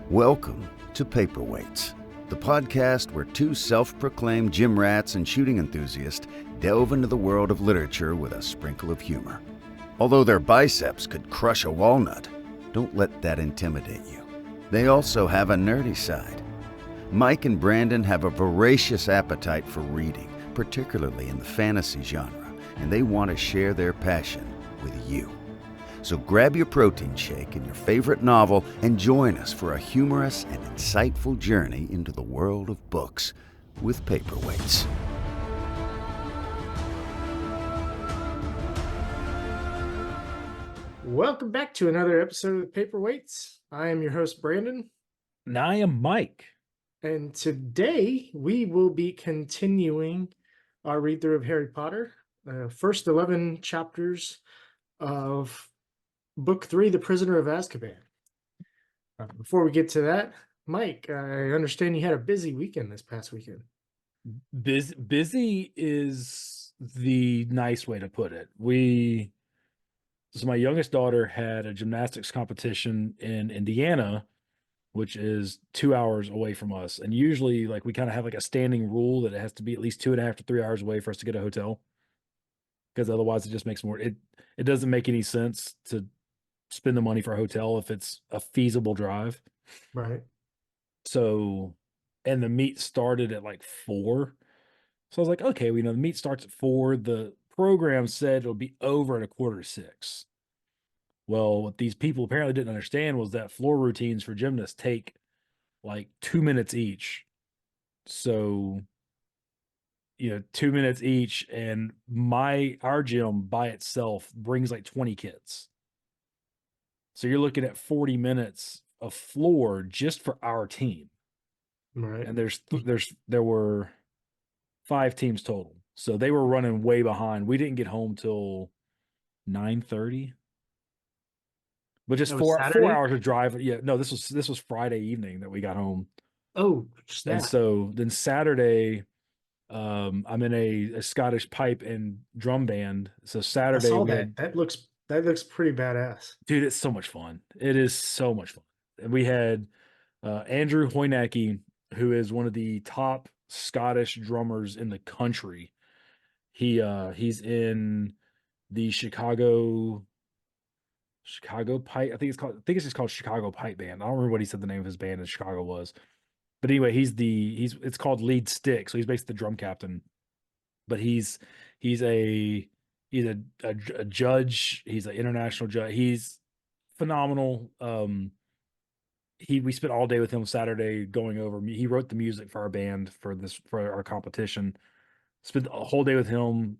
Welcome to Paperweights, the podcast where two self-proclaimed gym rats and shooting enthusiasts delve into the world of literature with a sprinkle of humor. Although their biceps could crush a walnut, don't let that intimidate you. They also have a nerdy side. Mike and Brandon have a voracious appetite for reading, particularly in the fantasy genre, and they want to share their passion with you. So grab your protein shake and your favorite novel and join us for a humorous and insightful journey into the world of books with Paperweights. Welcome back to another episode of Paperweights. I am your host, Brandon. And I am Mike. And today we will be continuing our read through of Harry Potter, first 11 chapters of Book 3, The Prisoner of Azkaban. Before we get to that, Mike, I understand you had a busy weekend this past weekend. Busy is the nice way to put it. So my youngest daughter had a gymnastics competition in Indiana, which is 2 hours away from us. And usually we kind of have a standing rule that it has to be at least 2.5 to 3 hours away for us to get a hotel. Because otherwise it just makes it doesn't make any sense to spend the money for a hotel if it's a feasible drive. Right. So, and the meet started at 4. So I was like, okay, the meet starts at 4. The program said it'll be over at 5:45. Well, what these people apparently didn't understand was that floor routines for gymnasts take 2 minutes each. So, 2 minutes each, and our gym by itself brings 20 kids. So you're looking at 40 minutes of floor just for our team. Right. And there were 5 teams total. So they were running way behind. We didn't get home till 9:30. But just 4 hours of drive. Yeah, no, this was Friday evening that we got home. Oh, snap. And so then Saturday, I'm in a Scottish pipe and drum band. So Saturday I saw that. That looks pretty badass. Dude, it's so much fun. It is so much fun. And we had Andrew Hoynacki, who is one of the top Scottish drummers in the country. He's in the Chicago Pipe. I think it's just called Chicago Pipe Band. I don't remember what he said the name of his band in Chicago was. But anyway, it's called lead stick. So he's basically the drum captain. But he's a judge. He's an international judge. He's phenomenal. We spent all day with him Saturday going over. He wrote the music for our band for our competition. Spent a whole day with him,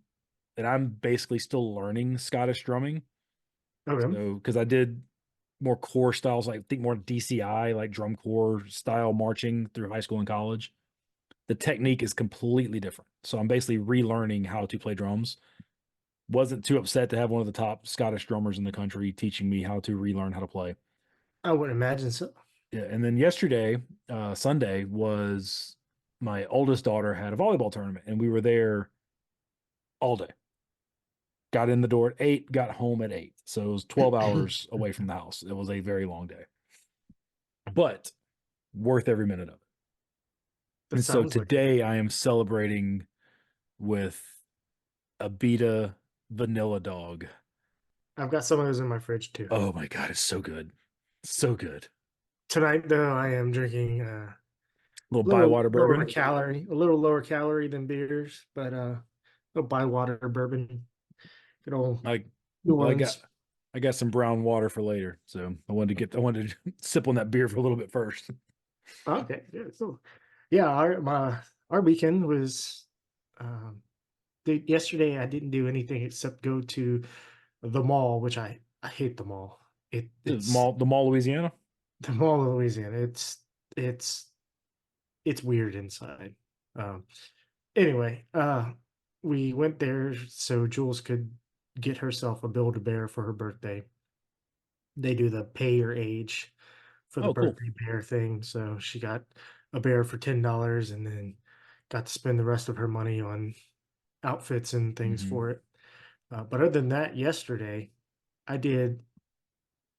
and I'm basically still learning Scottish drumming. Okay. So because I did more core styles, think more DCI, drum corps style marching through high school and college. The technique is completely different. So I'm basically relearning how to play drums. Wasn't too upset to have one of the top Scottish drummers in the country teaching me how to relearn how to play. I would imagine so. Yeah, and then yesterday, Sunday, was my oldest daughter had a volleyball tournament, and we were there all day. Got in the door at 8, got home at 8. So it was 12 hours away from the house. It was a very long day, but worth every minute of it. And so today I am celebrating with a Beta vanilla dog. I've got some of those in my fridge too. Oh my God, it's so good. So good. Tonight, though, I am drinking a little Bywater bourbon. A little lower calorie than beers, but a Bywater bourbon. Good old New Orleans. I got some brown water for later, so I wanted to sip on that beer for a little bit first. Okay, yeah. So, yeah, our weekend was. Yesterday, I didn't do anything except go to the mall, which I hate the mall. The mall, Louisiana. The mall of Louisiana. It's weird inside. Anyway, we went there so Jules could get herself a Build-A-Bear for her birthday. They do the pay your age for the birthday bear thing. So she got a bear for $10 and then got to spend the rest of her money on outfits and things for it. But other than that, yesterday I did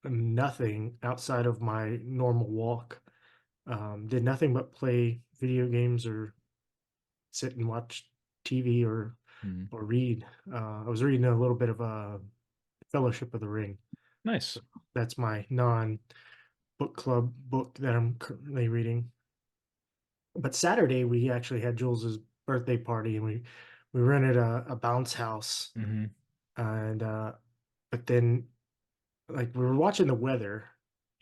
nothing outside of my normal walk. Did nothing but play video games or sit and watch TV Mhm. or read. I was reading a little bit of Fellowship of the Ring. Nice. That's my non-book club book that I'm currently reading. But Saturday we actually had Jules's birthday party, and we rented a bounce house, Mhm. and but then like we were watching the weather,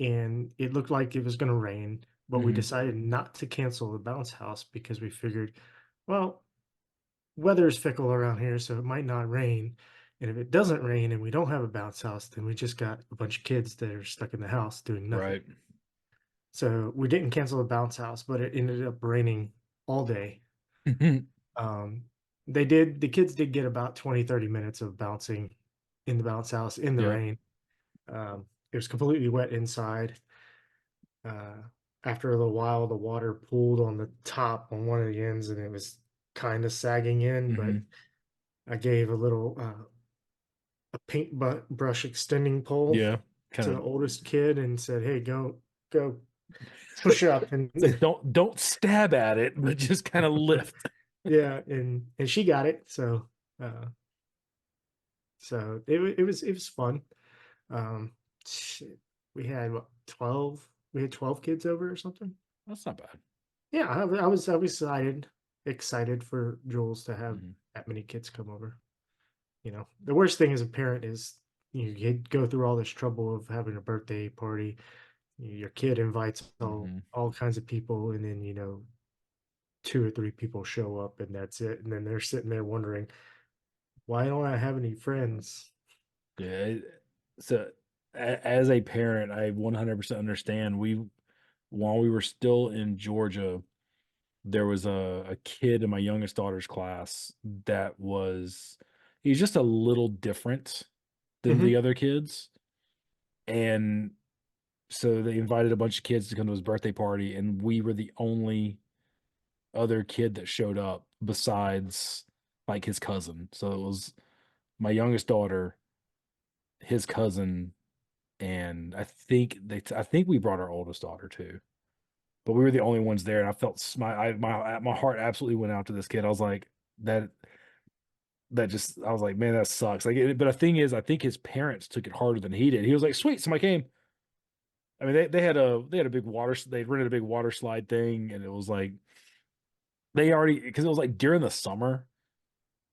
and it looked like it was going to rain, but we Mhm. decided not to cancel the bounce house because we figured, well, weather is fickle around here, so it might not rain. And if it doesn't rain and we don't have a bounce house, then we just got a bunch of kids that are stuck in the house doing nothing. Right. So we didn't cancel the bounce house, but it ended up raining all day. Um, the kids did get about 20, 30 minutes of bouncing in the bounce house in the Yeah. rain. It was completely wet inside. Uh, After a little while, the water pooled on the top on one of the ends, and it was kind of sagging in. But Mhm. I gave a little a paintbrush extending pole Yeah. to Kind the of. oldest kid and said, "Hey, go push up." And It's like don't stab at it, but just kind of lift. yeah, and she got it. Uh, so it was fun. Um, shit, we had what, 12? We had 12 kids over or something. That's not bad. Yeah, I was excited for Jules to have Mhm. that many kids come over. The worst thing as a parent is you go through all this trouble of having a birthday party. Your kid invites Mhm. all kinds of people, and then two or three people show up, and that's it. And then they're sitting there wondering, why don't I have any friends? Yeah. So as a parent, I 100% understand. While we were still in Georgia, there was a kid in my youngest daughter's class that he's just a little different than the Hmm. other kids. And so they invited a bunch of kids to come to his birthday party, and we were the only other kid that showed up besides like his cousin. So it was my youngest daughter, his cousin, and I think we brought our oldest daughter too. But we were the only ones there, and I felt my heart absolutely went out to this kid. I was like that I was like, man, that sucks. But the thing is, I think his parents took it harder than he did. He was like, sweet, somebody came. I mean, they had a big they rented a big water slide thing, and it was like they already because it was like during the summer,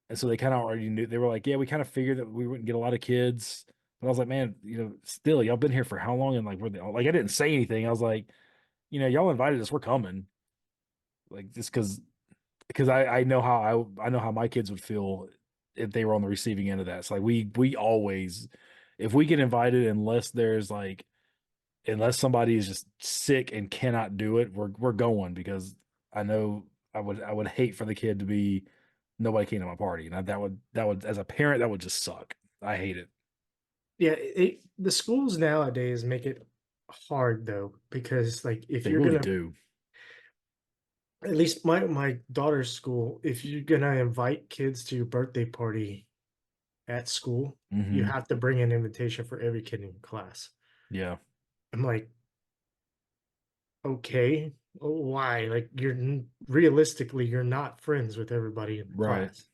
and so they kind of already knew. They were like, yeah, we kind of figured that we wouldn't get a lot of kids. But I was like, man, still, y'all been here for how long? And like, like I didn't say anything. I was like, y'all invited us, we're coming. Like just because I know how I know how my kids would feel if they were on the receiving end of that. It's like we always, if we get invited, unless somebody is just sick and cannot do it, we're going because I know I would hate for the kid to be nobody came to my party, and that would as a parent that would just suck. I hate it. Yeah, the schools nowadays make it hard though, because like if They you're really gonna, do. at least my daughter's school, if you're gonna invite kids to your birthday party at school, you Hmm. have to bring an invitation for every kid in your class. Yeah. I'm like, okay, why? Like realistically, you're not friends with everybody in the Right. class.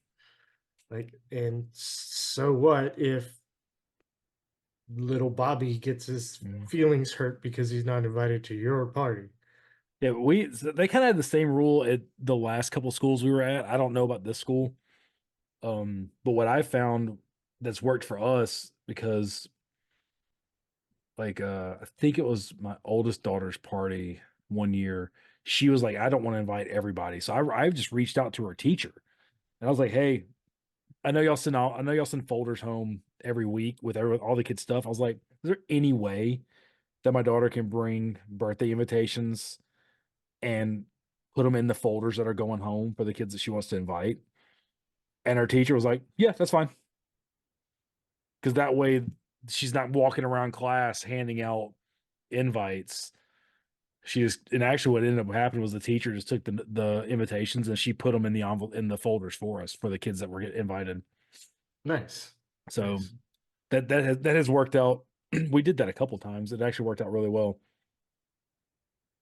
Like, and so what if little Bobby gets his Mhm. feelings hurt because he's not invited to your party? Yeah, they kind of had the same rule at the last couple schools we were at. I don't know about this school. But what I found that's worked for us because I think it was my oldest daughter's party one year. She was like, I don't want to invite everybody. So I just reached out to her teacher and I was like, hey, I know y'all send folders home every week with all the kids' stuff. I was like, is there any way that my daughter can bring birthday invitations and put them in the folders that are going home for the kids that she wants to invite? And her teacher was like, yeah, that's fine. Because that way she's not walking around class handing out invites. And actually what ended up happening was the teacher just took the invitations and she put them in the envelope in the folders for us for the kids that were invited. Nice, So nice. that has worked out. We did that a couple times. It actually worked out really well.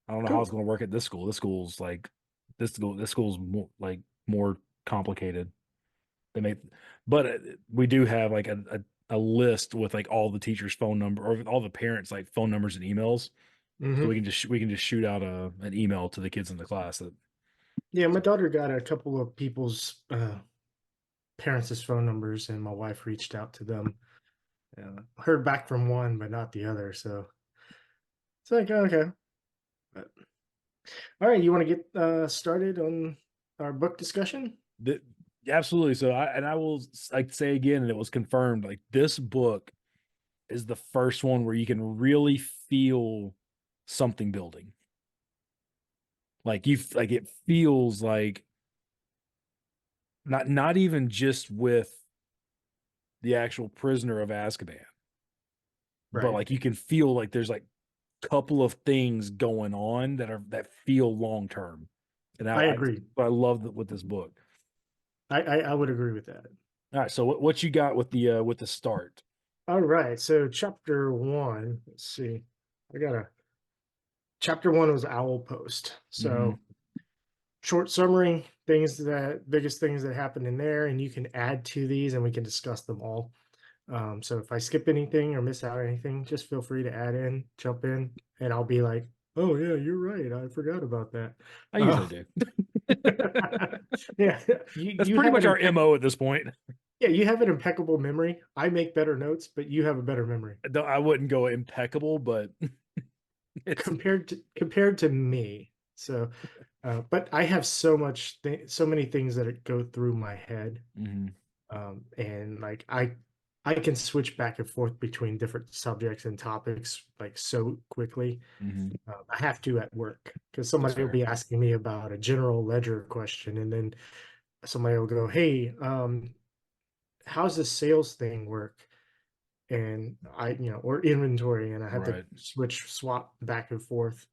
I don't know how it's going to work at this school. This school's like this school's more complicated. They make, but we do have like a list with like all the teachers' phone number or all the parents like phone numbers and emails, so Hmm. we can just shoot out an email to the kids in the class. That Yeah, my daughter got a couple of people's parents' phone numbers, and my wife reached out to them. Heard back from one, but not the other. So it's like, okay. But, all right, you want to get started on our book discussion? that absolutely. So I will like say again, and it was confirmed. Like this book is the first one where you can really feel something building. Like it feels like not even just with the actual Prisoner of Azkaban, but Right. like you can feel like there's like a couple of things going on that feel long term, and I agree. I love that with this book. I would agree with that. All right, so what you got with the start? All right, so chapter one. Let's see. I got a chapter one was Owl Post. Mm-hmm. So short summary, biggest things that happened in there, and you can add to these, and we can discuss them all. So if I skip anything or miss out anything, just feel free to add in, jump in, and I'll be like, "Oh yeah, you're right. I forgot about that." I usually do. Yeah, That's you pretty have much our MO at this point. yeah, you have an impeccable memory. I make better notes, but you have a better memory I wouldn't go impeccable, but it's compared to me. So, but I have so many things that go through my head, Mhm, and like I can switch back and forth between different subjects and topics like so quickly. mhm. I have to at work because That's somebody will fair. be asking me about a general ledger question, and then somebody will go, "Hey, how's the sales thing work?" And or inventory, and I have to Right. swap back and forth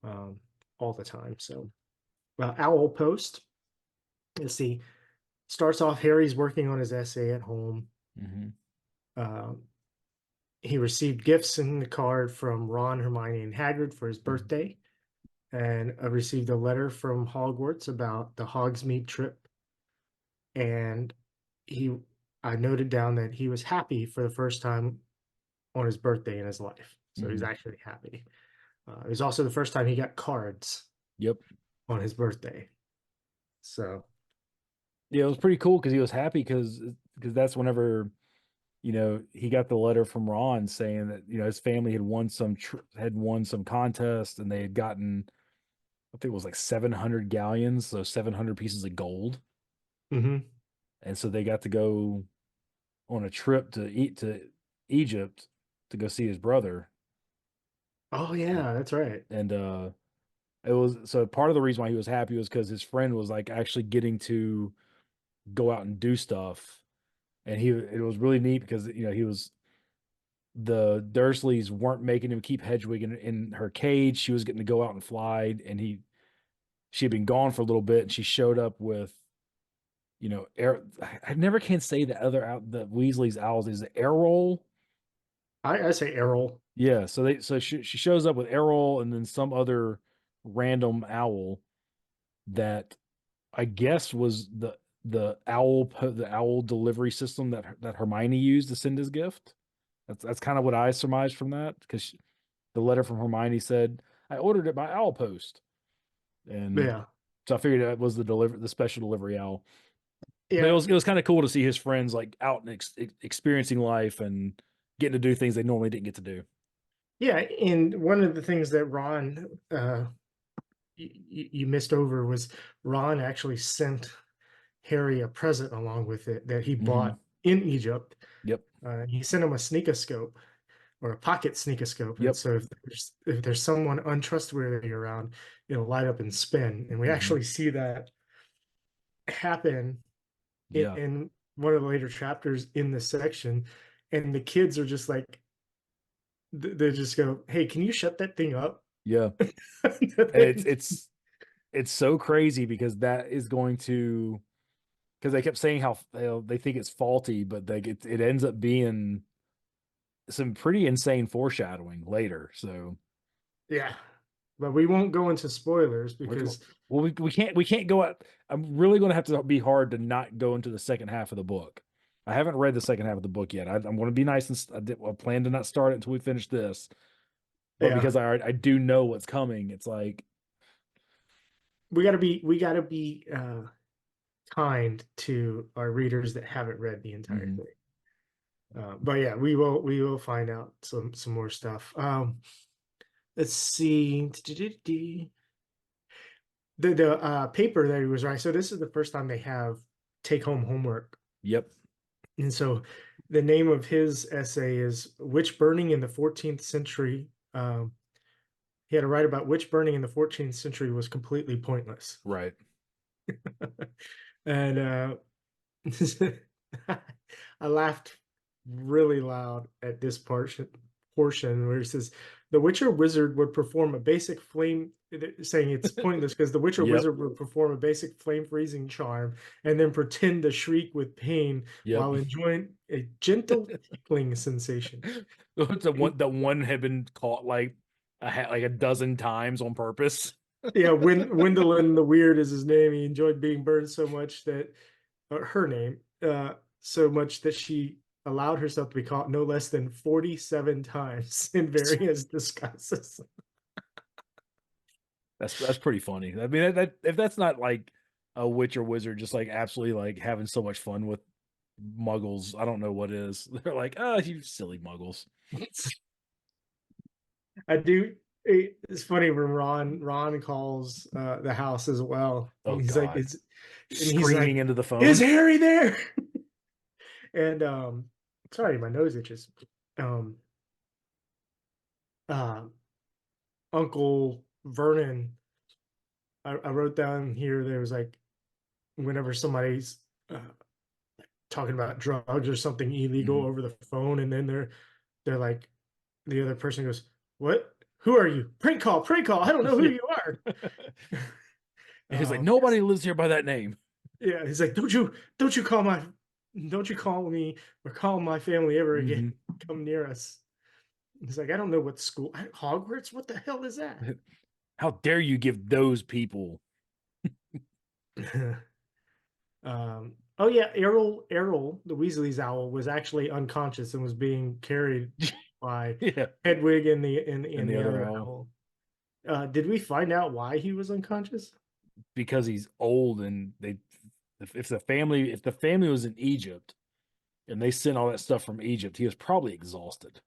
um, all the time. So, Owl Post, let's see, starts off Harry's working on his essay at home. Mhm, Um, he received gifts in the card from Ron, Hermione, and Hagrid for his mhm. birthday, and received a letter from Hogwarts about the Hogsmeade trip. And he, I noted down that he was happy for the first time on his birthday in his life. So he's Mhm. actually happy. It was also the first time he got cards Yep. on his birthday. So, Yeah, it was pretty cool because he was happy because that's whenever he got the letter from Ron saying that his family had won had won some contest and they had gotten I think it was like 700 galleons, so 700 pieces of gold, mhm. and so they got to go on a trip to Egypt to go see his brother, Oh and, yeah, that's right. and it was so part of the reason why he was happy was because his friend was like actually getting to go out and do stuff, and it was really neat because he was the Dursleys weren't making him keep Hedwig in her cage. She was getting to go out and fly, and she had been gone for a little bit, and she showed up with I never can say the Weasley's owls. Is it Errol? I say Errol. Yeah, so she shows up with Errol and then some other random owl that I guess was the owl delivery system that Hermione used to send his gift. That's kind of what I surmised from that because the letter from Hermione said I ordered it by owl post, and Yeah, so I figured that was the special delivery owl. But yeah, it was kind of cool to see his friends like out and experiencing life and getting to do things they normally didn't get to do. yeah. And one of the things that Ron, you missed over was Ron actually sent Harry a present along with it that he Hmm. bought in Egypt. Yep. He sent him a sneakoscope or a pocket sneakoscope, and Yep. so if there's someone untrustworthy around, it'll light up and spin. And we Hmm. actually see that happen Yeah. in one of the later chapters in this section, and the kids are just like they just go, "Hey, can you shut that thing up?" Yeah. And it's so crazy because that is going to because they kept saying how they think it's faulty, but it ends up being some pretty insane foreshadowing later. So Yeah, but we won't go into spoilers Which because well, we can't go out. I'm really going to have to be hard to not go into the second half of the book. I haven't read the second half of the book yet. I'm going to be nice and I plan to not start it until we finish this. But yeah, because I do know what's coming, it's like we gotta be kind to our readers that haven't read the entire mhm. thing. But yeah, we will find out some more stuff. Let's see. The paper that he was writing. So this is the first time they have take home homework. Yep. And so the name of his essay is Witch Burning in the 14th Century. He had to write about witch burning in the 14th century was completely pointless. Right. And I laughed really loud at this portion where it says the Witcher wizard would perform a basic flame, saying it's pointless because the Witcher Yep. wizard would perform a basic flame freezing charm and then pretend to shriek with pain Yep. while enjoying a gentle tickling sensation. The one had been caught like a dozen times on purpose. Yeah, Wendelin the Weird is his name. He enjoyed being burned so much that her name, so much that she allowed herself to be caught no less than 47 times in various disguises. That's pretty funny. I mean, that if that's not like a witch or wizard just like absolutely like having so much fun with muggles, I don't know what is. They're like, oh, you silly muggles. I do. It's funny when Ron calls the house as well. Oh He's God. like, and he's Screaming like, into the phone. is Harry there? And sorry, my nose itches. Um, uh, Uncle Vernon, I wrote down here. There was like, whenever somebody's talking about drugs or something illegal Mhm. over the phone, and then they're like, the other person goes, "What? Who are you? Prank call, prank call. I don't know who you are." He's like, nobody lives here by that name. Yeah, he's like, don't you call me or call my family ever again. Come near us. He's like, I don't know what school, Hogwarts. What the hell is that? How dare you give those people? Oh yeah, Errol, the Weasley's owl, was actually unconscious and was being carried by Yeah. Hedwig and And the the other other owl. owl. Did we find out why he was unconscious? Because he's old and if the family was in Egypt and they sent all that stuff from Egypt, he was probably exhausted.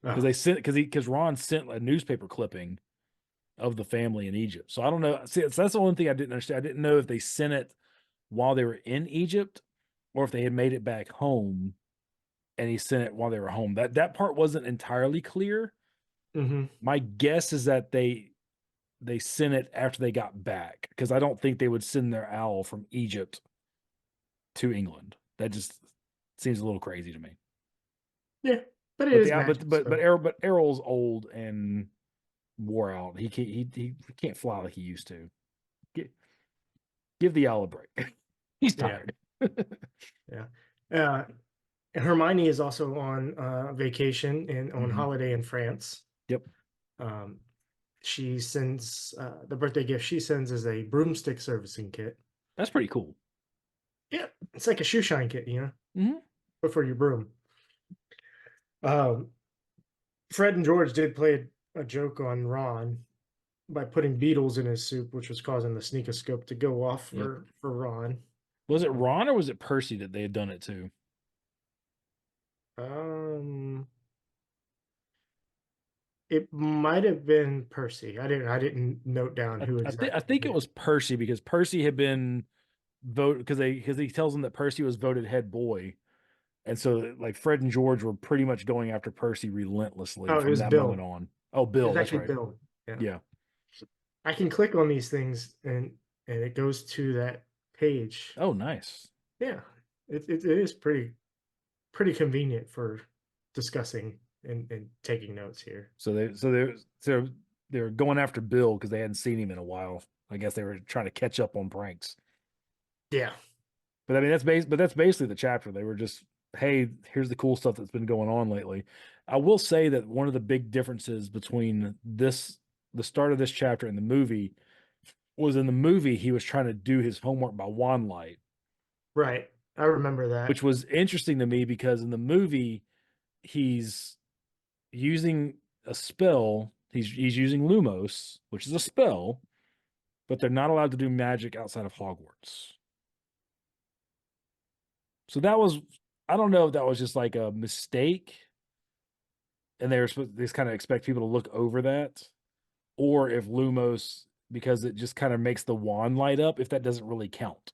Because Oh, because Ron sent a newspaper clipping of the family in Egypt. So I don't know. See, that's the one thing I didn't understand. I didn't know if they sent it while they were in Egypt or if they had made it back home and he sent it while they were home. That part wasn't entirely clear. My guess is that they sent it after they got back because I don't think they would send their owl from Egypt to England. That just seems a little crazy to me. yeah, but it But is the magic. but Errol's old and wore out. He can't fly like he used to. Give the owl a break. He's tired. Yeah. Hermione is also on vacation and on holiday in France. Yep. She sends the birthday gift she sends is a broomstick servicing kit. That's pretty cool. Yeah, it's like a shoe shine kit, Mm-hmm. but for your broom. Fred and George did play a joke on Ron by putting beetles in his soup, which was causing the sneakoscope to go off for Ron. Was it Ron or was it Percy that they had done it to? It might have been Percy. I didn't note down who exactly. I think it was Percy because Percy had been voted because he tells them that Percy was voted head boy, and so like Fred and George were pretty much going after Percy relentlessly Oh, it from was that Bill. moment on. Oh, It Bill, was that's actually right. Bill. Yeah. I can click on these things and it goes to that page. Oh, nice. Yeah, it is pretty convenient for discussing and taking notes here. So they're going after Bill because they hadn't seen him in a while. I guess they were trying to catch up on pranks. Yeah. But I mean that's basically the chapter. They were just, hey, here's the cool stuff that's been going on lately. I will say that one of the big differences between this the start of this chapter in the movie was in the movie he was trying to do his homework by wand light, Right. I remember which that. was interesting to me because in the movie he's using a spell. He's using Lumos, which is a spell, but they're not allowed to do magic outside of Hogwarts. So that was, I don't know if that was just like a mistake and they just kind of expect people to look over that, or if Lumos, because it just kind of makes the wand light up, if that doesn't really count.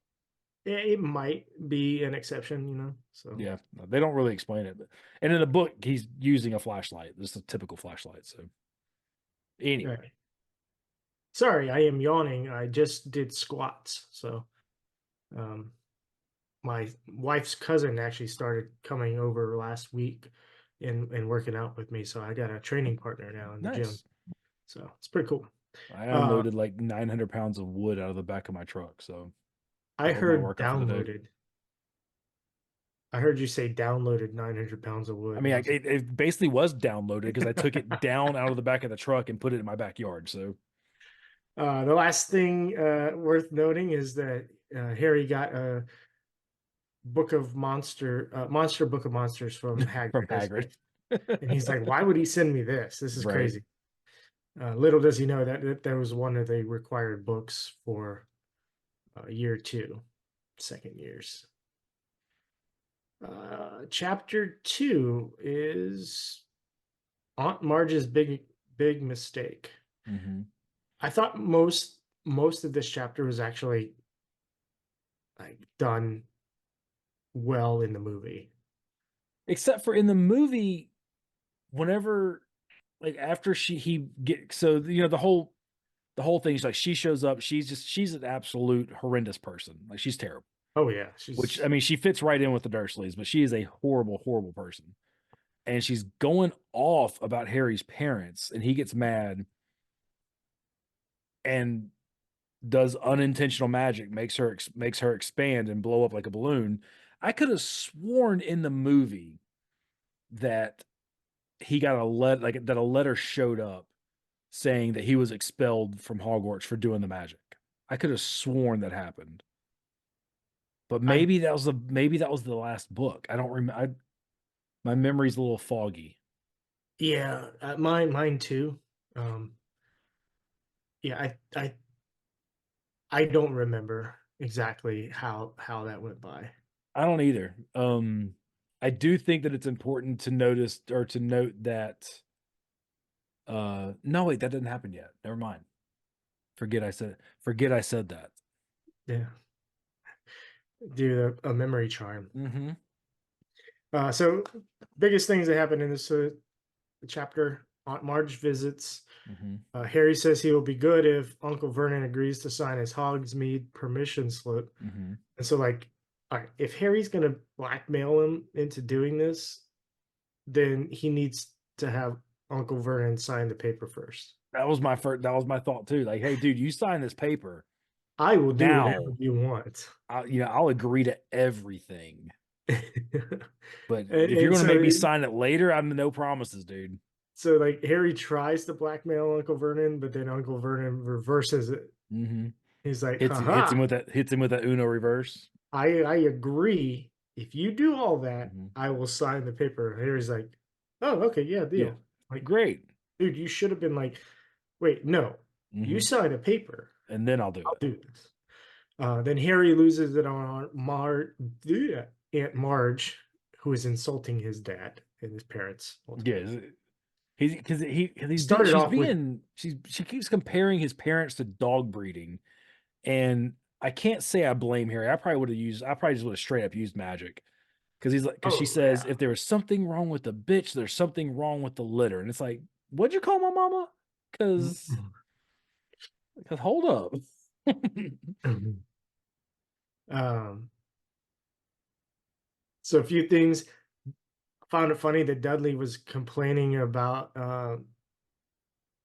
It might be an exception, you know. So Yeah, they don't really explain it. And in the book, he's using a flashlight. This is a typical flashlight. So anyway, right. Sorry, I am yawning. I just did squats. So um my wife's cousin actually started coming over last week and working out with me. So I got a training partner now in the gym. nice. So it's pretty cool. I Uh unloaded like 900 pounds of wood out of the back of my truck. So I that was my heard workout for the day. downloaded. I heard you say downloaded 900 pounds of wood. I mean, it basically was downloaded because I took it down out of the back of the truck and put it in my backyard. So The last thing worth noting is that Harry got a monster book of monsters from from Hagrid, Hagrid. and he's like, "Why would he send me this? This is Right. crazy." Little does he know that was one of the required books for year two, second years. Chapter 2 is Aunt Marge's big mistake. Mm-hmm. I thought most of this chapter was actually like done well in the movie. Except for in the movie, whenever like after he get so the whole thing is like she shows up, she's an absolute horrendous person. Like she's terrible. Oh yeah, Which she's I mean, she fits right in with the Dursleys, but she is a horrible, horrible person. And she's going off about Harry's parents, and he gets mad and does unintentional magic, makes her expand and blow up like a balloon. I could have sworn in the movie that he got that a letter showed up saying that he was expelled from Hogwarts for doing the magic. I could have sworn that happened. But I maybe that was the last book. I don't remember. My memory's a little foggy. yeah, mine too. Um, yeah, I don't remember exactly how that went by. I don't either. I do think that it's important to notice or to note that no wait, that didn't happen yet. Never mind. Forget I said that. Yeah, do a memory charm. Mm-hmm. So biggest things that happen in this chapter: Aunt Marge visits. Mm-hmm. Harry says he will be good if Uncle Vernon agrees to sign his Hogsmeade permission slip. Mm-hmm. And so, like, all right, if Harry's gonna blackmail him into doing this, then he needs to have Uncle Vernon sign the paper first. That was my thought too. Like, hey, dude, you sign this paper. I will do whatever Now, you want. I'll agree to everything. But if you're And going to so, make me sign it later, I'm no promises, dude. so like Harry tries to blackmail Uncle Vernon, but then Uncle Vernon reverses it. Mm-hmm. He's like, Hits haha, him with that Uno reverse. I agree. If you do all that, Mm-hmm. I will sign the paper. Harry's like, oh, okay, yeah, deal. Yeah. Like, Great. dude, you should have been like, wait, no, you Mm-hmm. sign a paper. And then I'll do I'll it. do this. Then Harry loses it on Aunt Marge, who is insulting his dad and his parents. Yeah, he's Started she's off with, being she keeps comparing his parents to dog breeding, and I can't say I blame Harry. I probably just would have straight up used magic because she oh says yeah, if there was something wrong with the bitch, there's something wrong with the litter, and it's like, what'd you call my mama? Because hold up. um, so a few things. Found it funny that Dudley was complaining about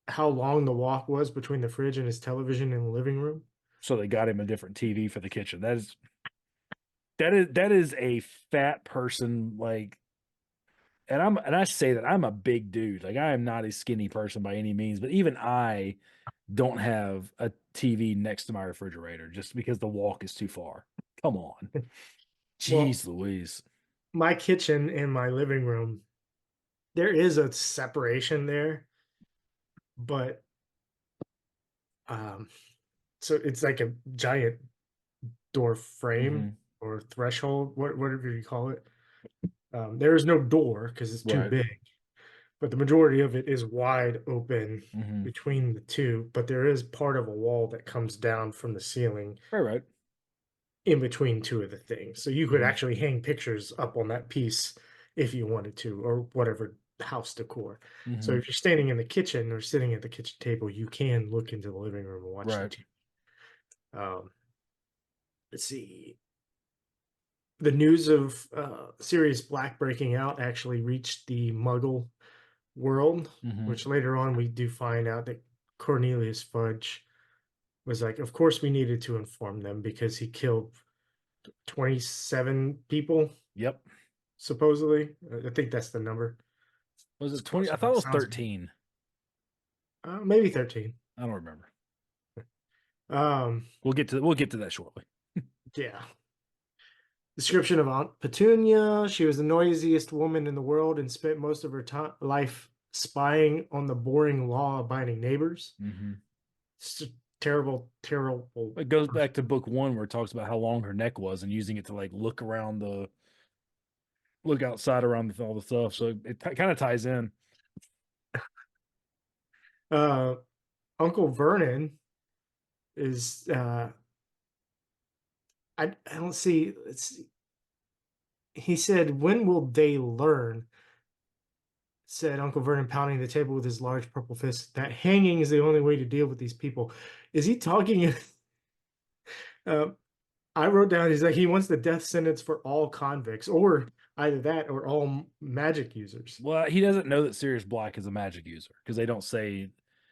how long the walk was between the fridge and his television in the living room. So they got him a different TV for the kitchen. That is a fat person like and I say that I'm a big dude. Like I am not a skinny person by any means, but even I don't have a TV next to my refrigerator just because the walk is too far. Come on. Well, Jeez Louise. my kitchen and my living room, there is a separation there, but um, so it's like a giant door frame Mhm. or threshold, whatever you call it. There is no door because it's too Right. big, but the majority of it is wide open Mhm. between the two. But there is part of a wall that comes down from the ceiling Right, right. in between two of the things. So you could Mhm. actually hang pictures up on that piece if you wanted to, or whatever house decor. So Mhm. if you're standing in the kitchen or sitting at the kitchen table, you can look into the living room and watch the Right. TV. Let's see. The news of Sirius Black breaking out actually reached the Muggle world, Mhm. which later on we do find out that Cornelius Fudge was like, of course we needed to inform them because he killed 27 people, Yep. supposedly. I think that's the number. Was It's it 20? close I thought it enough. was Sounds good. 13. Maybe 13. I don't remember. Um, We'll get to that shortly. yeah. Description of Aunt Petunia. She was the noisiest woman in the world and spent most of her life spying on the boring law-abiding neighbors. Mhm. It's a terrible, terrible It goes back to person. book 1 where it talks about how long her neck was and using it to like look outside around all the stuff. So it kind of ties in. Uh, Uncle Vernon is I don't see it's he said, when will they learn? Said Uncle Vernon, pounding the table with his large purple fist, that hanging is the only way to deal with these people. Is he talking? uh, I wrote down, he's like, he wants the death sentence for all convicts, or either that or all magic users. Well, he doesn't know that Sirius Black is a magic user because they don't say,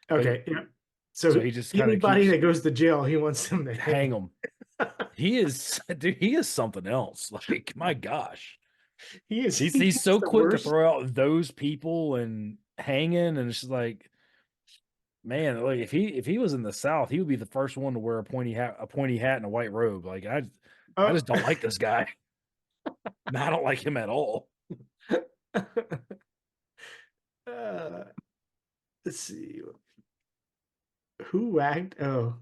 but Okay, yeah. so So he just kind of anybody keeps that goes to jail, he wants them to hang hang. him. He is, dude, he is something else. Like, my gosh. He's He's so the quick to worst. throw out those people and hanging, and it's just like, man, like if he was in the South, he would be the first one to wear a pointy hat and a white robe. Like I Oh. just don't like this guy. I don't like him at all. uh, let's see. Who act? Oh,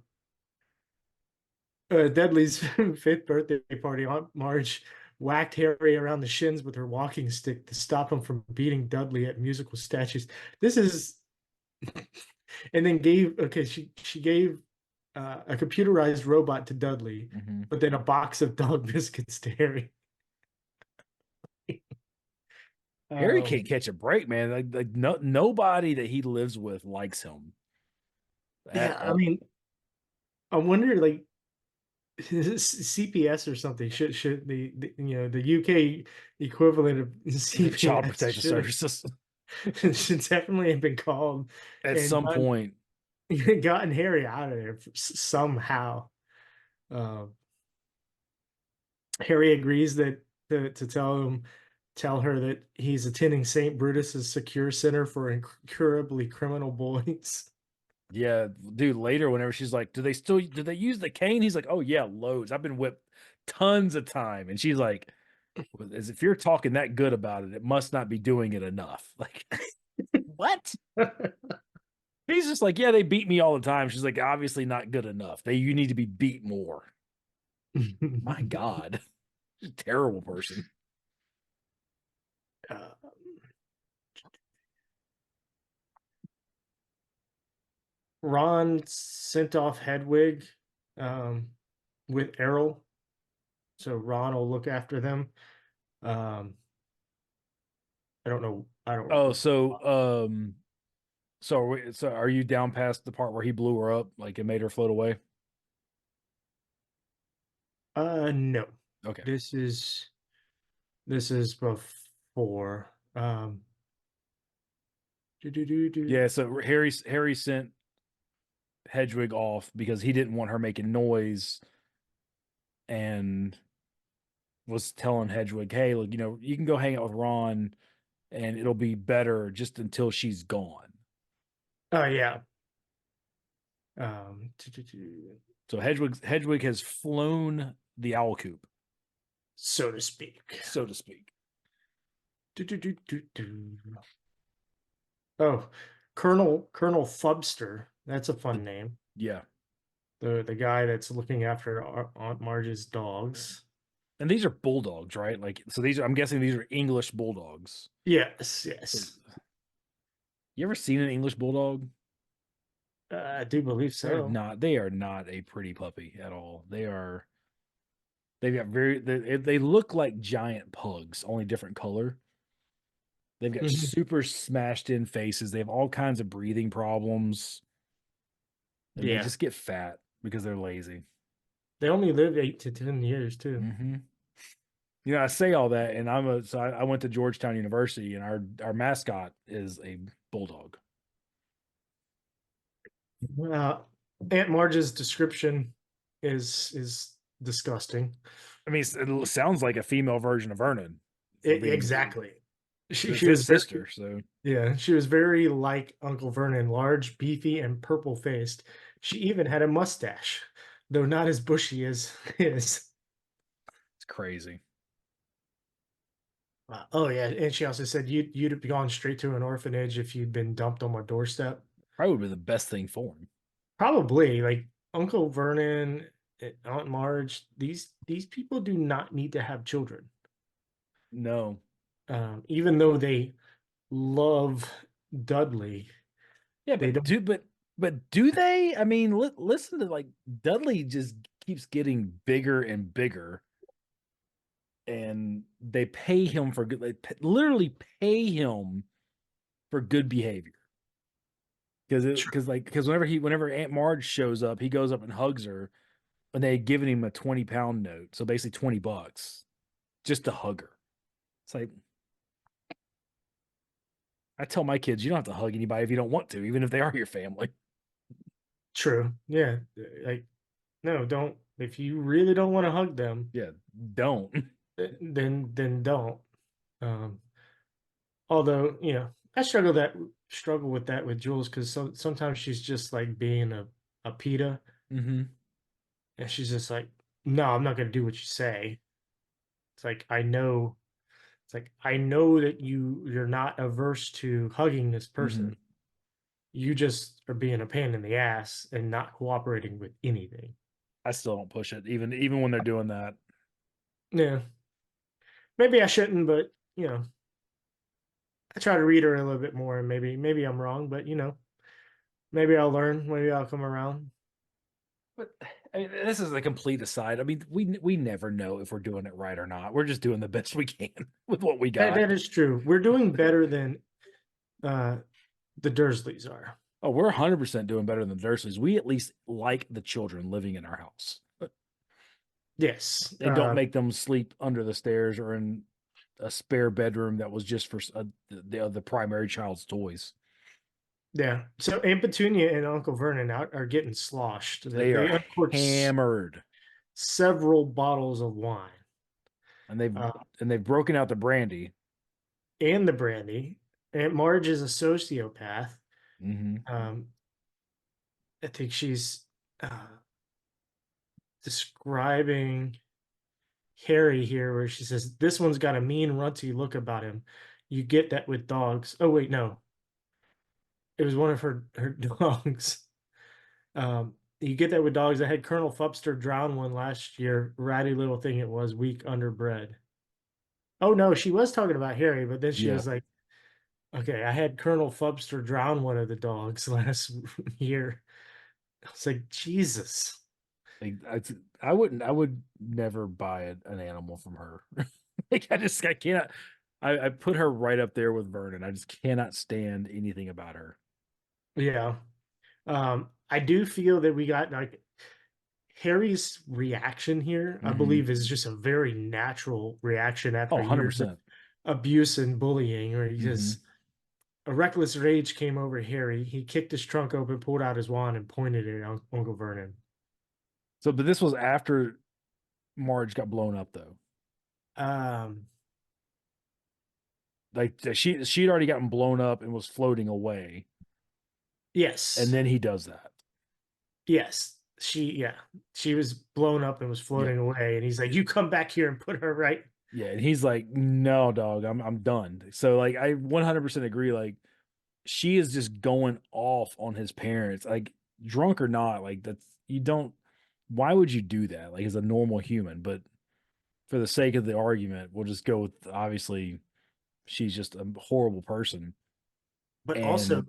Dudley's fifth birthday party. Aunt Marge whacked Harry around the shins with her walking stick to stop him from beating Dudley at musical statues. This is, and then gave okay. She gave a computerized robot to Dudley, Mhm. but then a box of dog biscuits to Harry. Harry Um, can't catch a break, man. Like nobody that he lives with likes him at yeah, I all. mean, I wonder like CPS or something should the UK equivalent of Child CPS Protective Services should definitely have been called at and some point. gotten Harry out of there somehow. Uh, Harry agrees that to tell her that he's attending St. Brutus's secure center for incurably criminal boys. Yeah, dude, later whenever she's like, do they use the cane? He's like, "Oh yeah, loads. I've been whipped tons of time." And she's like, well, as if you're talking that good about it, it must not be doing it enough. Like, what? He's just like, "Yeah, they beat me all the time." She's like, "Obviously not good enough. You need to be beat more." My God. Terrible person. uh, Ron sent off Hedwig um, with Errol, so Ron will look after them. Um, I don't know. I don't Oh, remember. so are you down past the part where he blew her up, like it made her float away? No. Okay. This is this is before. Do, do, do, do. Yeah, so Harry sent Hedwig off because he didn't want her making noise and was telling Hedwig, "Hey, look, you can go hang out with Ron. and it'll be better just until she's gone. Oh yeah. So Hedwig has flown the owl coop, So to speak. so to speak. Oh, Colonel Fubster. That's a fun name. Yeah. The guy that's looking after Aunt Marge's dogs. And these are bulldogs, right? Like, so these are, I'm guessing these are English bulldogs. Yes, So, yes. you ever seen an English bulldog? I do believe so. They are not a pretty puppy at all. They've got they look like giant pugs, only different color. They've got Mhm. super smashed in faces. They have all kinds of breathing problems. And they Yeah. just get fat because they're lazy. They only live 8 to 10 years too. Mm-hmm. You know, I say all that, and I went to Georgetown University, and our mascot is a bulldog. Aunt Marge's description is disgusting. I mean, it sounds like a female version of Vernon. Exactly. It's She was his very, sister, so yeah, she was very like Uncle Vernon, large, beefy, and purple faced. She even had a mustache, though not as bushy as his. it's crazy. Oh yeah, and she also said you'd have gone straight to an orphanage if you'd been dumped on my doorstep. Probably would be the best thing for him. Probably, like Uncle Vernon, Aunt Marge. These people do not need to have children, No. even though they love Dudley. Yeah, They don't. but do they? I mean, listen to like Dudley just keeps getting bigger and bigger, and they pay him for good. Literally pay him for good behavior. Because whenever Aunt Marge shows up, he goes up and hugs her, and they had given him a 20-pound note, so basically $20 just to hug her. It's like I tell my kids, you don't have to hug anybody if you don't want to, even if they are your family. True. Yeah. Like, no, don't. If you really don't want to hug them, Yeah, don't. then don't. Um, although, I struggle with that with Jules because sometimes she's just like being a PETA, Mm-hmm. and she's just like, no, I'm not gonna do what you say. It's like I know. It's like I know that you're not averse to hugging this Mm-hmm. person. You just are being a pain in the ass and not cooperating with anything. I still don't push it, even when they're doing that. Yeah. Maybe I shouldn't, but I try to read her a little bit more, and maybe I'm wrong, but maybe I'll learn. Maybe I'll come around. But I mean, this is a complete aside. I mean, we never know if we're doing it right or not. We're just doing the best we can with what we got. That is true. We're doing better than uh, the Dursleys are. Oh, we're 100% doing better than the Dursleys. We at least like the children living in our house Yes. and don't make them sleep under the stairs or in a spare bedroom that was just for the primary child's toys. Yeah. So Aunt Petunia and Uncle Vernon are getting sloshed. They They are uncorked hammered, several bottles of wine and they've uh, and they've broken out the brandy. and the brandy. Aunt Marge is a sociopath. Mm-hmm. I think she's describing Harry here, where she says, "This one's got a mean, runty look about him. You get that with dogs." Oh wait, no, it was one of her dogs. You get that with dogs. I had Colonel Fubster drown one last year. Ratty little thing it was, weak underbred. Oh no, she was talking about Harry, but then she Yeah, was like, "Okay, I had Colonel Fubster drown one of the dogs last year." I was like, Jesus. like, I would never buy an animal from her. Like I cannot. I put her right up there with Vernon. I just cannot stand anything about her. Yeah. I do feel that we got like Harry's reaction here, I Mm-hmm. believe, is just a very natural reaction Oh, after years of 100%. abuse and bullying, where he Mm-hmm. just a reckless rage came over Harry. He kicked his trunk open, pulled out his wand, and pointed it at Uncle Vernon. So, but this was after Marge got blown up, though. Um, Like she'd already gotten blown up and was floating away, and Yes. then he does that. Yes. She was blown up and was Yep. floating away, and he's like, "You come back here and put her right." Yeah, and he's like, "No, dog, I'm done." So like, I 100% agree. Like, she is just going off on his parents, like drunk or not. Like, that's you don't. Why would you do that? Like, as a normal human, but for the sake of the argument, we'll just go with obviously she's just a horrible person. But also,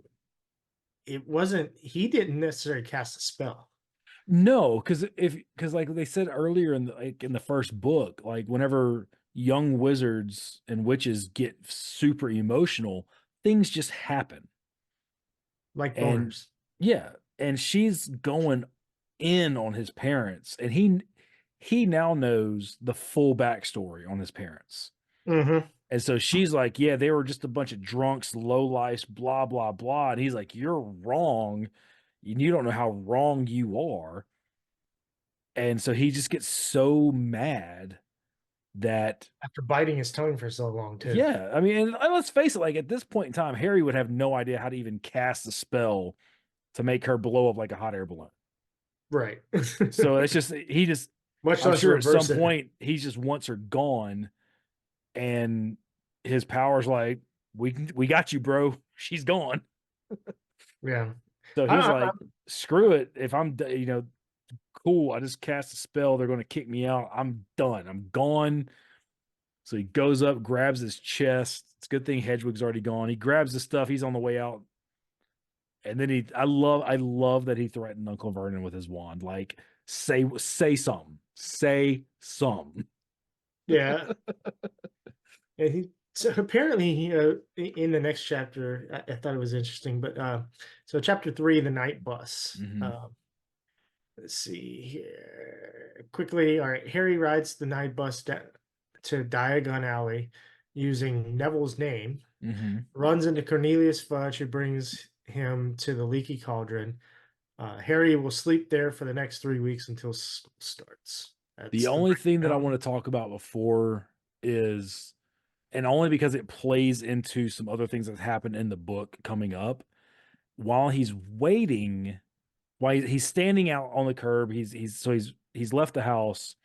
And he didn't necessarily cast a spell. no, because like they said earlier in the first book, like whenever young wizards and witches get super emotional, things just happen. Like And boners. yeah, and she's going in on his parents, and he now knows the full backstory on his parents. Mm-hmm. And so she's like, yeah, they were just a bunch of drunks, low lifes, blah, blah, blah. And he's like, you're wrong. You don't know how wrong you are. And so he just gets so mad that, After biting his tongue for so long, too. yeah, I mean, and let's face it, like at this point in time, Harry would have no idea how to even cast a spell to make her blow up like a hot air balloon. Right. So it's just, Much I'm less sure at some reverse it. point he just wants her gone, and his power's like, we got you, bro. She's gone. Yeah. So he's I, like, screw it. If cool, I just cast a spell. They're going to kick me out. I'm done. I'm gone. So he goes up, grabs his chest. It's a good thing Hedwig's already gone. He grabs the stuff. He's on the way out. And then I love that he threatened Uncle Vernon with his wand. Like, say something. Say something. yeah. And so apparently in the next chapter, I thought it was interesting, but so chapter 3, the night bus. Mm-hmm. Let's see here. Quickly, all right. Harry rides the night bus to Diagon Alley using Neville's name, Mm-hmm. runs into Cornelius Fudge, who brings him to the Leaky Cauldron. Harry will sleep there for the next 3 weeks until school starts. The That's the only thing that I breakdown. want to talk about before is, and only because it plays into some other things that happen in the book coming up, while he's waiting, while he's standing out on the curb, he's left the house.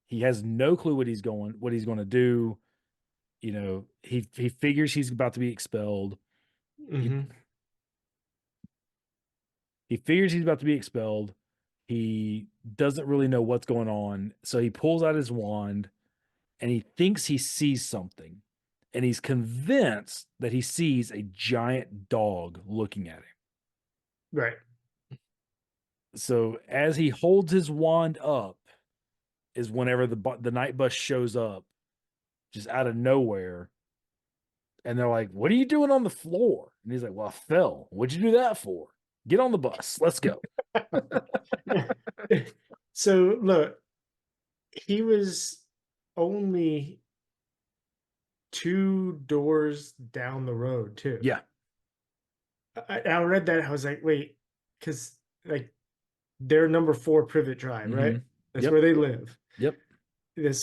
He has no clue what he's going to do. He figures he's about to be expelled. He, Hmm. he figures he's about to be expelled. He doesn't really know what's going on. So he pulls out his wand and he thinks he sees something. And he's convinced that he sees a giant dog looking at him. Right. So as he holds his wand up, is whenever the night bus shows up, just out of nowhere, and they're like, "What are you doing on the floor?" And he's like, "Well, I fell. What'd you do that for? Get on the bus. Let's go." So look, he was only 2 doors down the road too. Yeah. I read that. I was like, wait, because like they're number 4 Privet Drive, right? Mm-hmm. That's Yep. where they live. Yep. It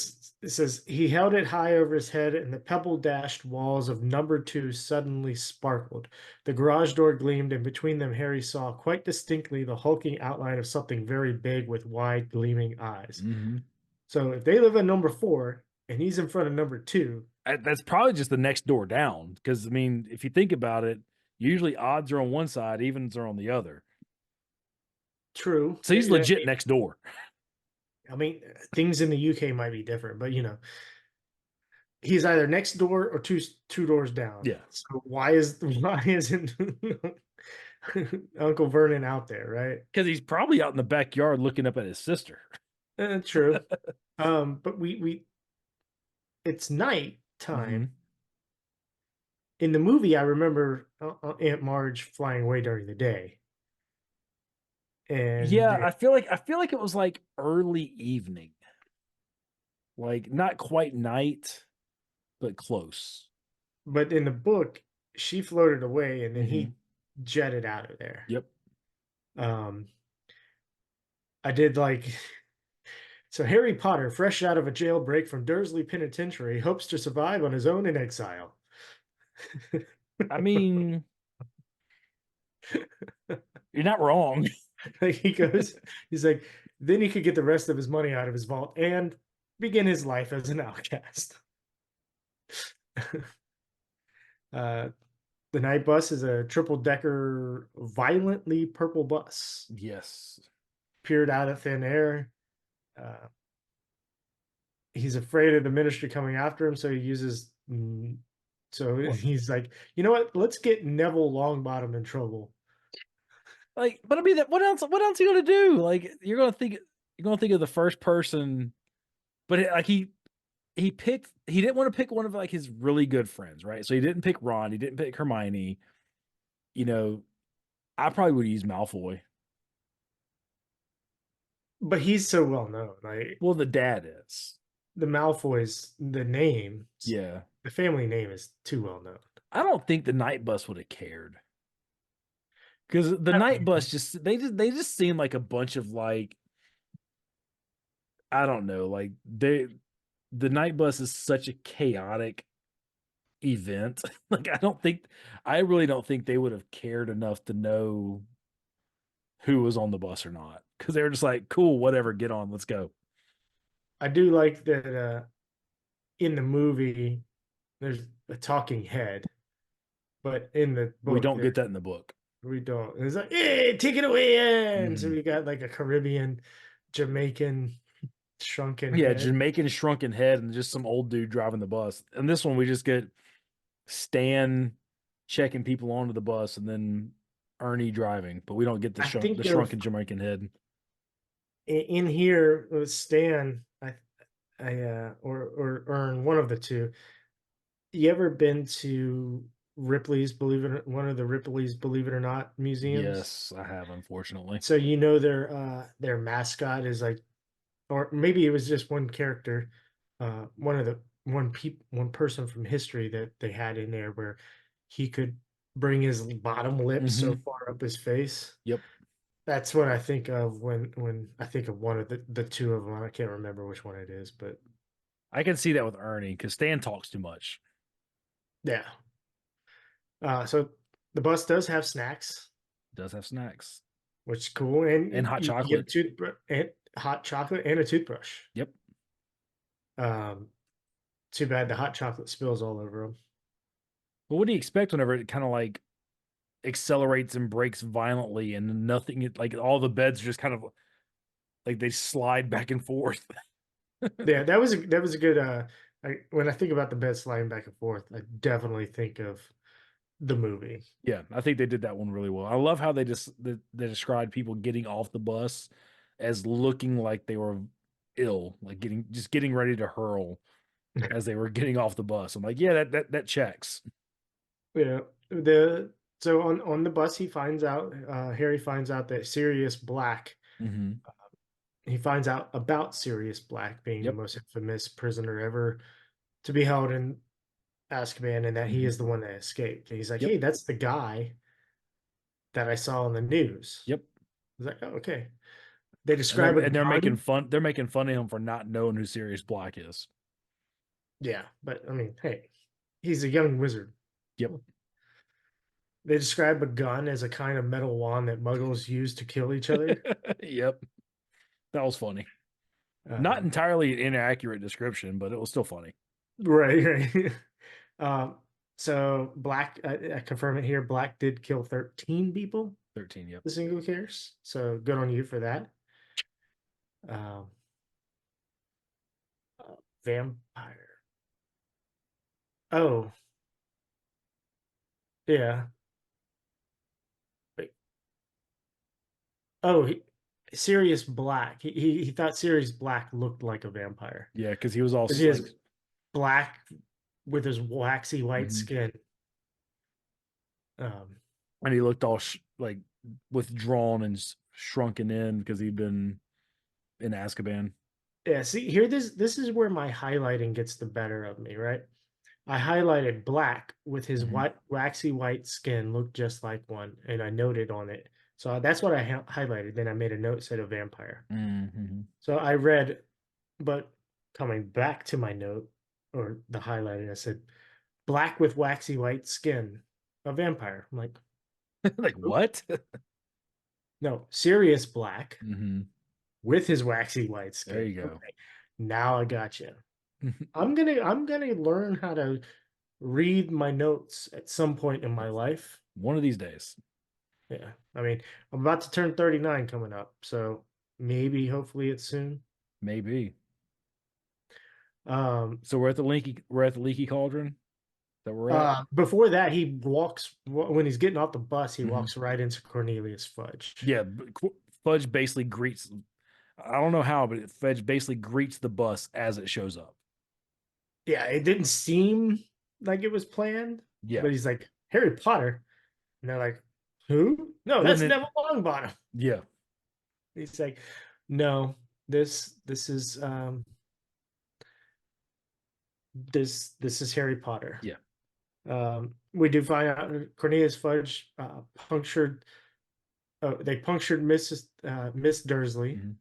says he held it high over his head, and the pebble-dashed walls of number 2 suddenly sparkled. The garage door gleamed, and between them Harry saw quite distinctly the hulking outline of something very big with wide, gleaming eyes. Mm-hmm. So if they live at number 4 and he's in front of number 2, That's probably just the next door down. Because I mean, if you think about it, usually odds are on one side, evens are on the other. true. So he's legit next door. I mean, things in the UK might be different, but he's either next door or two doors down. Yeah. So why isn't Uncle Vernon out there, right? Because he's probably out in the backyard looking up at his sister. True. But we it's night Mm-hmm. time. In the movie, I remember Aunt Marge flying away during the day, and Yeah, I feel like it was like early evening. Like not quite night, but close. but in the book, she floated away, and then Mm-hmm. he jetted out of there. Yep. Um, I did like so. Harry Potter, fresh out of a jailbreak from Dursley Penitentiary, hopes to survive on his own in exile. I mean, you're not wrong. Like he's like, then he could get the rest of his money out of his vault and begin his life as an outcast. uh, the night bus is a triple-decker, violently purple bus, Yes. peered out of thin air. Uh, he's afraid of the ministry coming after him, so he uses. So What? he's like, you know what? Let's get Neville Longbottom in trouble. Like, but I mean, what else? What else are you gonna do? Like, you're gonna think of the first person, but like he picked. He didn't want to pick one of like his really good friends, right? So he didn't pick Ron. He didn't pick Hermione. You know, I probably would use Malfoy. But he's so well known. Like Well, the dad is. the Malfoys, the name, Yeah. the family name is too well known. I don't think the night bus would have cared. Because the I night don't bus they just seem like a bunch of like, I don't know, like the night bus is such a chaotic event. Like I really don't think they would have cared enough to know who was on the bus or not. Because they were just like, cool, whatever, get on, let's go. I do like that in the movie there's a talking head, but in the We book don't there get that in the book. we don't. It's like, hey, take it away, and so Mhm. we got like a Caribbean, Jamaican shrunken Yeah, head. Jamaican shrunken head and just some old dude driving the bus. And this one we just get Stan checking people onto the bus and then Ernie driving, but we don't get I the think shrunken Jamaican head. in here with Stan, or Ern, one of the two. You ever been to Ripley's one of the Ripley's Believe It or Not museums? Yes, I have, unfortunately. So you know their mascot is like, or maybe it was just one character, one person from history that they had in there where he could bring his bottom lip so Hmm. far up his face. Yep. That's what I think of when I think of one of the two of them. I can't remember which one it is, but I can see that with Ernie because Stan talks too much. yeah. So the bus does have snacks, Does have snacks which is cool, and and hot you get a chocolate. toothbrush and hot chocolate and a toothbrush. Yep. Um, Too bad the hot chocolate spills all over them. But what do you expect whenever it kind of like accelerates and brakes violently and nothing, like all the beds just kind of like they slide back and forth? Yeah, that was a good. When I think about the bed sliding back and forth, I definitely think of the movie. Yeah, I think they did that one really well. I love how they described people getting off the bus as looking like they were ill, like getting ready to hurl as they were getting off the bus. I'm like, yeah, that checks. Yeah, the so on the bus, Harry finds out that Sirius Black. Hmm. He finds out about Sirius Black being the Yep. most infamous prisoner ever to be held in Azkaban, and that he Hmm. is the one that escaped. And he's like, Yep. "Hey, that's the guy that I saw on the news." Yep. He's like, "Oh, okay." They And describe a they're making gun. fun. They're making fun of him for not knowing who Sirius Black is. Yeah, but I mean, hey, he's a young wizard. Yep. They describe a gun as a kind of metal wand that muggles use to kill each other. Yep. That was funny. Not Um, entirely an inaccurate description, but it was still funny. right, right. um, so Black, I confirm it here. Black did kill 13 people. 13. Yep. The single cares. So good on you for that. Um, Vampire. Oh, yeah. Wait. Oh, Sirius Black. He thought Sirius Black looked like a vampire Yeah, because he was all because he like, has black with his waxy white mhm. skin. Um, And he looked all like withdrawn and shrunken in because he'd been in Azkaban. yeah. See here, this is where my highlighting gets the better of me, right? I highlighted Black with his Hmm. waxy white skin looked just like one, and I noted on it. So that's what I highlighted. Then I made a note said a vampire. Hmm. So I read, but coming back to my note or the highlighting, I said black with waxy white skin, a vampire. I'm like, Like what? no, Sirius Black Hmm. with his waxy white There skin. you go. Okay, now I got you. I'm gonna learn how to read my notes at some point in my life. One of these days. Yeah, I mean, I'm about to turn 39 coming up, so maybe, hopefully, it's soon. Maybe. Um, So we're at the leaky cauldron that we're at. Before that, he walks when he's getting off the bus. He Mhm. walks right into Cornelius Fudge. Yeah, Fudge basically greets. I don't know how, but Fudge basically greets the bus as it shows up. Yeah, it didn't seem like it was planned. Yeah. But he's like, Harry Potter, and they're like, who? No, Well, that's then Neville Longbottom. Yeah. He's like, no, this is Harry Potter. Yeah. We do find out Cornelius Fudge punctured. They punctured Miss Dursley, Mhm.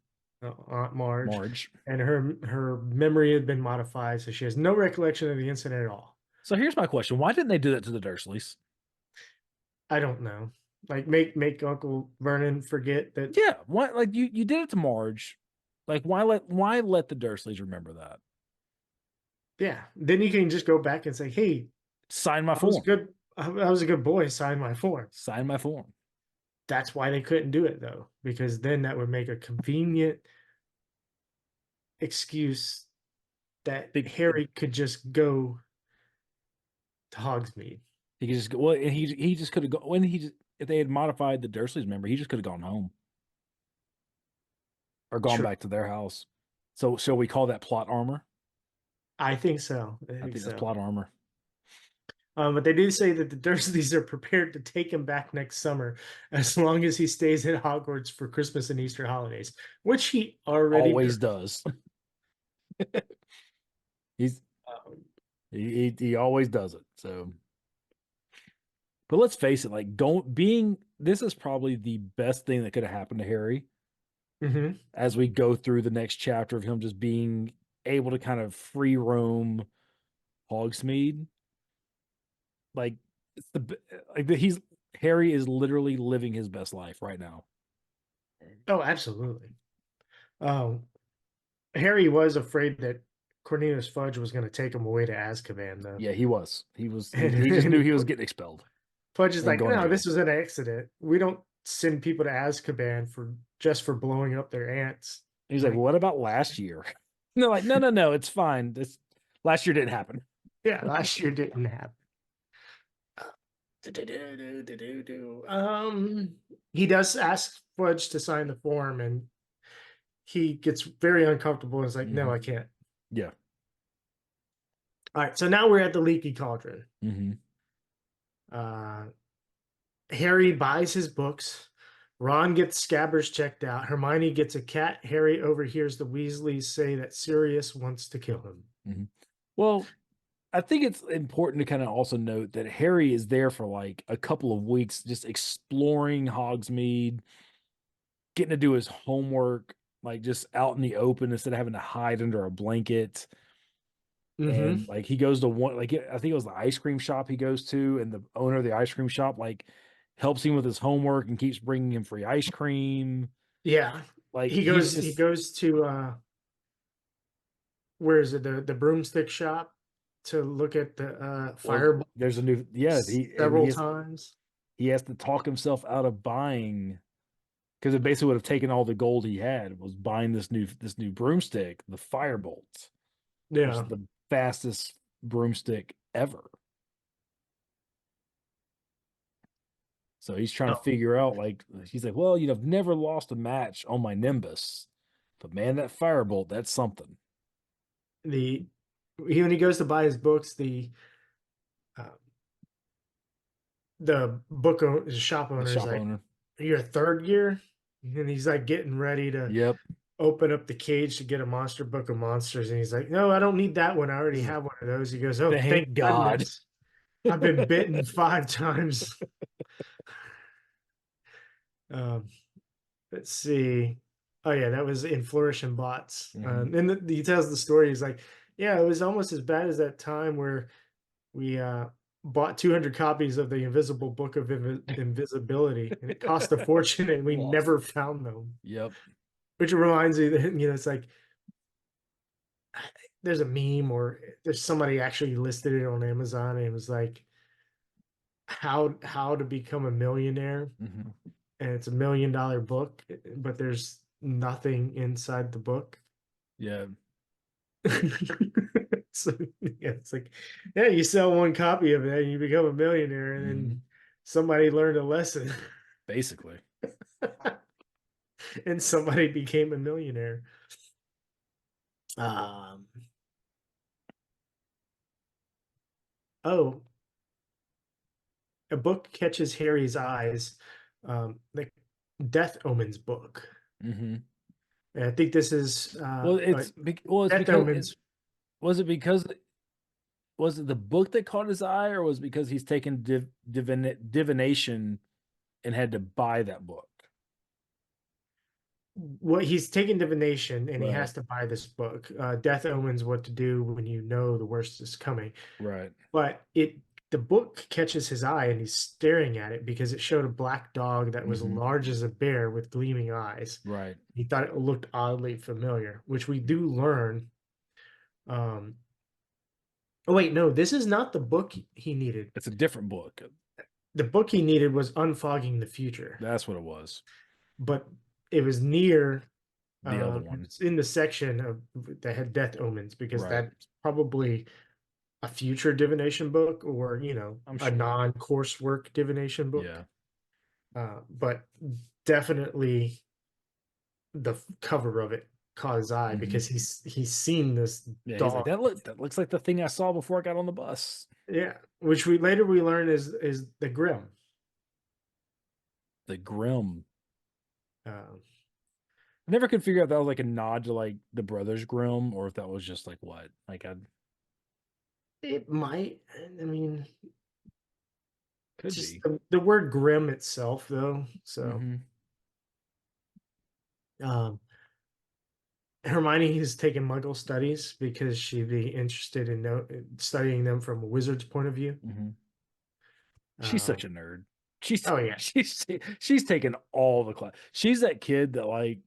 Aunt Marge, Marge. and her memory had been modified, so she has no recollection of the incident at all. So here's my question: why didn't they do that to the Dursleys? I don't know. Like make Uncle Vernon forget that. Yeah, why? Like you did it to Marge. Like why let the Dursleys remember that? Yeah, then you can just go back and say, "Hey, Sign my I was form. good. I was a good boy. Sign my form." Sign my form. That's why they couldn't do it though, because then that would make a convenient excuse that Harry could just go to Hogsmeade. He could just go. Well, and he just could have gone when he just, if they had modified the Dursleys, remember, he just could have gone home or gone True. back to their house. So shall we call that plot armor? I think so. I I think so. that's plot armor. But they do say that the Dursleys are prepared to take him back next summer as long as he stays at Hogwarts for Christmas and Easter holidays, which he already Always does. He's Um, he always does it. So, but let's face it, like this is probably the best thing that could have happened to Harry mhm. as we go through the next chapter of him just being able to kind of free roam Hogsmeade. Like it's he's Harry is literally living his best life right now. Oh, absolutely. Um, Harry was afraid that Cornelius Fudge was going to take him away to Azkaban, though. Yeah, he was. He And, just knew and he was getting expelled Fudge is and like, going to no, jail. this was an accident. We don't send people to Azkaban for blowing up their aunts. He's like, what about last year? And they're like, no, it's fine. This last year didn't happen. Yeah, last year didn't happen. He does ask Fudge to sign the form, and he gets very uncomfortable and is like, no, I can't. Yeah. All right, so now we're at the Leaky Cauldron. Mm-hmm. Harry buys his books. Ron gets Scabbers checked out. Hermione gets a cat. Harry overhears the Weasleys say that Sirius wants to kill him. Mm-hmm. Well, I think it's important to kind of also note that Harry is there for like a couple of weeks, just exploring Hogsmeade, getting to do his homework, like just out in the open instead of having to hide under a blanket. And like he goes to I think it was the ice cream shop he goes to, and the owner of the ice cream shop like helps him with his homework and keeps bringing him free ice cream. Yeah, Like he goes to where is it, the broomstick shop to look at the fireball. There's a new several times. He has to talk himself out of buying because it basically would have taken all the gold he had was buying this new broomstick, the Firebolt, which is the fastest broomstick ever. So he's trying to figure out, like, he's like, well, I've never lost a match on my Nimbus, but man, that Firebolt, that's something. When he goes to buy his books, the shop owner is like, "You're a third year," and he's like getting ready to open up the cage to get a monster book of monsters, and he's like, "No, I don't need that one. I already have one of those." He goes, "Oh, thank God! Goodness. I've been bitten 5 times." Let's see. Oh yeah, that was in Flourish and Bots. And he tells the story. He's like, "Yeah, it was almost as bad as that time where we bought 200 copies of the Invisible Book of Invisibility, and it cost a fortune, and we Lost. never found them. Yep. Which reminds me that, it's like there's a meme or there's somebody actually listed it on Amazon, and it was like how to become a millionaire, Mm-hmm. and it's $1 million book, but there's nothing inside the book. Yeah. So yeah, it's like, yeah, you sell one copy of it and you become a millionaire, and then somebody learned a lesson. Basically. And somebody became a millionaire. Oh, a book catches Harry's eyes. The Death Omens book. Mm-hmm. And I think this is Well, it's Death because Omens. was it the book that caught his eye, or was it because he's taken divination and had to buy that book? Well, he's taken divination and he Right. has to buy this book. Death Omens: What to Do When You Know the Worst is Coming. Right. But the book catches his eye and he's staring at it because it showed a black dog that was large as a bear with gleaming eyes. Right. He thought it looked oddly familiar, which we do learn. Oh wait, no, this is not the book he needed. It's a different book. The book he needed was Unfogging the Future. That's what it was. But it was near The other one. It's in the section of that had Death Omens, because that's probably a future divination book, or I'm a sure. non-coursework divination book. Yeah. But definitely the cover of it caught his eye because he's seen this Yeah, he's dog. like, that looks like the thing I saw before I got on the bus. Yeah, which we later learn is the Grimm. The Grimm. Um, I never could figure out if that was like a nod to like the Brothers Grimm, or if that was just like what. Like it might. I mean, could just be. the word Grimm itself, though. So, Hermione has taken Muggle studies because she'd be interested in studying them from a wizard's point of view. She's such a nerd. Oh yeah, she's taken all the class. She's that kid that like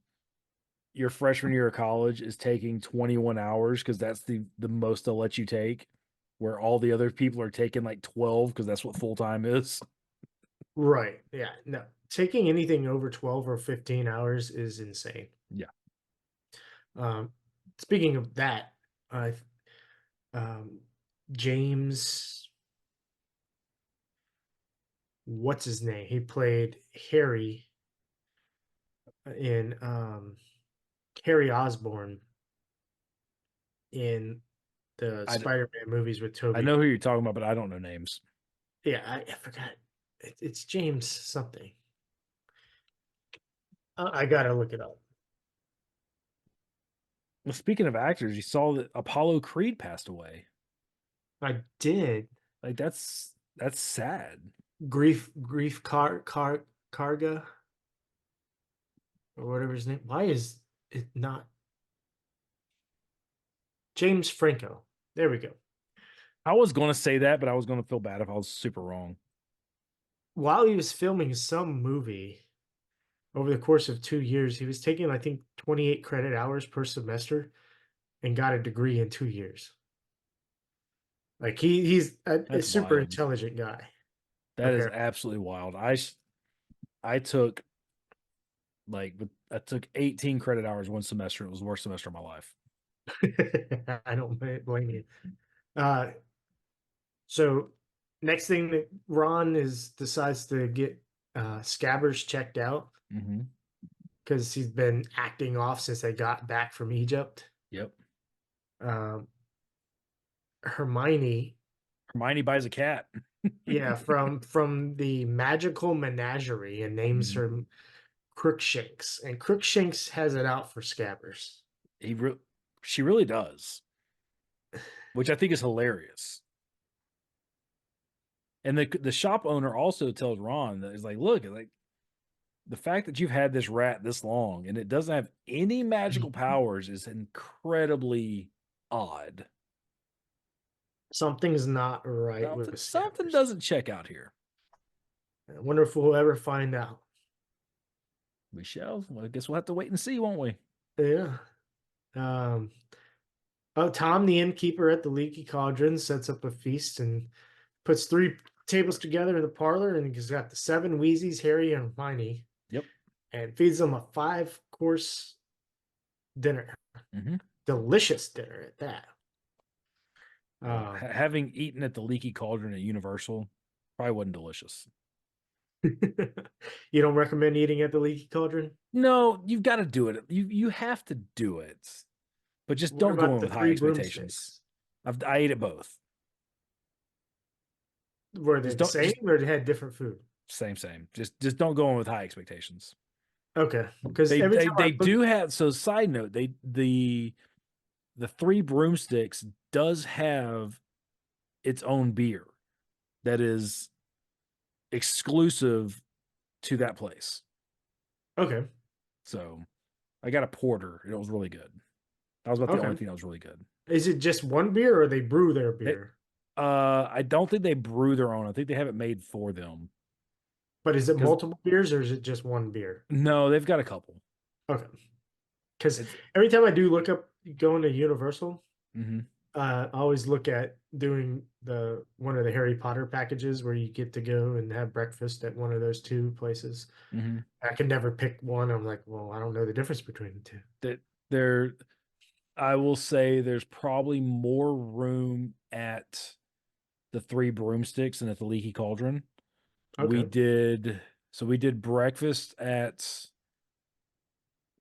your freshman year of college is taking 21 hours because that's the most they'll let you take, where all the other people are taking like 12 because that's what full time is. right. Yeah, no, taking anything over 12 or 15 hours is insane. Yeah. Speaking of that, James, what's his name? He played Harry in Harry Osborn in the Spider-Man movies with Tobey. I know who you're talking about, but I don't know names. Yeah, I forgot. It's James something. I gotta look it up. Well, speaking of actors, you saw that Apollo Creed passed away. I did. Like that's sad. Grief Karga, or whatever his name. Why is it not James Franco? There we go. I was going to say that, but I was going to feel bad if I was super wrong. While he was filming some movie over the course of 2 years, he was taking, I think, 28 credit hours per semester and got a degree in 2 years. Like he's a super wild. intelligent guy. That is absolutely wild. I took 18 credit hours one semester. It was the worst semester of my life. I don't blame you. So next thing that Ron decides to get Scabbers checked out because he's been acting off since they got back from Egypt. Yep. Hermione buys a cat. Yeah, from the magical menagerie, and names her Crookshanks, and Crookshanks has it out for Scabbers. She really does, which I think is hilarious. And the shop owner also tells Ron that he's like, look, like the fact that you've had this rat this long and it doesn't have any magical powers is incredibly odd. Something's not right with Something Scabbers. doesn't check out here. I wonder if we'll ever find out. We shall. Well, I guess we'll have to wait and see, won't we? Yeah. Tom, the innkeeper at the Leaky Cauldron, sets up a feast and puts 3 tables together in the parlor, and he's got the 7 Wheezies, Harry, and Hermione, Yep. and feeds them a 5-course dinner. Mm-hmm. Delicious dinner at that. Having eaten at the Leaky Cauldron at Universal, probably wasn't delicious. You don't recommend eating at the Leaky Cauldron? No, you've got to do it. You have to do it, but just What don't go about in the with high 3 expectations. broomsticks? I ate at both. Were they Just the don't. same, or they had different food? Same. Just don't go in with high expectations. Okay, because They every time they do have. So side note, the 3 broomsticks does have its own beer that is exclusive to that place. Okay. So I got a porter. It was really good. That was about the Okay. only thing that was really good. Is it just one beer, or they brew their beer? I don't think they brew their own. I think they have it made for them. But is it 'Cause- multiple beers, or is it just one beer? No, they've got a couple. Okay. Because It's every time I do look up going to Universal, mhm. I always look at doing one of the Harry Potter packages where you get to go and have breakfast at one of those 2 places. Mhm. I can never pick one. I'm like, well, I don't know the difference between the 2. That there, I will say there's probably more room at the 3 broomsticks than at the Leaky Cauldron. We Okay. did breakfast at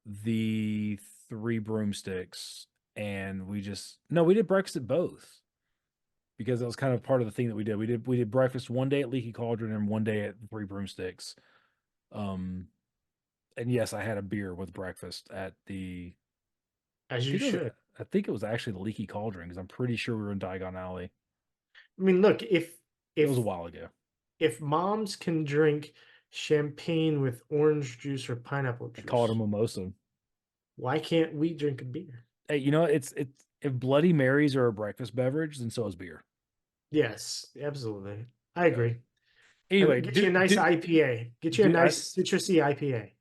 the 3 broomsticks, and we did breakfast at both because that was kind of part of the thing that we did. We did breakfast one day at Leaky Cauldron and one day at the 3 broomsticks. And yes, I had a beer with breakfast at the. As you should. I think it was actually the Leaky Cauldron because I'm pretty sure we were in Diagon Alley. I mean, look, It was a while ago. if moms can drink champagne with orange juice or pineapple I juice, call it a mimosa. why can't we drink a beer? Hey, it's if Bloody Marys are a breakfast beverage, then so is beer. Yes, absolutely. I agree. Anyway, Get you a nice IPA. Get you a nice citrusy IPA.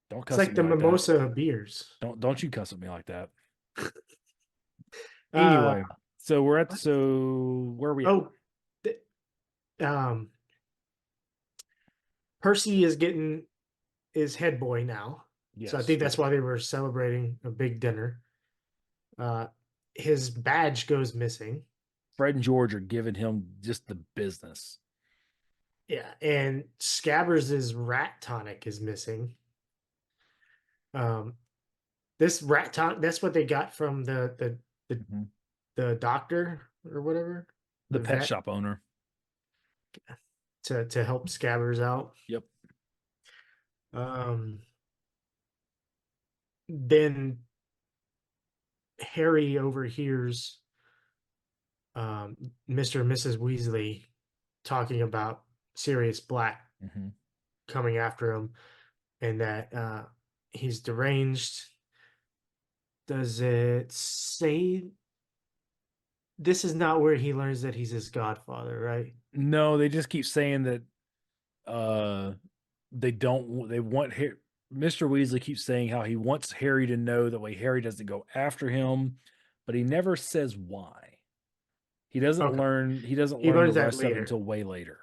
Don't It's cuss like at me the like mimosa that. of beers. Don't you cuss at me like that. Anyway, so where are we at? Oh, Percy is getting his head boy now. Yes. So I think that's why they were celebrating a big dinner. His badge goes missing. Fred and George are giving him just the business. Yeah, and Scabbers' rat tonic is missing. This rat tonic, that's what they got from the doctor or whatever. The pet vet, shop owner. to help Scabbers out. Yep. Then Harry overhears Mr. and Mrs. Weasley talking about Sirius Black coming after him, and that he's deranged. Does it say this is not where he learns that he's his godfather, right? No, they just keep saying that they want Mr. Weasley keeps saying how he wants Harry to know that way Harry doesn't go after him, but he never says why. He doesn't learn the rest of it until way later.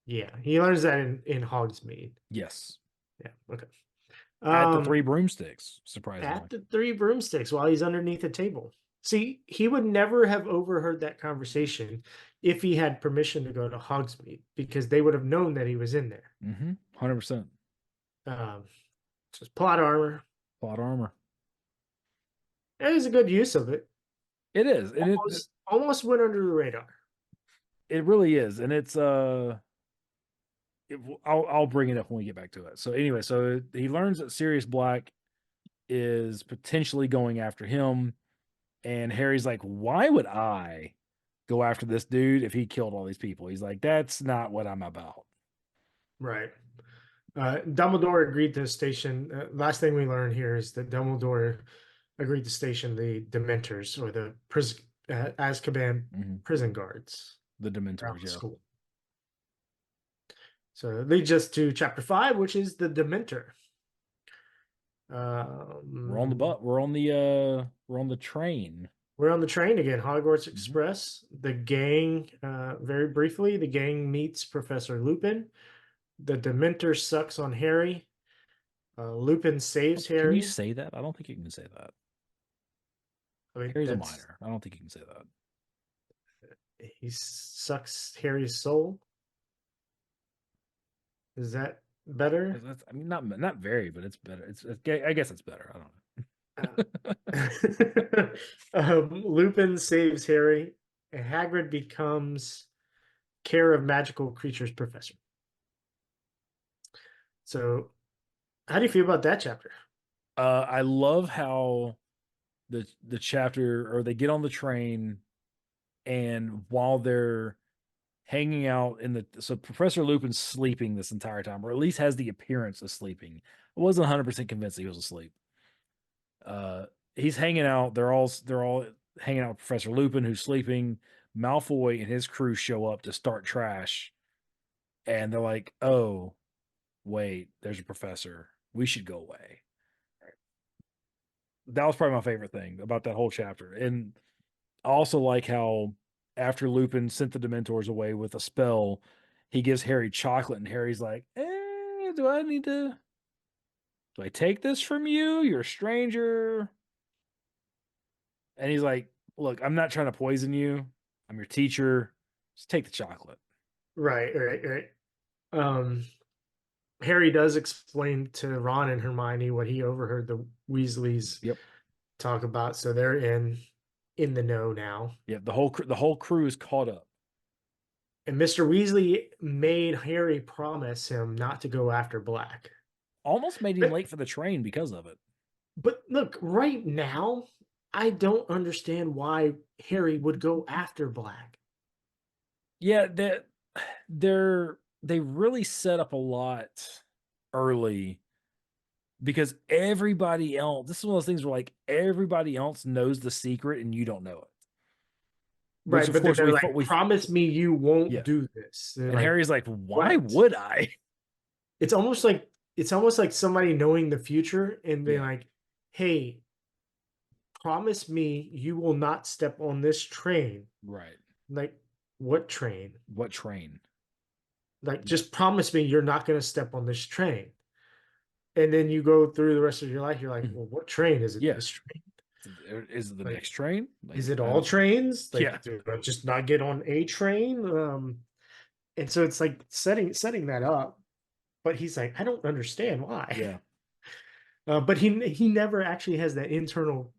Yeah, he learns that in Hogsmeade. Yes. Yeah, okay. At the 3 broomsticks, surprisingly. At the 3 broomsticks while he's underneath the table. See, he would never have overheard that conversation if he had permission to go to Hogsmeade, because they would have known that he was in there. 100%. Just plot armor. Plot armor. It is a good use of it. It is. And almost went under the radar. It really is. And it's I'll bring it up when we get back to it. So anyway, so he learns that Sirius Black is potentially going after him, and Harry's like, why would I go after this dude if he killed all these people? He's like, that's not what I'm about. Right. Dumbledore agreed to station. Last thing we learn here is that Dumbledore agreed to station the Dementors, or the Azkaban prison guards The around Dementors, the yeah. school. So it leads us to chapter 5, which is the Dementor. We're on the Um, we're on the train. we're on the train again, Hogwarts Express. The gang, very briefly, the gang meets Professor Lupin. The Dementor sucks on Harry. Lupin saves Can you Harry. say that? I don't think you can say that. I mean, Harry's a minor. I don't think you can say that. he sucks Harry's soul. Is that better? I mean, not very, but it's better. I guess it's better. I don't know. Lupin saves Harry, and Hagrid becomes care of magical creatures professor. So, how do you feel about that chapter? I love how the chapter, or they get on the train, and while they're hanging out so Professor Lupin's sleeping this entire time, or at least has the appearance of sleeping. I wasn't 100% convinced he was asleep. He's hanging out. They're all hanging out with Professor Lupin, who's sleeping. Malfoy and his crew show up to start trash, and they're like, "Oh, wait, there's a professor. We should go away." That was probably my favorite thing about that whole chapter. And I also like how after Lupin sent the Dementors away with a spell, he gives Harry chocolate, and Harry's like, do I take this from you? You're a stranger. And he's like, look, I'm not trying to poison you. I'm your teacher. Just take the chocolate. Right. Harry does explain to Ron and Hermione what he overheard the Weasleys Yep. talk about, so they're in the know now. Yep. The whole crew is caught up. And Mr. Weasley made Harry promise him not to go after Black. Almost made him late for the train because of it. But look, right now, I don't understand why Harry would go after Black. Yeah, they really set up a lot early, because everybody else, this is one of those things where like everybody else knows the secret and you don't know it. Which Right, of but then course they're like, we promise me you won't yeah. do this. And Like, Harry's like, why what? would I? It's almost like somebody knowing the future and being Yeah, like, hey, promise me you will not step on this train. right. Like, what train? What train? Like, Yeah. just promise me you're not going to step on this train. And then you go through the rest of your life, you're like, well, what train? Is it Yeah. this train? Is it the Like, next train? is Like, it I all don't. trains? Yeah. Like, do I just not get on a train? And so it's like setting that up. But he's like, I don't understand why. Yeah. But he never actually has that internal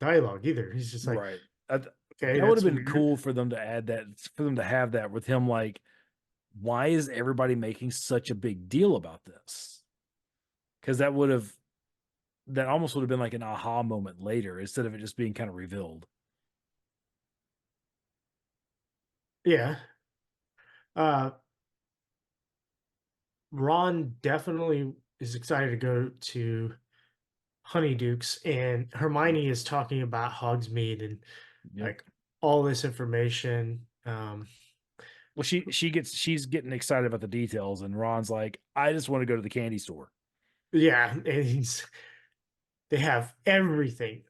dialogue either. He's just like, Right. okay, That would have that's been weird. cool for them to add that, for them to have that with him. Like, why is everybody making such a big deal about this? Because that almost would have been like an aha moment later, instead of it just being kind of revealed. Yeah. Uh, Ron definitely is excited to go to Honeyduke's, and Hermione is talking about Hogsmeade and Yep. like all this information. Well, she's getting excited about the details, and Ron's like, I just want to go to the candy store. Yeah, and they have everything.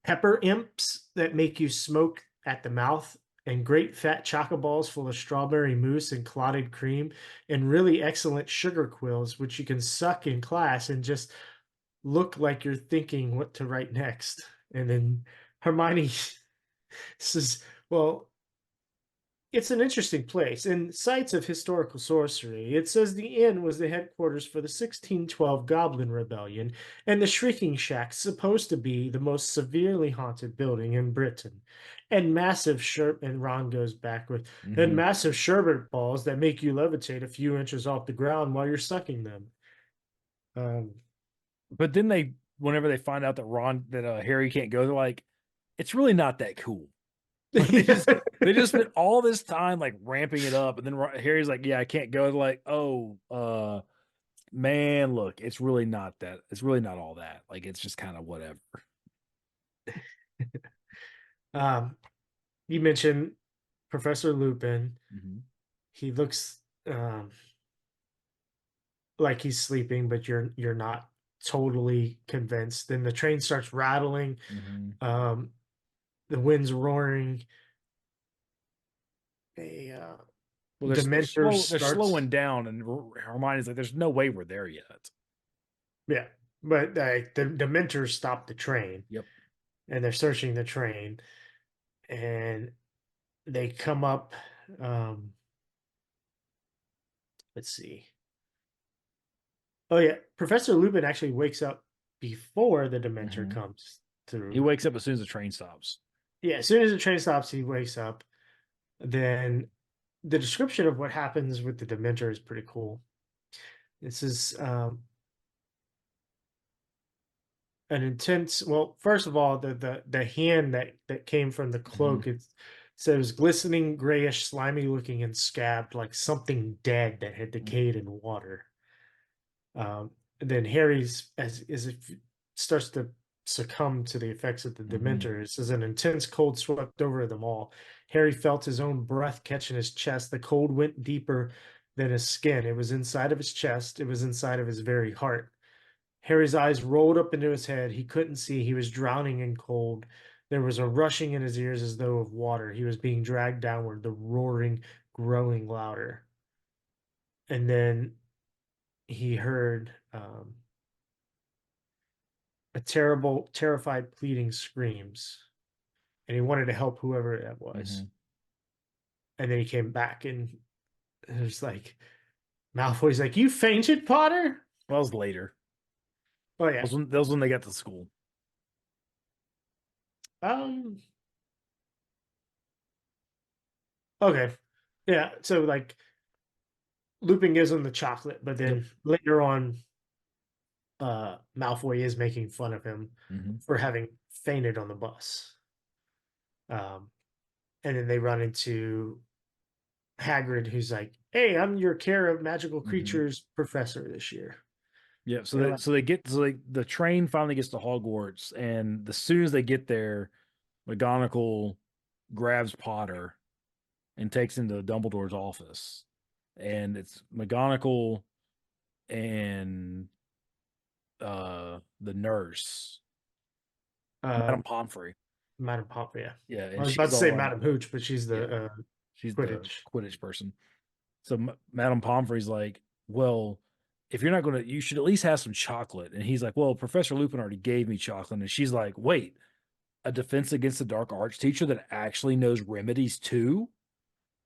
Pepper imps that make you smoke at the mouth, and great fat chocolate balls full of strawberry mousse and clotted cream, and really excellent sugar quills, which you can suck in class and just look like you're thinking what to write next. And then Hermione says, well, it's an interesting place and sites of historical sorcery. It says the inn was the headquarters for the 1612 Goblin Rebellion, and the Shrieking Shack's supposed to be the most severely haunted building in Britain. And Ron goes back with, and Mm-hmm. massive sherbet balls that make you levitate a few inches off the ground while you're sucking them. Um, But then whenever they find out that Harry can't go, they're like, it's really not that cool. Like they just spent all this time like ramping it up, and then Harry's like, yeah, I can't go. They're like, oh, man, look, it's really not that. It's really not all that. Like, it's just kind of whatever. um, you mentioned Professor Lupin. Mhm. He looks like he's sleeping, but you're not totally convinced. Then the train starts rattling. Mhm. Um, the wind's roaring. A Well, Dementor they're starts. slowing down, and Hermione's like, "There's no way we're there yet." Yeah, but the Dementors stop the train, Yep. and they're searching the train, and they come up. Um, let's see. Oh yeah, Professor Lupin actually wakes up before the Dementor Mhm. comes He through. wakes up as soon as the train stops. Yeah, as soon as the train stops, he wakes up. Then the description of what happens with the Dementor is pretty cool. This is an intense. Well, first of all, the hand that came from the Mhm. cloak, it says glistening, grayish, slimy looking, and scabbed like something dead that had Mhm. decayed in water. And then Harry's as if starts to succumb to the effects of the Mhm. Dementors as an intense cold swept over them all. Harry felt his own breath catch in his chest. The cold went deeper than his skin. It was inside of his chest. It was inside of his very heart. Harry's eyes rolled up into his head. He couldn't see. He was drowning in cold. There was a rushing in his ears as though of water. He was being dragged downward, the roaring growing louder. And then he heard a terrible, terrified, pleading screams, and he wanted to help whoever that was. Mhm. And then he came back, and it was like Malfoy's like, "You fainted, Potter?" Well, that was later. Oh yeah. That was when they got to school. Um. Okay. Yeah. So like, Lupin gives him the chocolate, but Yep. then later on, Malfoy is making fun of him Mhm. for having fainted on the bus. Um. And then they run into Hagrid, who's like, "Hey, I'm your care of magical Mhm. creatures professor this year." Yeah, They're like, the train finally gets to Hogwarts, and as soon as they get there, McGonagall grabs Potter and takes him to Dumbledore's office, and it's McGonagall and the nurse, uh, Madame Pomfrey. Madam Pomfrey. Yeah. Yeah, I and was about she's to say all like, Madam Hooch, but she's yeah, the she's the Quidditch. Quidditch person. So Madame Pomfrey's like, well, if you're not going to, you should at least have some chocolate. And he's like, well, Professor Lupin already gave me chocolate. And she's like, wait, a defense against the dark arts teacher that actually knows remedies too?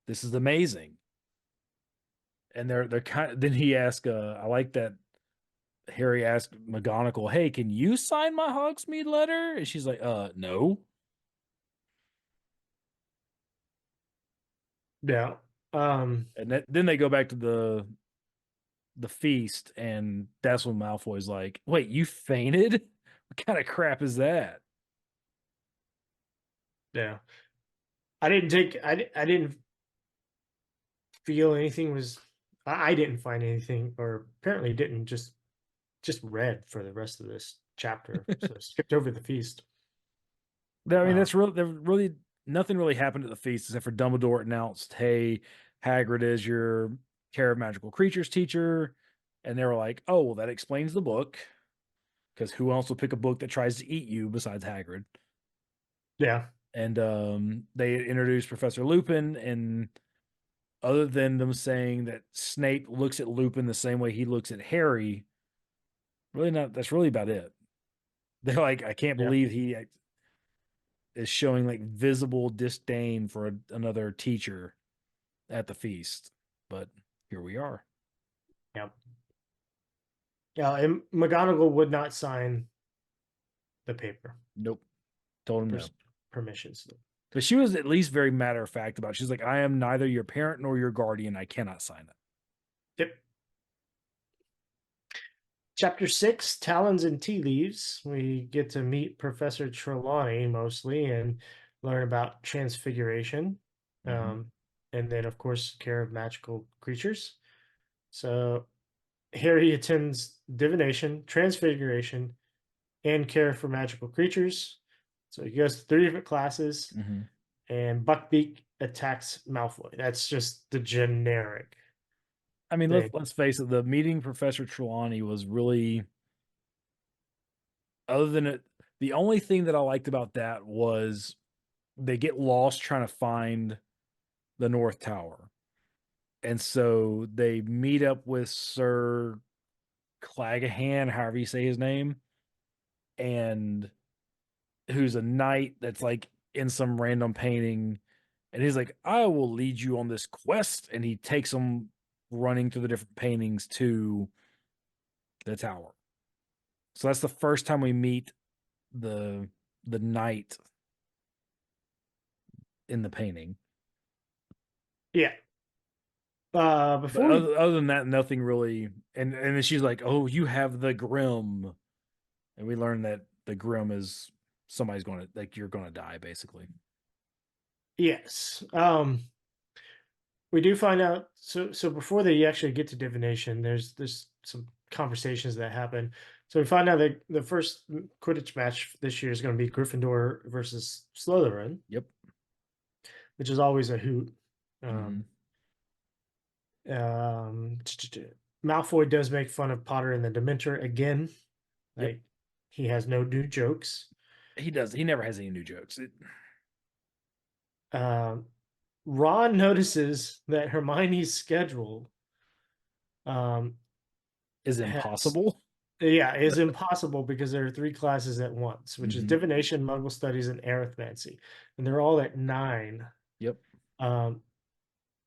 This is amazing. And they're kind of, then he asked, I like that Harry asked McGonagall, hey, can you sign my Hogsmeade letter? And she's like, no. Yeah. Um, And then they go back to the feast, and that's when Malfoy's like, wait, you fainted? What kind of crap is that? yeah. I didn't feel anything was. I didn't find anything, or apparently didn't. Just read for the rest of this chapter, so skipped over the feast. I mean, Uh, that's really, there really nothing really happened at the feast except for Dumbledore announced, "Hey, Hagrid is your care of magical creatures teacher," and they were like, "Oh, well, that explains the book, because who else will pick a book that tries to eat you besides Hagrid?" yeah, And they introduced Professor Lupin, and other than them saying that Snape looks at Lupin the same way he looks at Harry, really not. That's really about it. They're like, I can't yeah, believe he is showing like visible disdain for another teacher at the feast. But here we are. yeah, yeah. And McGonagall would not sign the paper. Nope. Told him no. Pers- Permissions. But she was at least very matter of fact about it. She's like, I am neither your parent nor your guardian. I cannot sign it. Yep. Chapter 6, Talons and Tea Leaves. We get to meet Professor Trelawney mostly and learn about transfiguration. Mm-hmm. Um, and then, of course, care of magical creatures. So Harry attends divination, transfiguration, and care for magical creatures. So he goes to three different classes, Mm-hmm. and Buckbeak attacks Malfoy. That's just the generic I mean, thing. let's face it, the meeting Professor Trelawney was really, other than it, the only thing that I liked about that was they get lost trying to find the North Tower. And so they meet up with Sir Clagahan, however you say his name, and who's a knight that's like in some random painting. And he's like, I will lead you on this quest. And he takes them running through the different paintings to the tower. So that's the first time we meet the knight in the painting. Yeah. But Before we other than that, nothing really. And then she's like, "Oh, you have the Grim," and we learn that the Grim is somebody's going to, like, you're going to die basically. yes. We do find out so before they actually get to divination, there's some conversations that happen. So we find out that the first Quidditch match this year is going to be Gryffindor versus Slytherin, Yep. which is always a hoot. Mhm. Malfoy does make fun of Potter and the Dementor again. Yep. Like he has no new jokes. He does. He never has any new jokes. Um, Ron notices that Hermione's schedule um, Is has impossible. yeah is impossible because there are three classes at once, which is Mhm. divination, Muggle studies, and arithmancy, and they're all at 9. Yep. Um,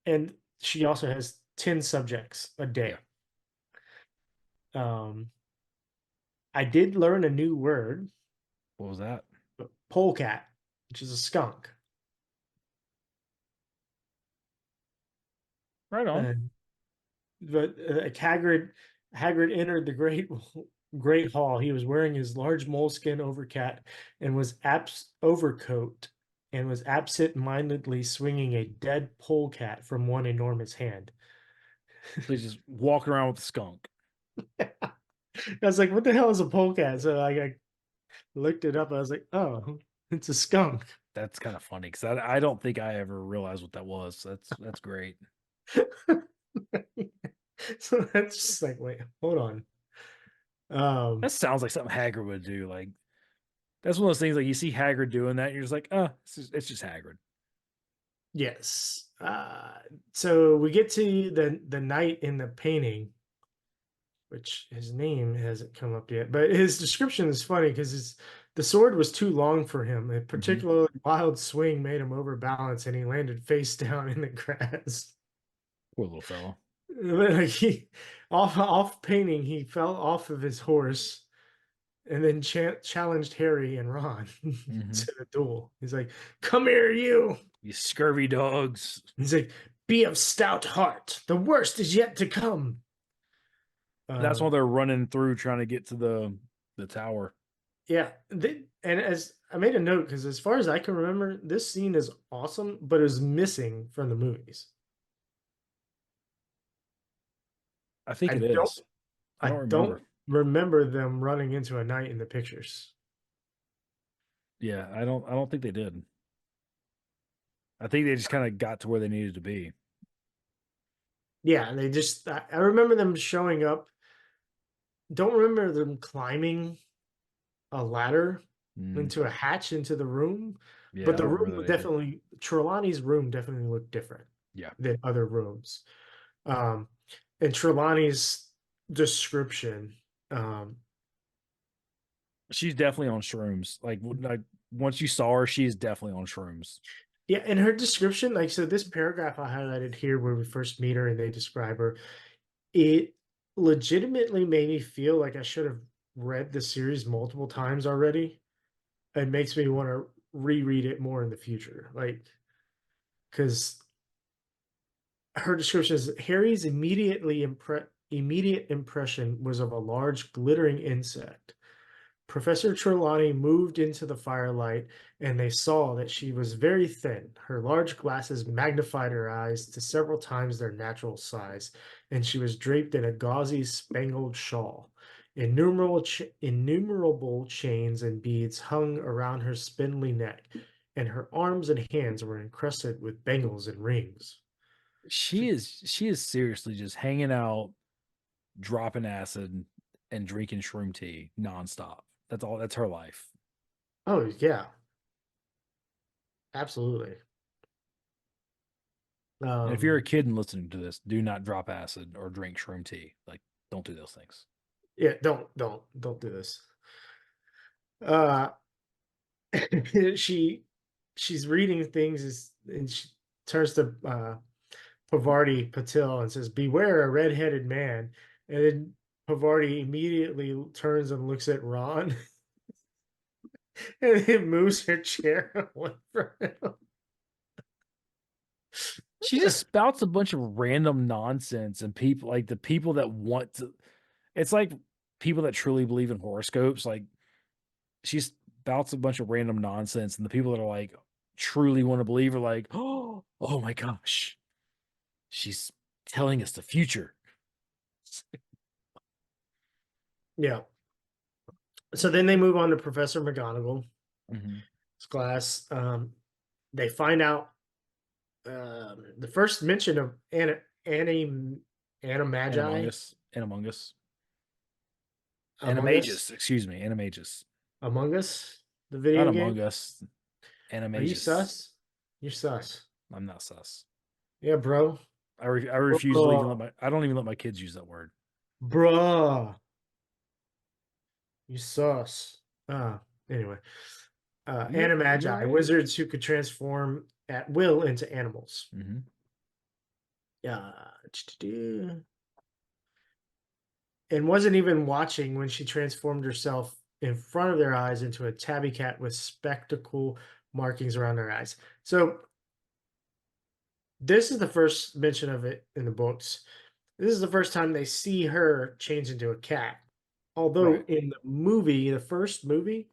and she also has 10 subjects a day. I did learn a new word, What was that? polecat, which is a skunk. Right on. But Hagrid entered the great hall. He was wearing his large moleskin overcoat and was absent-mindedly swinging a dead polecat from one enormous hand. So he's just walking around with a skunk. I was like, "What the hell is a polecat?" So I looked it up. I was like, "Oh, it's a skunk." That's kind of funny because I don't think I ever realized what that was. That's great. So that's just like, wait, hold on. That sounds like something Hagrid would do. Like, that's one of those things, like, you see Hagrid doing that, and you're just like, oh, it's just Hagrid. Yes. So we get to the knight in the painting, which his name hasn't come up yet, but his description is funny because the sword was too long for him. A Mhm. particularly wild swing made him overbalance, and he landed face down in the grass. Poor little fellow. But like off painting, he fell off of his horse and then challenged Harry and Ron Mhm. to the duel. He's like, "Come here, you." You scurvy dogs. He's like, "Be of stout heart. The worst is yet to come." That's why Um, they're running through trying to get to the tower. yeah, and as I made a note because as far as I can remember, this scene is awesome, but it was missing from the movies. I think I it don't, is. I I don't remember. don't remember them running into a knight in the pictures. Yeah, I don't think they did. I think they just kind of got to where they needed to be. Yeah, they just, I remember them showing up. Don't remember them climbing a ladder Mm, into a hatch into the room, yeah, but I the don't room remember would that either. definitely, Trelawney's room definitely looked different Yeah, than other rooms. Um, and Trelawney's description, um, she's definitely on shrooms. Like once you saw her, she's definitely on shrooms. yeah, and her description, like, so this paragraph I highlighted here where we first meet her and they describe her, it legitimately made me feel like I should have read the series multiple times already. It makes me want to reread it more in the future. Like, because her description is Harry's immediate impression was of a large glittering insect. Professor Trelawney moved into the firelight, and they saw that she was very thin. Her large glasses magnified her eyes to several times their natural size, and she was draped in a gauzy spangled shawl. Innumerable chains and beads hung around her spindly neck. and her arms and hands were encrusted with bangles and rings. She is seriously just hanging out, dropping acid, and drinking shroom tea nonstop. That's all. That's her life. Oh yeah, absolutely. And if you're a Um, kid and listening to this, do not drop acid or drink shroom tea. Like, don't do those things. yeah, don't do this. Uh, she she's reading things and she turns to Pavarti Patil and says, "Beware a red-headed man." And then Pavarti immediately turns and looks at Ron and then moves her chair away from him. She just spouts a bunch of random nonsense, and people like the people that want to. It's like people that truly believe in horoscopes. Like, she spouts a bunch of random nonsense, and the people that are like truly want to believe are like, oh my gosh, she's telling us the future. Yeah. So then they move on to Professor McGonagall's Mhm. class. They find out the first mention of Anna Magi Animagus, Among Us, excuse me, Animagus, Among Us, the not video game. Among Us, Are you Animagus. sus? You're sus. I'm not sus. Yeah, bro. I refuse to even let Bro. my I don't even let my kids use that word. Bruh. You sus. Anyway. You're Animagi, right. wizards who could transform at will into animals. Mhm. Yeah. And wasn't even watching when she transformed herself in front of their eyes into a tabby cat with spectacle markings around her eyes. So this is the first mention of it in the books. This is the first time they see her change into a cat. Although Right. in the movie, the first movie,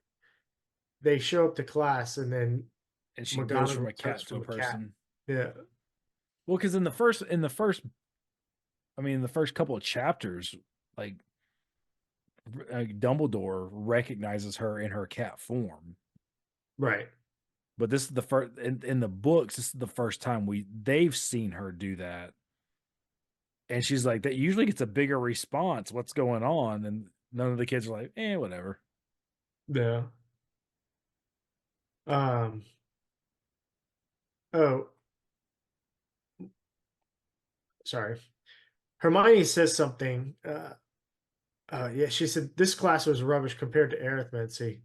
they show up to class and then And she goes from a McGonagall turns cat to a from a cat. person. Yeah. Well, because in the first couple of chapters, like Dumbledore recognizes her in her cat form. Right. But this is the first in the books. This is the first time they've seen her do that, and she's like, "That usually gets a bigger response. What's going on?" And none of the kids are like, whatever." Yeah. Um. Oh, sorry. Hermione says something. Yeah, she said this class was rubbish compared to arithmancy,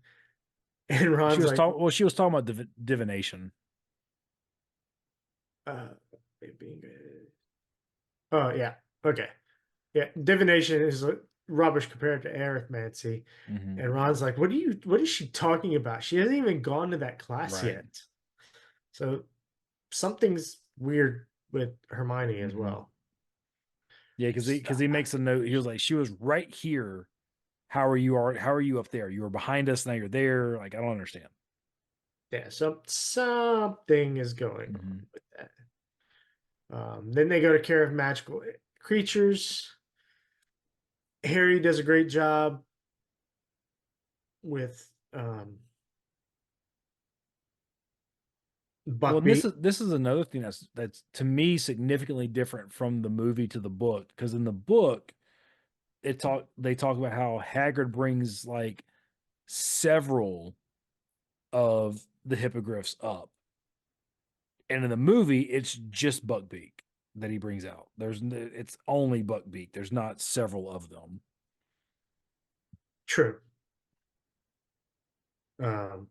and She Ron's was like, talking. Well, she was talking about divination. uh, being, oh yeah, okay, yeah, divination is rubbish compared to arithmancy, Mm-hmm. and Ron's like, what is she talking about? She hasn't even gone to that class Right. yet, so something's weird with Hermione as Mm-hmm. well. Yeah, because he makes a note. He was like, "She was right here. How are you up there? You were behind us. Now you're there. Like, I don't understand." Yeah, something is going Mm-hmm. on with that. Then they go to care of magical creatures. Harry does a great job with Well, and this Buckbeak. is this is another thing that's to me significantly different from the movie to the book. Because in the book, they talk about how Hagrid brings like several of the hippogriffs up, and in the movie, it's just Buckbeak that he brings out. It's only Buckbeak. There's not several of them. True. Um,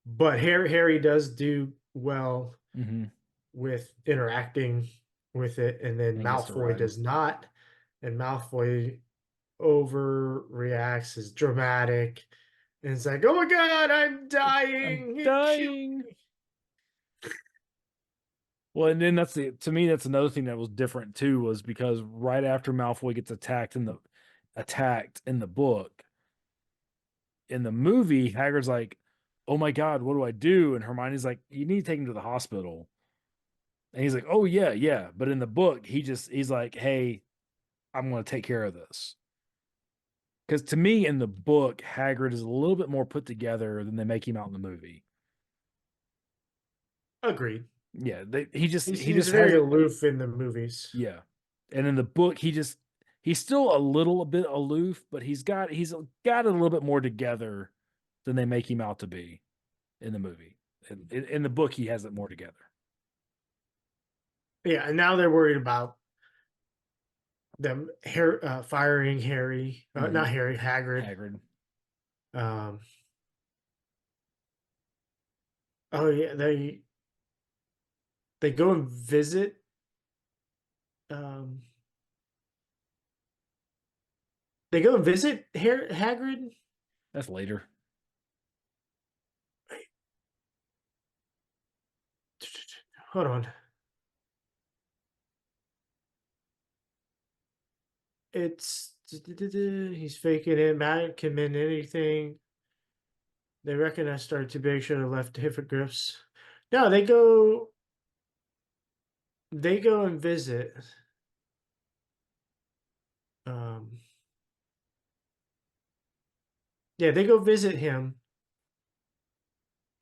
but Harry does do well Mm-hmm. with interacting with it, and then And gets to Malfoy ride. does not. And Malfoy overreacts, is dramatic, and it's like, "Oh my god, I'm I'm dying! It killed dying. me!" Well, and then to me that's another thing that was different too, was because right after Malfoy gets attacked in the book, in the movie, Hagrid's like, "Oh my god, what do I do?" And Hermione's like, "You need to take him to the hospital." And he's like, "Oh yeah, yeah." But in the book, he's like, "Hey, I'm going to take care of this." Because to me, in the book, Hagrid is a little bit more put together than they make him out in the movie. Agreed. Yeah, He he seems just has very it. aloof in the movies. Yeah, and in the book, he's still a little bit aloof, but he's got a little bit more together than they make him out to be in the movie. In the book, he has it more together. Yeah, and now they're worried about them firing Harry, not Harry, Hagrid. Hagrid. Um, oh yeah, they go and visit. Um, they go and visit Hagrid. That's later. Hold on. It's he's faking it. Matt can mend anything. They reckon I started too big. Should have left hippogriffs. No, they go. They go and visit. Um, yeah, they go visit him,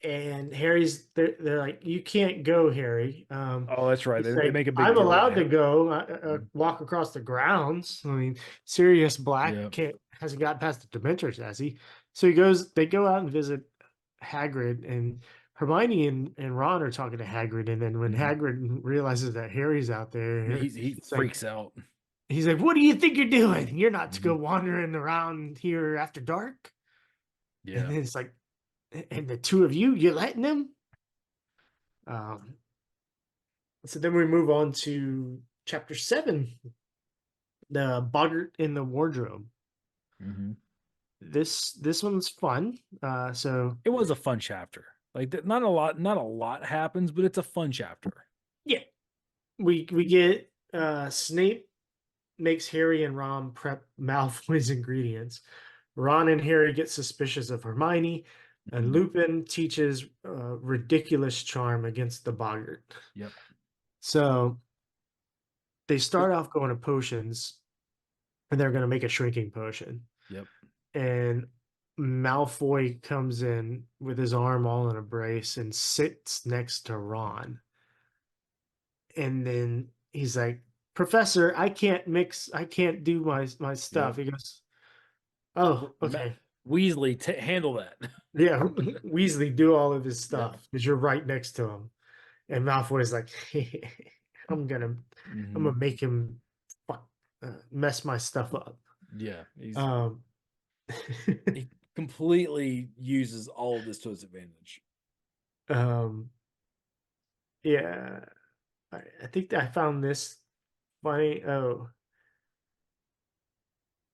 and they're like, "You can't go, Harry." Oh, that's right. He's They like, make a big "I'm deal about allowed to it. go, Mhm. walk across the grounds." I mean, Sirius Black Yeah. hasn't got past the Dementors, has he? So he goes. They go out and visit Hagrid, and Hermione and Ron are talking to Hagrid, and then when Mhm. Hagrid realizes that Harry's out there, He it's like freaks out. he's like, "What do you think you're doing? You're not to go Mhm. wandering around here after dark." And Yeah. then it's like, and the two of you letting him? Um, so then we move on to chapter 7, the boggart in the wardrobe. Mhm. This one's fun. So It was a fun chapter. Like not a lot happens, but it's a fun chapter. yeah, we get Snape makes Harry and Ron prep Malfoy's ingredients. Ron and Harry get suspicious of Hermione, and Mhm. Lupin teaches ridiculous charm against the boggart. Yep. So they start off going to potions, and they're going to make a shrinking potion. Yep. And Malfoy comes in with his arm all in a brace and sits next to Ron. And then he's like, "Professor, I can't do my stuff." Yep. He goes, "Oh, okay. Weasley, handle that. Yeah, Weasley, do all of his Yep. stuff because you're right next to him." And Malfoy's like, I'm gonna Mhm. make him mess my stuff up." Yeah. Um, He completely uses all of this to his advantage. um, yeah, I think I found this funny. Oh,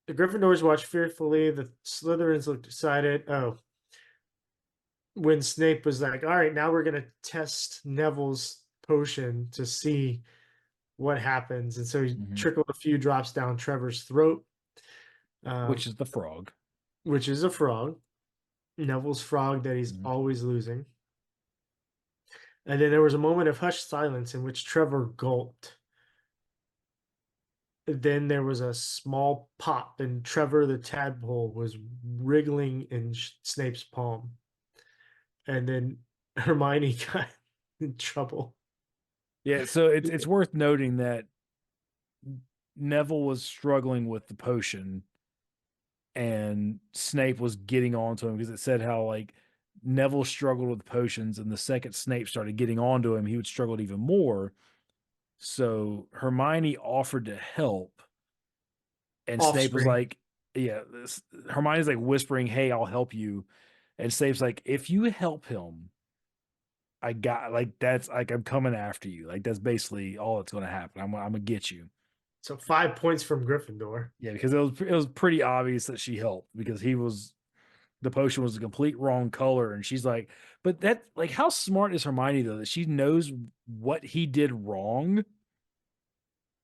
the Gryffindors watch fearfully. The Slytherins look decided. Oh, when Snape was like, "All right, now we're gonna test Neville's potion to see what happens," and so he Mhm. trickled a few drops down Trevor's throat, Which um, is the frog. which is a frog, Neville's frog that he's Mhm. always losing. And then there was a moment of hushed silence in which Trevor gulped. Then there was a small pop, and Trevor the tadpole was wriggling in Snape's palm. And then Hermione got in trouble. Yeah, so it's worth noting that Neville was struggling with the potion and Snape was getting on to him because it said how like Neville struggled with potions and the second Snape started getting on to him, he would struggle even more. So Hermione offered to help and Snape was Offspring. like, yeah, Hermione's like whispering, "Hey, I'll help you." And Snape's like, "If you help him, I got like that's like I'm coming after you. Like that's basically all that's going to happen. I'm gonna get you." So 5 points from Gryffindor. Yeah, because it was pretty obvious that she helped because the potion was a complete wrong color, and she's like, "But that like how smart is Hermione though that she knows what he did wrong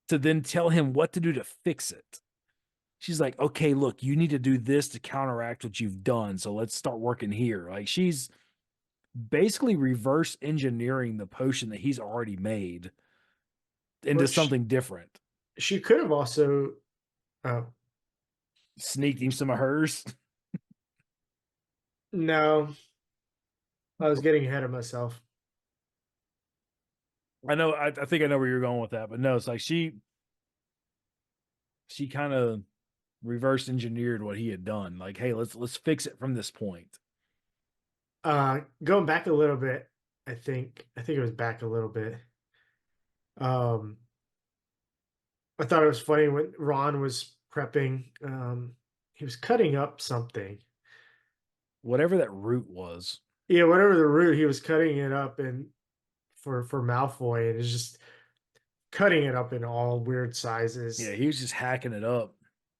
to then tell him what to do to fix it." She's like, "Okay, look, you need to do this to counteract what you've done. So let's start working here." Like she's basically reverse engineering the potion that he's already made into Well, something different. she could have also. Oh, Sneaked him some of hers. No, I was getting ahead of myself. I know. I think I know where you're going with that, but no, it's like she kind of reverse engineered what he had done. Like, hey, let's fix it from this point. Going back a little bit, I think it was back a little bit. Um, I thought it was funny when Ron was prepping. He was cutting up something. Whatever that root was. Yeah, whatever the root, he was cutting it up and for Malfoy, and it's just cutting it up in all weird Yeah, sizes. he was just hacking it up.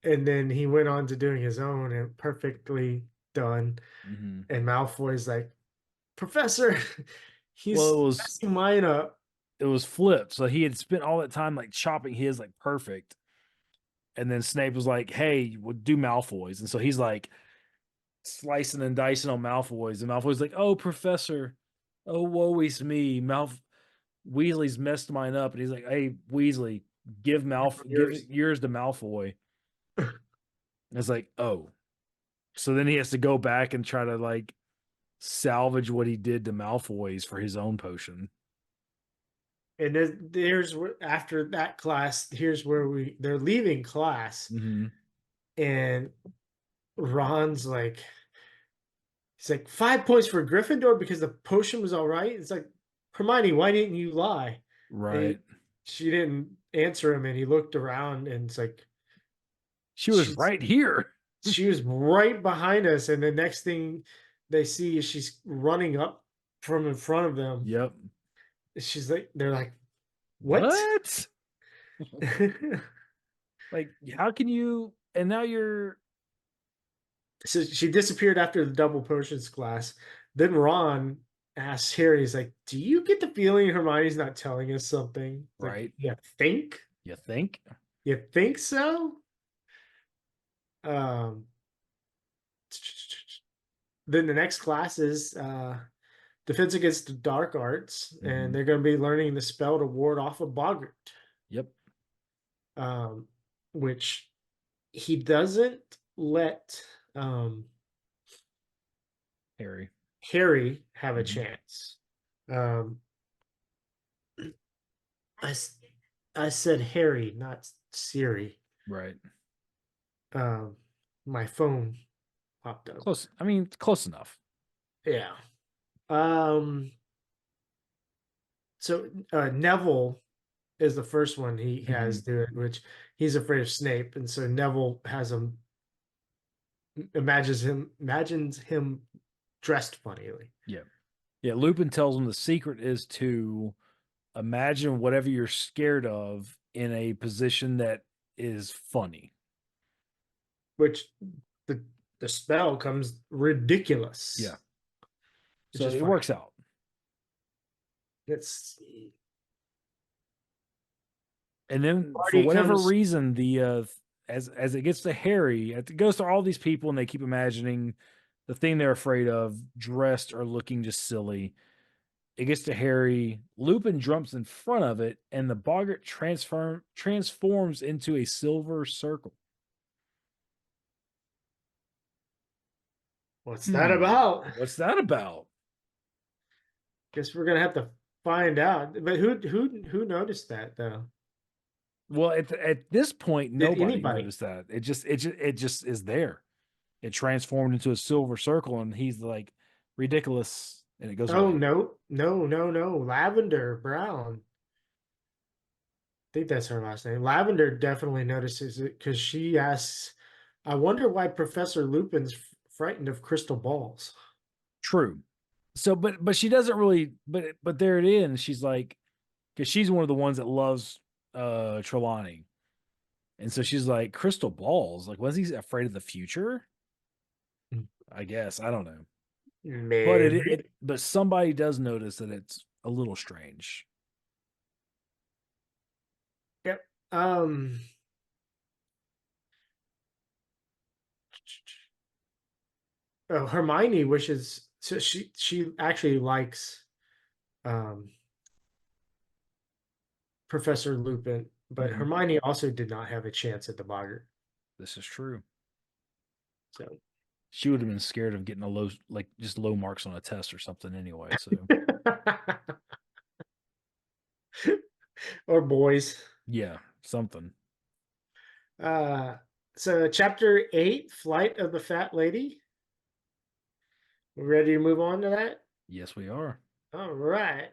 And then he went on to doing his own and perfectly done. Mm-hmm. And Malfoy's like, Professor, Well, he's messing mine up. it was flipped. So he had spent all that time like chopping his like perfect. And then Snape was like, hey, we'll do Malfoy's. And so he's like slicing and dicing on Malfoy's. And Malfoy's like, oh, Professor, oh, woe is me. Weasley's messed mine up. And he's like, hey, Weasley, give Yours. yours to Malfoy. And it's like, oh. So then he has to go back and try to like salvage what he did to Malfoy's for his own potion. And there's after that class, here's where they're leaving class, Mm-hmm. and Ron's like, he's like 5 points for Gryffindor because the potion was all right. It's like, Hermione, why didn't you lie? Right. She didn't answer him, and he looked around, and it's like She was right here. she was right behind us, and the next thing they see is she's running up from in front of them. Yep. She's like, they're like, What? Like, how can you? And now you're So she disappeared after the double potions class. Then Ron asks Harry, he's like, do you get the feeling Hermione's not telling us something? It's like, right. you think? You think? You think so? Um, then the next class is Defense Against the Dark Arts, Mhm. and they're going to be learning the spell to ward off a boggart, Yep. Which he doesn't let Harry. Harry have a Mhm. chance. Um, I said Harry, not Siri. Right. My phone popped up. Close. I mean, close enough. Yeah. So Neville is the first one he has do it, which he's afraid of Snape, and so Neville has him imagines him dressed funnily. Yeah. Yeah. Lupin tells him the secret is to imagine whatever you're scared of in a position that is funny. Which the spell comes ridiculous. Yeah. Which So is it funny. works out. It's And then for Party whatever comes reason, the as it gets to Harry, it goes to all these people, and they keep imagining the thing they're afraid of, dressed or looking just silly. It gets to Harry. Lupin jumps in front of it, and the boggart transforms into a silver circle. What's that about? What's that about? Guess we're gonna have to find out. But who noticed that though? Well, at this point, Did nobody anybody? noticed that. It just is there. It transformed into a silver circle, and he's like ridiculous, and it goes Oh away. no. Lavender Brown. I think that's her last name. Lavender definitely notices it because she asks, I wonder why Professor Lupin's frightened of crystal balls. True. So, but she doesn't really. But there it is. She's like, because she's one of the ones that loves Trelawney, and so she's like, crystal balls. Like, was he afraid of the future? I guess I don't know. But Maybe. but somebody does notice that it's a little strange. Yep. Hermione wishes so she actually likes um Professor Lupin, but Mhm. Hermione also did not have a chance at the boggart. This is true. So She would have been scared of getting a low, like just low marks on a test or something anyway. So or boys. yeah, something. So chapter 8, Flight of the Fat Lady. We ready to move on to that? Yes, we are. All right.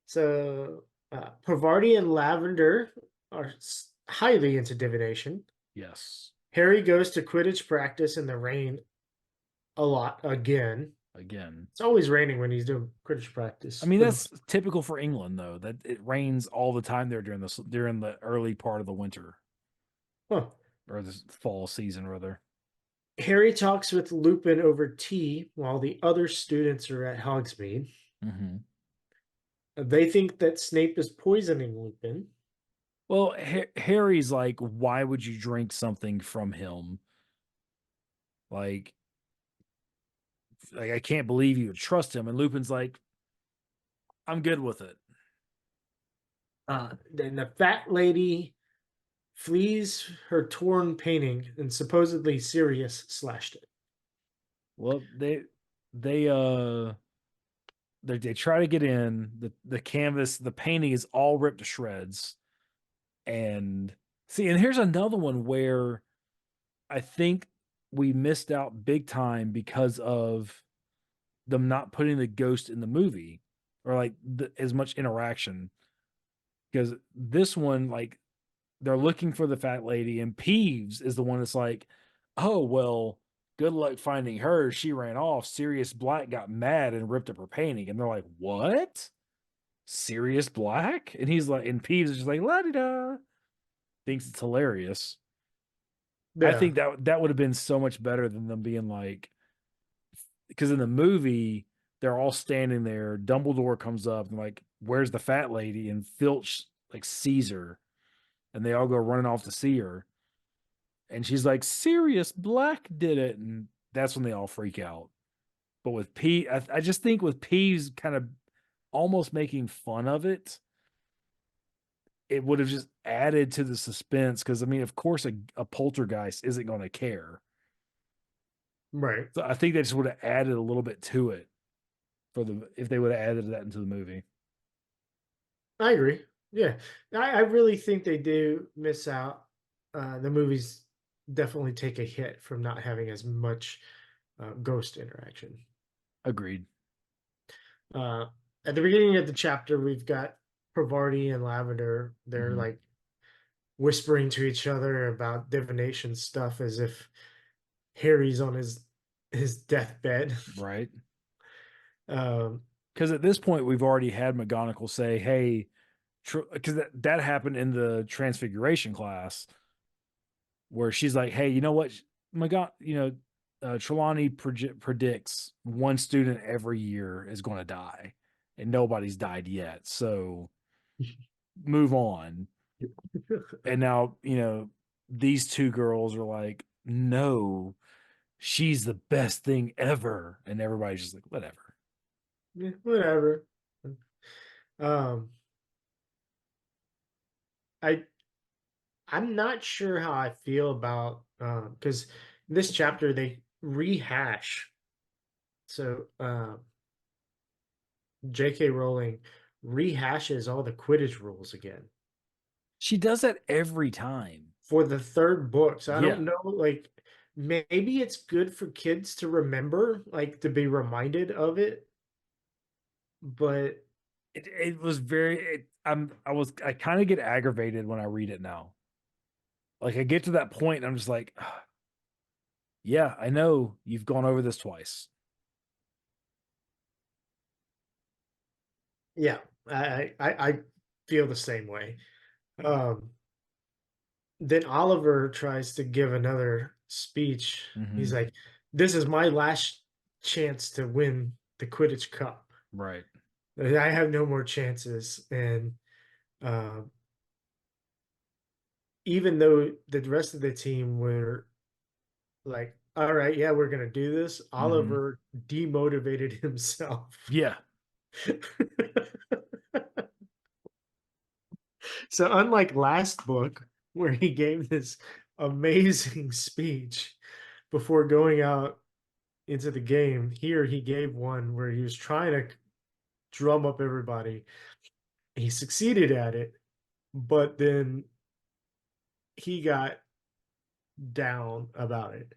So Pavarti and Lavender are highly into divination. Yes. Harry goes to Quidditch practice in the rain a lot again. Again. It's always raining when he's doing Quidditch practice. I mean, that's typical for England, though. That it rains all the time there during the early part of the winter Huh. or the fall season, rather. Harry talks with Lupin over tea while the other students are at Hogsmeade. Mm-hmm. They think that Snape is poisoning Lupin. Well, Harry's like, why would you drink something from him? Like I can't believe you would trust him. And Lupin's like, I'm good with it. Then the fat lady flees her torn painting and supposedly Sirius slashed it. Well, they they try to get in. The canvas, the painting is all ripped to shreds. And see, and here's another one where I think we missed out big time because of them not putting the ghost in the movie or like as much interaction. Because this one, like, they're looking for the fat lady, and Peeves is the one that's like, oh, well, good luck finding her. She ran off. Sirius Black got mad and ripped up her painting. And they're like, what? Sirius Black? And he's like, and Peeves is just like, la di da. Thinks it's hilarious. Yeah. I think that would have been so much better than them being like, because in the movie, they're all standing there. Dumbledore comes up and like, where's the fat lady? And Filch like sees her, and they all go running off to see her. And she's like, Sirius Black did it. And that's when they all freak out. But with I just think with Peeves kind of almost making fun of it, it would have just added to the suspense. Because, I mean, of course, a poltergeist isn't going to care. Right. So I think they just would have added a little bit to it if they would have added that into the movie. I agree. Yeah. I really think they do miss out. The movies definitely take a hit from not having as much ghost interaction. Agreed. At the beginning of the chapter, we've got Parvati and Lavender. They're like whispering to each other about divination stuff as if Harry's on his deathbed. Right. Um, Because at this point, we've already had McGonagall say, hey, because that happened in the Transfiguration class where she's like, hey, you know what? Trelawney predicts one student every year is going to die, and nobody's died yet. So move on. And now, these two girls are like, no, she's the best thing ever. And everybody's just like, whatever. yeah, whatever. Um, I'm not sure how I feel about because this chapter they rehash. So J.K. Rowling rehashes all the Quidditch rules again She does that every time. for the third book. So I Yeah. don't know, like maybe it's good for kids to remember, like to be reminded of it. But It was very. I kind of get aggravated when I read it now. Like I get to that point, and I'm just like, yeah, I know you've gone over this twice. yeah, I feel the same way. Then Oliver tries to give another speech. He's like, "This is my last chance to win the Quidditch Cup. Right. I have no more chances." And even though the rest of the team were like, "All right, yeah, we're gonna do this," Oliver demotivated himself. Yeah. So unlike last book where he gave this amazing speech, before going out into the game. Here, he gave one where he was trying to drum up everybody. He succeeded at it, but then he got down about it.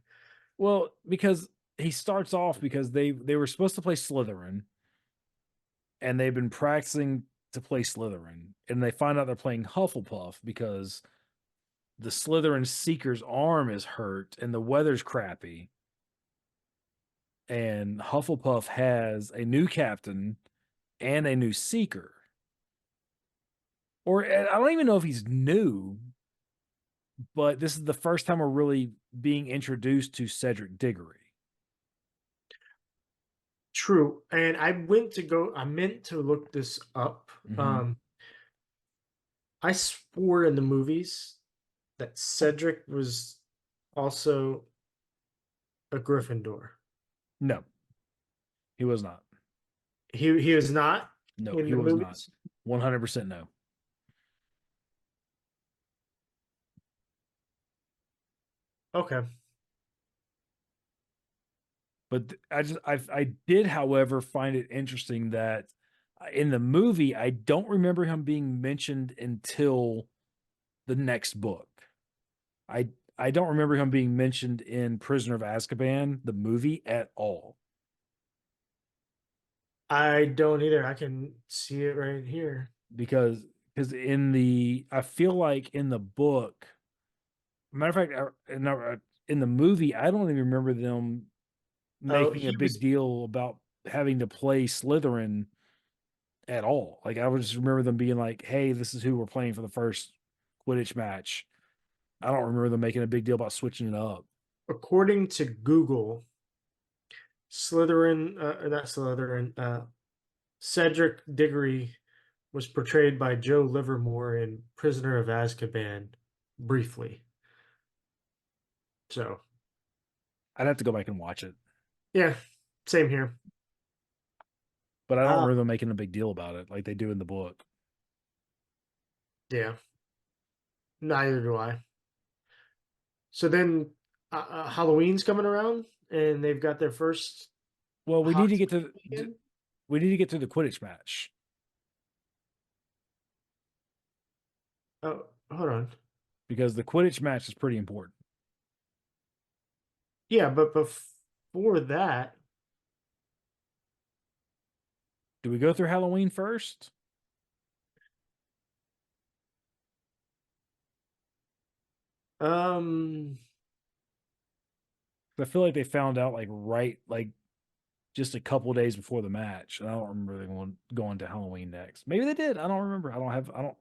Well, because he starts off because they were supposed to play Slytherin, and they've been practicing to play Slytherin, and they find out they're playing Hufflepuff because the Slytherin Seeker's arm is hurt and the weather's crappy. And Hufflepuff has a new captain and a new Seeker. Or I don't even know if he's new, but this is the first time we're really being introduced to Cedric Diggory. True. And I meant to look this up. Mhm. I swore in the movies that Cedric was also a Gryffindor. No, he was not. He was not No, in he the was not. movies. 100% no. Okay. But I did, however, find it interesting that in the movie, I don't remember him being mentioned until the next book. I I don't remember him being mentioned in Prisoner of Azkaban, the movie, at all. I don't either. I can see it right here. Because I feel like in the book, matter of fact, in the movie, I don't even remember them Oh, making a he big was deal about having to play Slytherin at all. Like I would just remember them being like, "Hey, this is who we're playing for the first Quidditch match." I don't remember them making a big deal about switching it up. according to Google, Slytherin, not Slytherin, Cedric Diggory was portrayed by Joe Livermore in Prisoner of Azkaban briefly. So, I'd have to go back and watch it, yeah, same here. but I don't Uh, remember them making a big deal about it like they do in the book. yeah, neither do I. So then Halloween's coming around and they've got their first Well, Hogsmeade weekend. we need to get to the Quidditch match Oh, hold on. because the Quidditch match is pretty important. Yeah, but before that, Do we go through Halloween first? um, I feel like they found out like just a couple days before the match, and I don't remember them going to Halloween next. Maybe they did. I don't remember. I don't.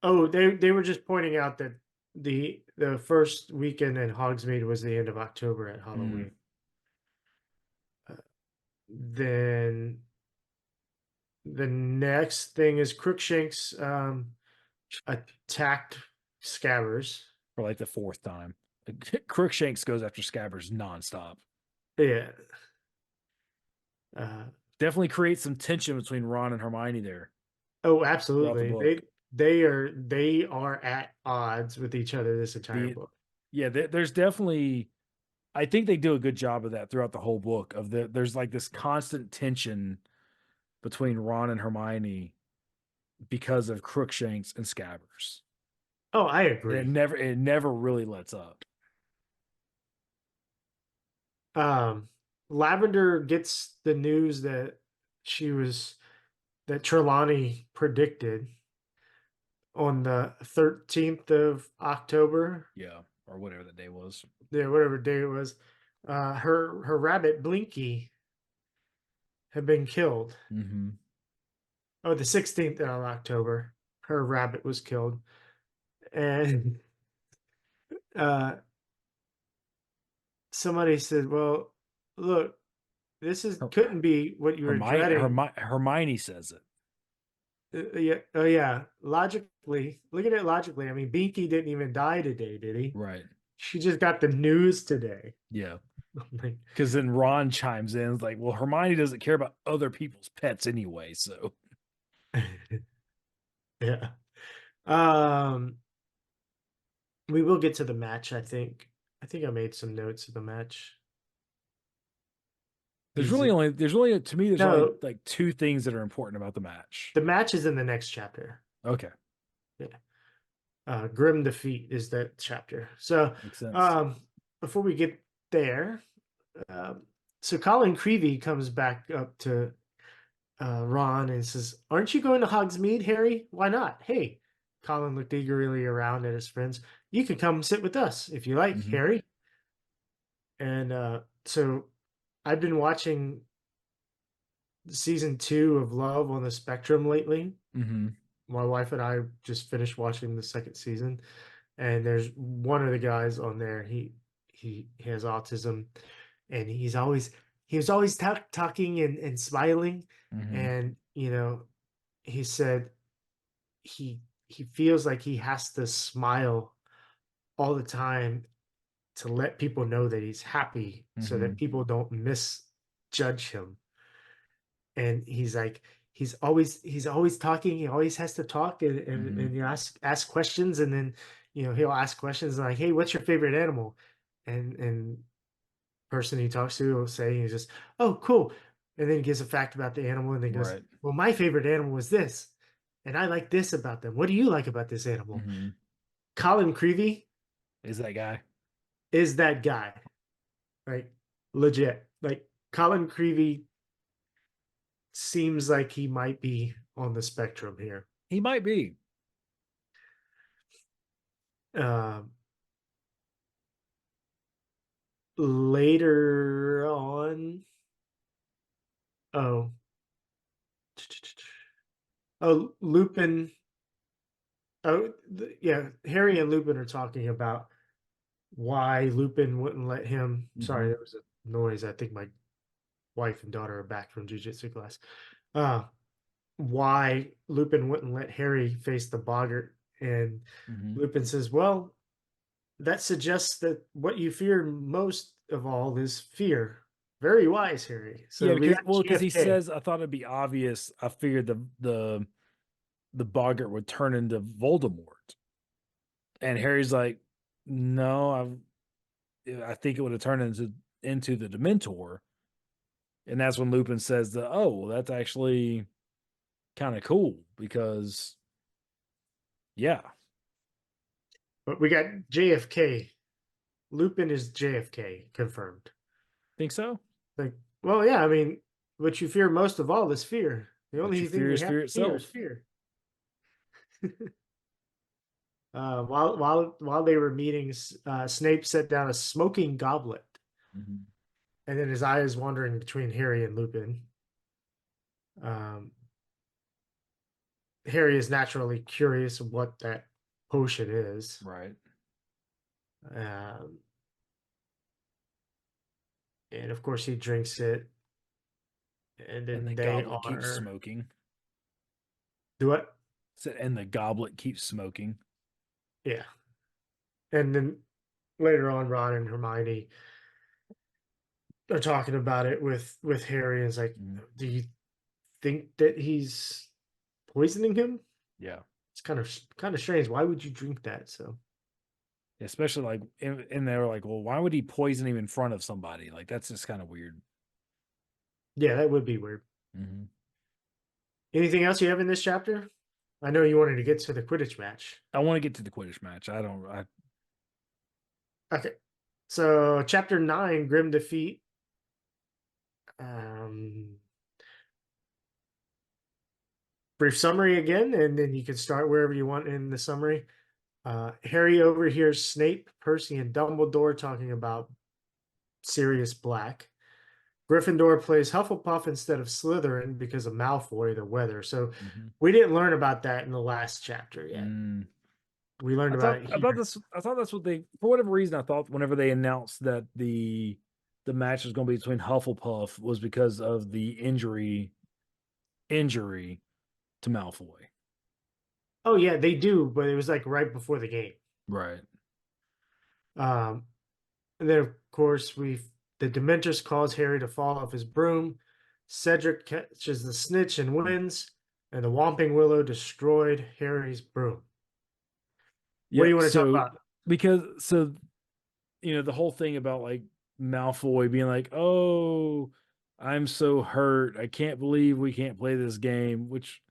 oh, they were just pointing out that the first weekend in Hogsmeade was the end of October at Mm. Halloween. Then the next thing is Crookshanks attacked Scabbers. For like the fourth time. Crookshanks goes after Scabbers nonstop. Yeah. Uh, Definitely creates some tension between Ron and Hermione there oh, throughout the absolutely. book. They are at odds with each other this entire The book. Yeah, there's definitely. I think they do a good job of that throughout the whole book. There's like this constant tension between Ron and Hermione because of Crookshanks and Scabbers. Oh, I And agree. it never really lets up. Um, Lavender gets the news that Trelawney predicted on the 13th of October. Yeah, or whatever that day was. Yeah, whatever day it was. Her rabbit Blinky had been killed. Mm-hmm. Oh, the 16th of October, her rabbit was killed. And uh somebody said, "Well, look, this is Her, couldn't be what you were dreading." Hermione says it. Yeah, oh yeah. Logically, look at it logically. I mean, Binky didn't even die today, did he? Right. She just got the news today. Yeah. Like, Because then Ron chimes in, it's like, well, Hermione doesn't care about other people's pets anyway, so yeah. Um, we will get to the match, I think. I think I made some notes of the match. There's Easy. really to me there's only No, like two things that are important about the match. the match is in the next chapter. Okay, Grim Defeat is that chapter. So, makes sense. before we get there, so Colin Creevy comes back up to Ron and says, "Aren't you going to Hogsmeade, Harry? Why not? Hey." Colin looked eagerly around at his friends. "You can come sit with us if you like, Mhm. Harry." And so I've been watching season 2 of Love on the Spectrum lately. Mhm. My wife and I just finished watching the second season, and there's one of the guys on there. He has autism, and he was always talking and smiling, Mhm. and he said he feels like he has to smile all the time to let people know that he's happy, so that Mhm. people don't misjudge him. And he's always talking. He always has to talk, Mhm. and you ask questions, and then he'll ask questions like, "Hey, what's your favorite animal?" And person he talks to will say, he's just, "Oh, cool," and then he gives a fact about the animal, and then goes, Right. "Well, my favorite animal was this, and I like this about them. What do you like about this animal?" Mhm. Colin Creevy Is that guy? is that guy, like legit. Like Colin Creevy seems like he might be on the spectrum here. He might be. Um, Later on, oh, Lupin. Oh, yeah, Harry and Lupin are talking about why Lupin wouldn't let him. Sorry, Mhm. there was a noise. I think my wife and daughter are back from jujitsu class. Uh, why Lupin wouldn't let Harry face the boggart, and Mhm. Lupin says, "Well, that suggests that what you fear most of all is fear." Very wise, Harry. Yeah, So we because got he JFK. says I thought it'd be obvious. I figured the boggart would turn into Voldemort, and Harry's like, "No, I think it would have turned into the Dementor." And that's when Lupin says that, "Oh, well, that's actually kind of cool because yeah, But we got JFK. Lupin is JFK confirmed. think so." Like, well, yeah, I mean, what you fear most of all is fear. The But only your thing fear we is have fear to fear is itself. fear. While they were meeting, Snape set down a smoking goblet, Mhm. and then his eye is wandering between Harry and Lupin. Um, Harry is naturally curious of what that potion is. Right. Um, and of course, he drinks it, and And the then they goblet keeps are smoking. do what? And the goblet keeps smoking. Yeah, and then later on, Ron and Hermione are talking about it with Harry. And it's like, Mhm. do you think that he's poisoning him? Yeah. It's kind of strange. Why would you drink that? So Especially like, and they were like, well, why would he poison him in front of somebody? Like, that's just kind of weird. yeah, that would be weird. Mhm. Anything else you have in this chapter? I know you wanted to get to the Quidditch match. I want to get to the Quidditch match. I don't, I, Okay, so chapter 9, Grim Defeat. Um, Brief summary again, and then you can start wherever you want in the summary. Harry overhears Snape, Percy, and Dumbledore talking about Sirius Black. Gryffindor plays Hufflepuff instead of Slytherin because of Malfoy, the weather. So Mhm. we didn't learn about that in the last chapter yet. Mm. We learned about it here. I thought that's what they, for whatever reason, I thought whenever they announced that the match was going to be between Hufflepuff was because of the injury to Malfoy. Oh yeah, they do, but it was like right before the game. Right. Um, and then of course the Dementors cause Harry to fall off his broom. Cedric catches the snitch and wins, and the Whomping Willow destroyed Harry's broom. What do you Yep. want to talk So about? because so the whole thing about like Malfoy being like, "Oh, I'm so hurt. I can't believe we can't play this game," which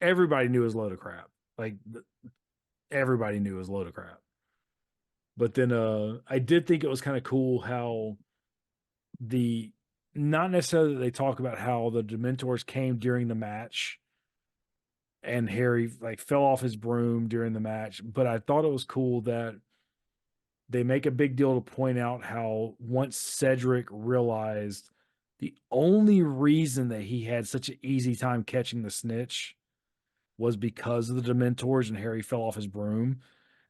everybody knew was a load of crap. Like everybody knew it was a load of crap. But then I did think it was kind of cool how the not necessarily that they talk about how the Dementors came during the match and Harry like fell off his broom during the match, but I thought it was cool that they make a big deal to point out how once Cedric realized the only reason that he had such an easy time catching the snitch was because of the Dementors and Harry fell off his broom.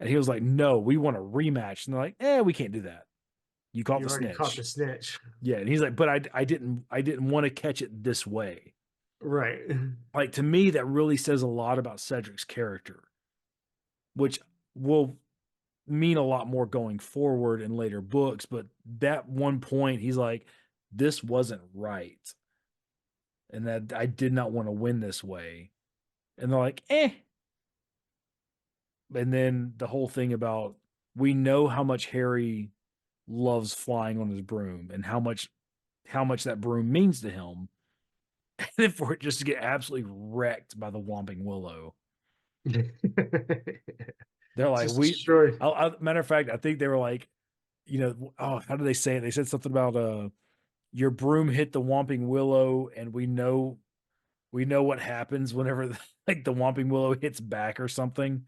And he was like, "No, we want a rematch." And they're like, we can't do that. You caught You the already caught snitch. the snitch. Yeah. And he's like, "But I didn't want to catch it this way." Right. Like to me, that really says a lot about Cedric's character, which will mean a lot more going forward in later books. But that one point, he's like, "This wasn't right. And that I did not want to win this way." And they're like, eh. And then the whole thing about we know how much Harry loves flying on his broom and how much that broom means to him. And then for it just to get absolutely wrecked by the Whomping Willow. They're like, Just destroyed. matter of fact, I think they were like, how do they say it? They said something about your broom hit the Whomping Willow, and we know what happens whenever like the Whomping Willow hits back or something.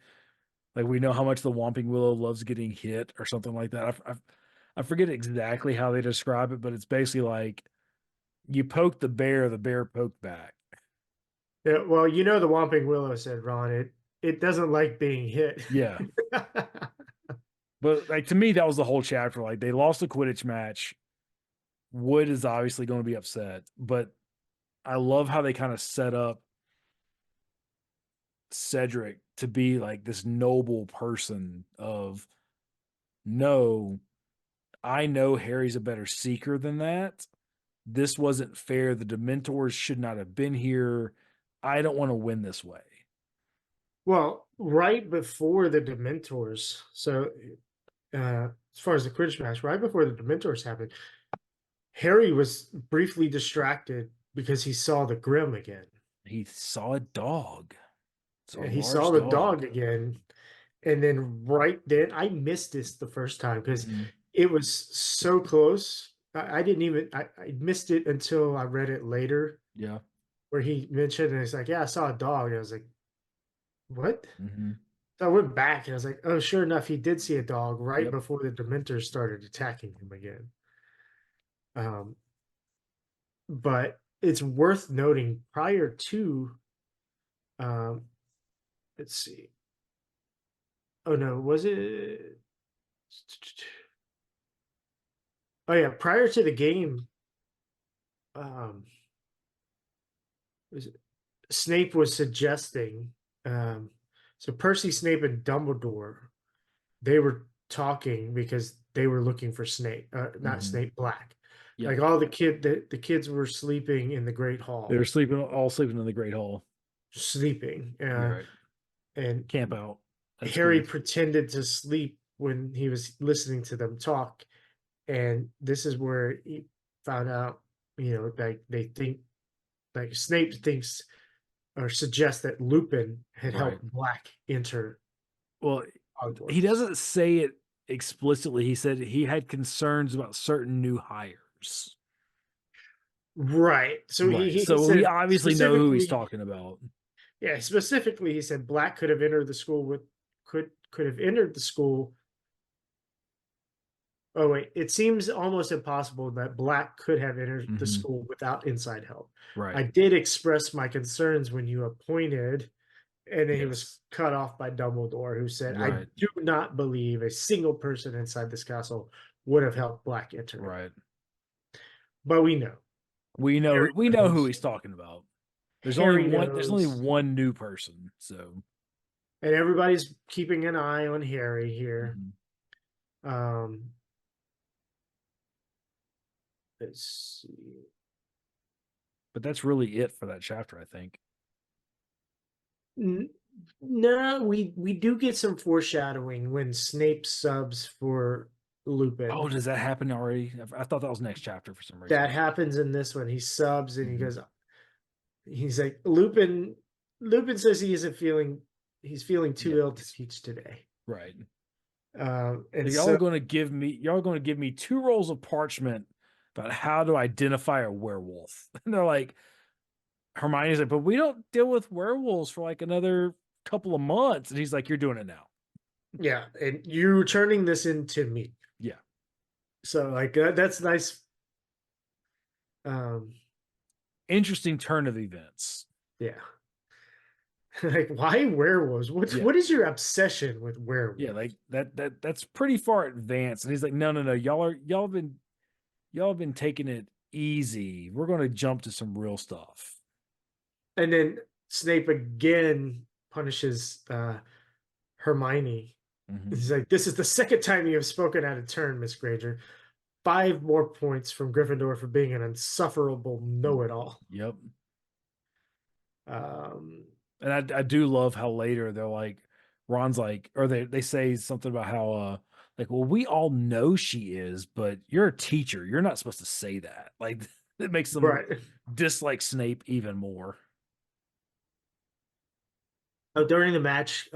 Like we know how much the Whomping Willow loves getting hit or something like that. I forget exactly how they describe it, but it's basically like you poke the bear poked back. Yeah, well, the Whomping Willow said, Ron, it doesn't like being hit. Yeah. But like to me, that was the whole chapter. Like they lost the Quidditch match. Wood is obviously going to be upset, but I love how they kind of set up Cedric to be like this noble person of no, I know Harry's a better seeker than that. This wasn't fair. The Dementors should not have been here. I don't want to win this way. Well, right before the Dementors, so as far as the Quidditch match, right before the Dementors happened, Harry was briefly distracted because he saw the Grim again. He saw a dog. Saw a He saw large the dog dog. again. And then right then, I missed this the first time because Mhm. it was so close. I didn't even, I missed it until I read it later Yeah. where he mentioned, and it's like, yeah, I saw a dog. And I was like, what? Mm-hmm. So I went back and I was like, oh, sure enough, he did see a dog right Yep. before the Dementors started attacking him again. Um, but it's worth noting prior to, um, let's see. Oh no, was it? Oh yeah, prior to the game, um, was it, Snape was suggesting. Um, so Percy, Snape, and Dumbledore, they were talking because they were looking for Snape, not Mm-hmm. Snape, Black. Yep. Like all the kids were sleeping in the Great They were Hall, all sleeping in the Great Hall. sleeping, You're right. and Camp out at Harry school. pretended to sleep when he was listening to them talk, and this is where he found out, like they think, like Snape thinks or suggests that Lupin had Right. helped Black enter Well, he Hogwarts. doesn't say it explicitly. He said he had concerns about certain new hires. Right. So he Right. he he So we said obviously know who he's specifically, talking about. yeah, specifically he said Black could have entered the school with could have entered the school. Oh wait, it seems almost impossible that Black could have entered the Mm-hmm. school without inside help. Right. I did express my concerns when you appointed, and then he was Yes. cut off by Dumbledore, who said, I Right. do not believe a single person inside this castle would have helped Black enter it. Right. But we know. Harry We know who knows. he's talking about. Harry There's only knows. one new person. So And everybody's keeping an eye on Harry here. mhm. Um, let's see. But that's really it for that chapter, I think. No, we do get some foreshadowing when Snape subs for Lupin. Oh, does that happen already? I thought that was next chapter for some reason. That happens in this one. He subs and he Mhm. goes, he's like, Lupin says he's feeling too Yeah. ill to teach today. Right. And Y'all are so going to give me 2 rolls of parchment about how to identify a werewolf. And they're like, Hermione's like, but we don't deal with werewolves for like another couple of months. And he's like, you're doing it now. yeah, and you're turning this into me. Yeah. So like that's nice. Um, Interesting turn of events. yeah. Like why werewolves? Yeah. What is your obsession with werewolves? Yeah, like that's pretty far advanced. And he's like, no, y'all have been taking it easy. We're going to jump to some real stuff. And then Snape again punishes Hermione. Mhm. He's like, "This is the second time you have spoken out of turn, Miss Granger. 5 more points from Gryffindor for being an insufferable know-it-all." Yep. Um, And I do love how later they're like, Ron's like, or they say something about how like, well, we all know she is, but you're a teacher. You're not supposed to say that. Like it makes them right. dislike Snape even more. Oh, during the match,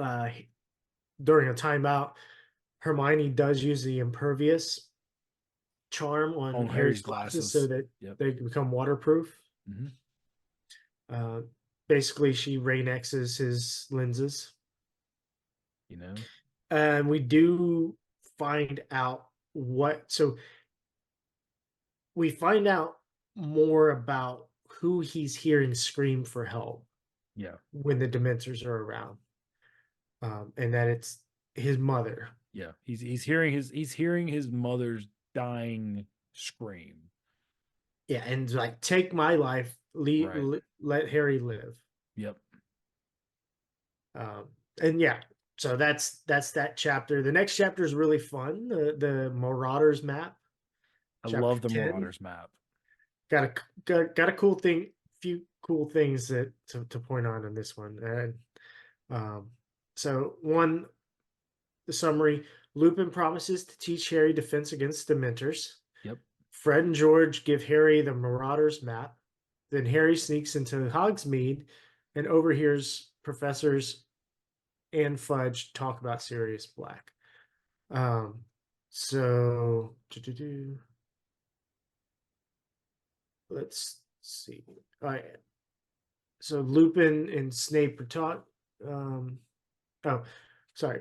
during a timeout, Hermione does use the impervious charm on On Harry's Harry's glasses so glasses. that Yep. they can become waterproof. Hmm. Uh, Basically, she Rain-X's his lenses. You know? And we do find out so we find out more about who he's hearing scream for help Yeah. when the Dementors are around, and that it's his mother. Yeah. He's hearing his mother's dying scream. Yeah, and like take my life, Right. let Harry live. Yep. And yeah, so that's that chapter. The next chapter is really fun. The Marauders map, I chapter love the 10. Marauders map. Got a cool thing, few cool things that to point on in this one. And um, so one, the summary: Lupin promises to teach Harry defense against Dementors. Yep. Fred and George give Harry the Marauders map. Then Harry sneaks into Hogsmeade and overhears professors and Fudge talk about Sirius Black. So let's see. All right. So Lupin and Snape are taught. Oh, sorry.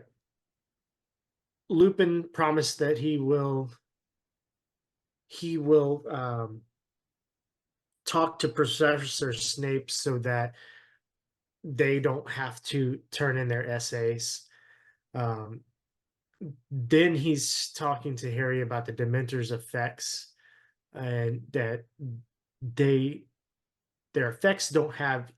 Lupin promised that he will talk to Professor Snape so that they don't have to turn in their essays. Um, then he's talking to Harry about the Dementors' effects and that they their effects don't have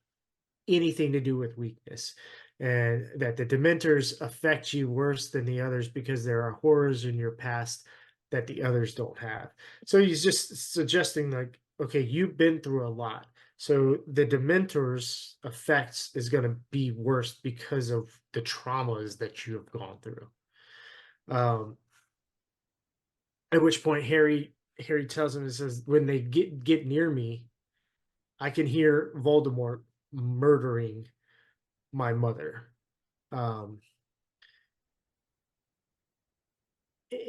anything to do with weakness, and that the Dementors affect you worse than the others because there are horrors in your past that the others don't have. So he's just suggesting, like, okay, you've been through a lot. So the Dementors' effects is going to be worse because of the traumas that you have gone through. At which point Harry tells him, and says, when they get near me, I can hear Voldemort murdering my mother. Um,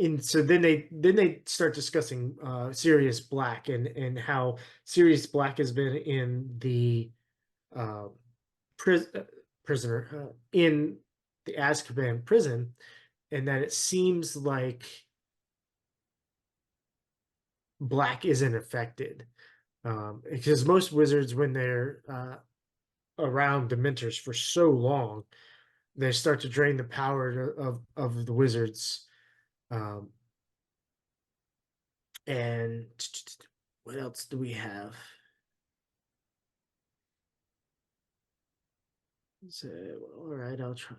and so then they start discussing Sirius Black and how Sirius Black has been in the uh, pris- uh, prisoner in the Azkaban prison, and that it seems like Black isn't affected, because most wizards, when they're around Dementors for so long, they start to drain the power of the wizards. Um, and what else do we have? So, all right, I'll try.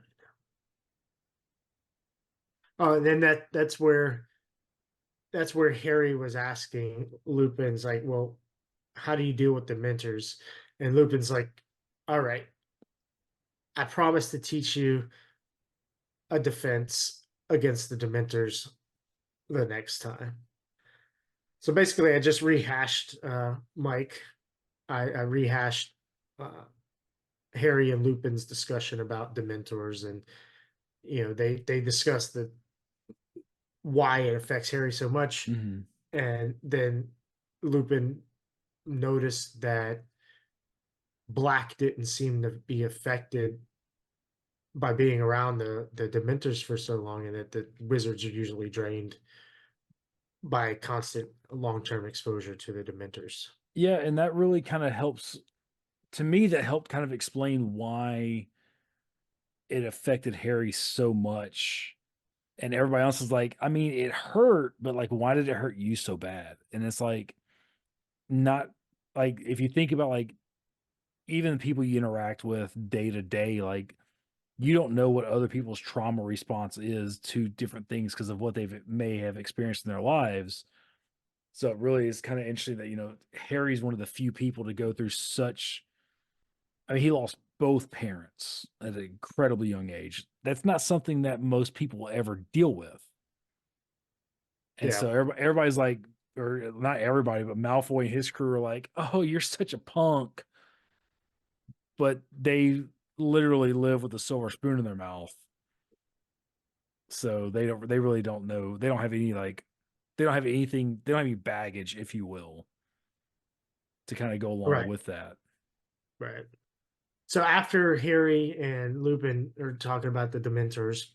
Oh, and then that's where Harry was asking Lupin's like, well, how do you deal with the Mentors? And Lupin's like, all right, I promise to teach you a defense against the Dementors the next time. So basically, I just rehashed Mike. I rehashed uh, Harry and Lupin's discussion about Dementors, and they discussed why it affects Harry so much, Mm-hmm. and then Lupin noticed that Black didn't seem to be affected by being around the Dementors for so long, and that the wizards are usually drained by constant long-term exposure to the Dementors. Yeah, and that really kind of helps to me. That helped kind of explain why it affected Harry so much. And everybody else is like, I mean, it hurt, but like, why did it hurt you so bad? And it's like, not like, if you think about like even the people you interact with day to day, like, you don't know what other people's trauma response is to different things because of what they may have experienced in their lives. So it really is kind of interesting that, Harry's one of the few people to go through such. I mean, he lost both parents at an incredibly young age. That's not something that most people will ever deal with. And Yeah, so everybody's like, or not everybody, but Malfoy and his crew are like, "Oh, you're such a punk," but they literally live with a silver spoon in their mouth, so they really don't know. They don't have any like, they don't have anything. They don't have any baggage, if you will, to kind of go along right, with that. right. So after Harry and Lupin are talking about the Dementors,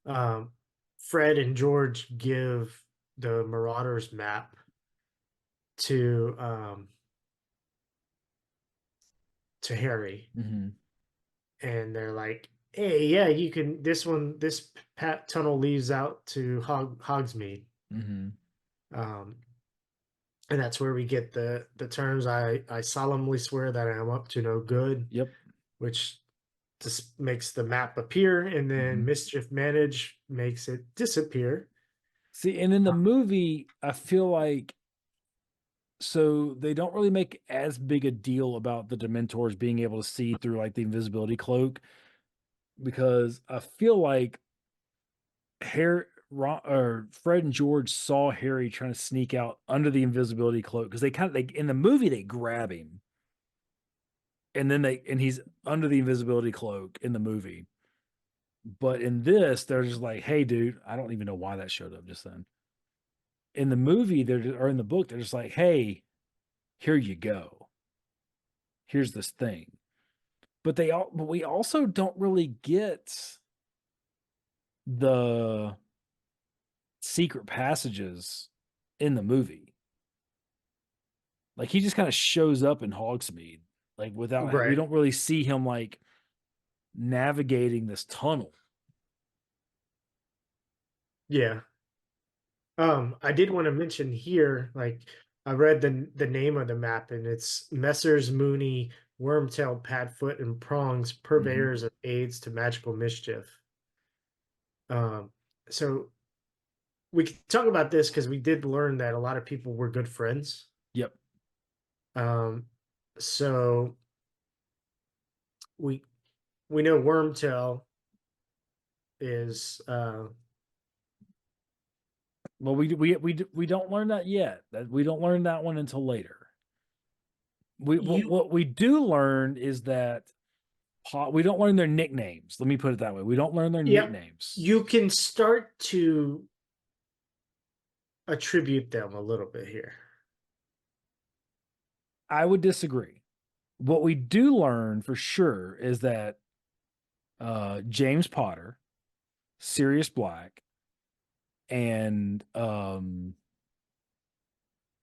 um, Fred and George give the Marauders map to Harry, Mm-hmm. and they're like, "Hey, yeah, you can. This tunnel leads out to Hogsmeade." Mm-hmm. Um, and that's where we get the terms. I solemnly swear that I am up to no good, Yep. which just makes the map appear, and then Mm-hmm. mischief manage makes it disappear. See, and in the movie, I feel like so they don't really make as big a deal about the Dementors being able to see through like the invisibility cloak because I feel like Fred and George saw Harry trying to sneak out under the invisibility cloak because they in the movie they grab him and then he's under the invisibility cloak in the movie. But in this, they're just like, "Hey, dude," I don't even know why that showed up just then. In the movie, or in the book, they're just like, "Hey, here you go. Here's this thing." But we also don't really get the secret passages in the movie. Like he just kind of shows up in Hogsmeade, like without we Right. don't really see him like navigating this tunnel. Yeah. I did want to mention here, like I read the name of the map, and it's Messrs. Mooney, Wormtail, Padfoot, and Prongs, Hmm. purveyors of aids to magical mischief. Um, so we can talk about this because we did learn that a lot of people were good friends. Yep. Um, so we we know Wormtail is Well, we don't learn that yet. That we don't learn that one until later. you What we do learn is that we don't learn their nicknames. Let me put it that way. We don't learn their yep, nicknames. you can start to attribute them a little bit here. I would disagree. What we do learn for sure is that James Potter, Sirius Black, and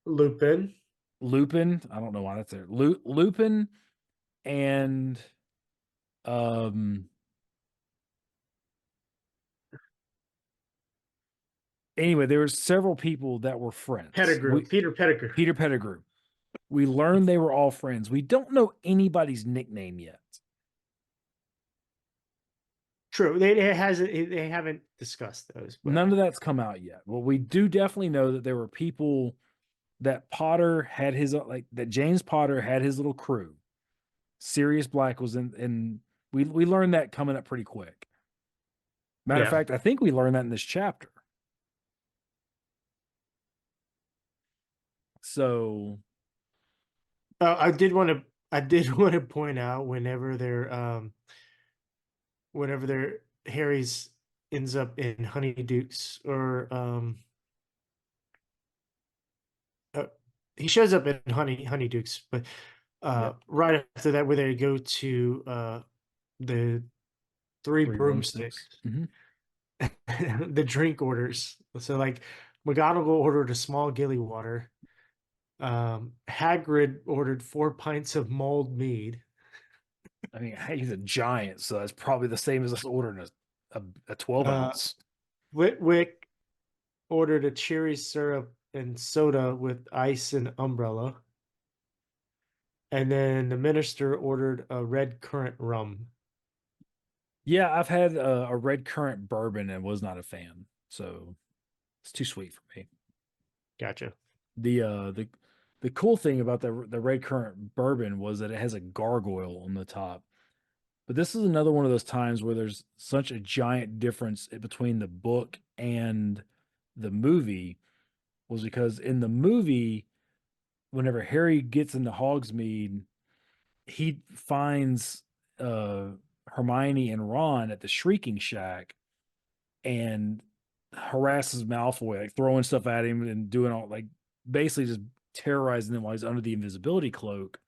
Lupin. Lupin. I don't know why that's there. Lupin and um. Anyway, there were several people that were friends. Peter Pettigrew. Peter Pettigrew. We learned they were all friends. We don't know anybody's nickname yet. True. They haven't discussed those, but None of that's come out yet. Well, we do definitely know that there were people that Potter had his like that James Potter had his little crew. Sirius Black was in We learned that coming up pretty quick. Matter of Yeah. fact, I think we learned that in this chapter. So I did want to. I did want to point out whenever Harry's ends up in Honeydukes, or uh, he shows up in Honeydukes, but yep, right after that, where they go to the Three three Broomsticks, broomsticks. Mm-hmm. the drink orders. So like McGonagall ordered a small gilly water. Hagrid ordered 4 pints of mulled mead. I mean, hey, he's a giant, so that's probably the same as us ordering a 12 Uh, ounce. Whitwick ordered a cherry syrup and soda with ice and umbrella. And then the minister ordered a red currant rum. Yeah, I've had a red currant bourbon and was not a fan, so it's too sweet for me. Gotcha. The the cool thing about the red currant bourbon was that it has a gargoyle on the top. But this is another one of those times where there's such a giant difference between the book and the movie, was because in the movie, whenever Harry gets into Hogsmeade, he finds uh Hermione and Ron at the Shrieking Shack and harasses Malfoy, like throwing stuff at him and doing all, like, basically just terrorizing him while he's under the invisibility cloak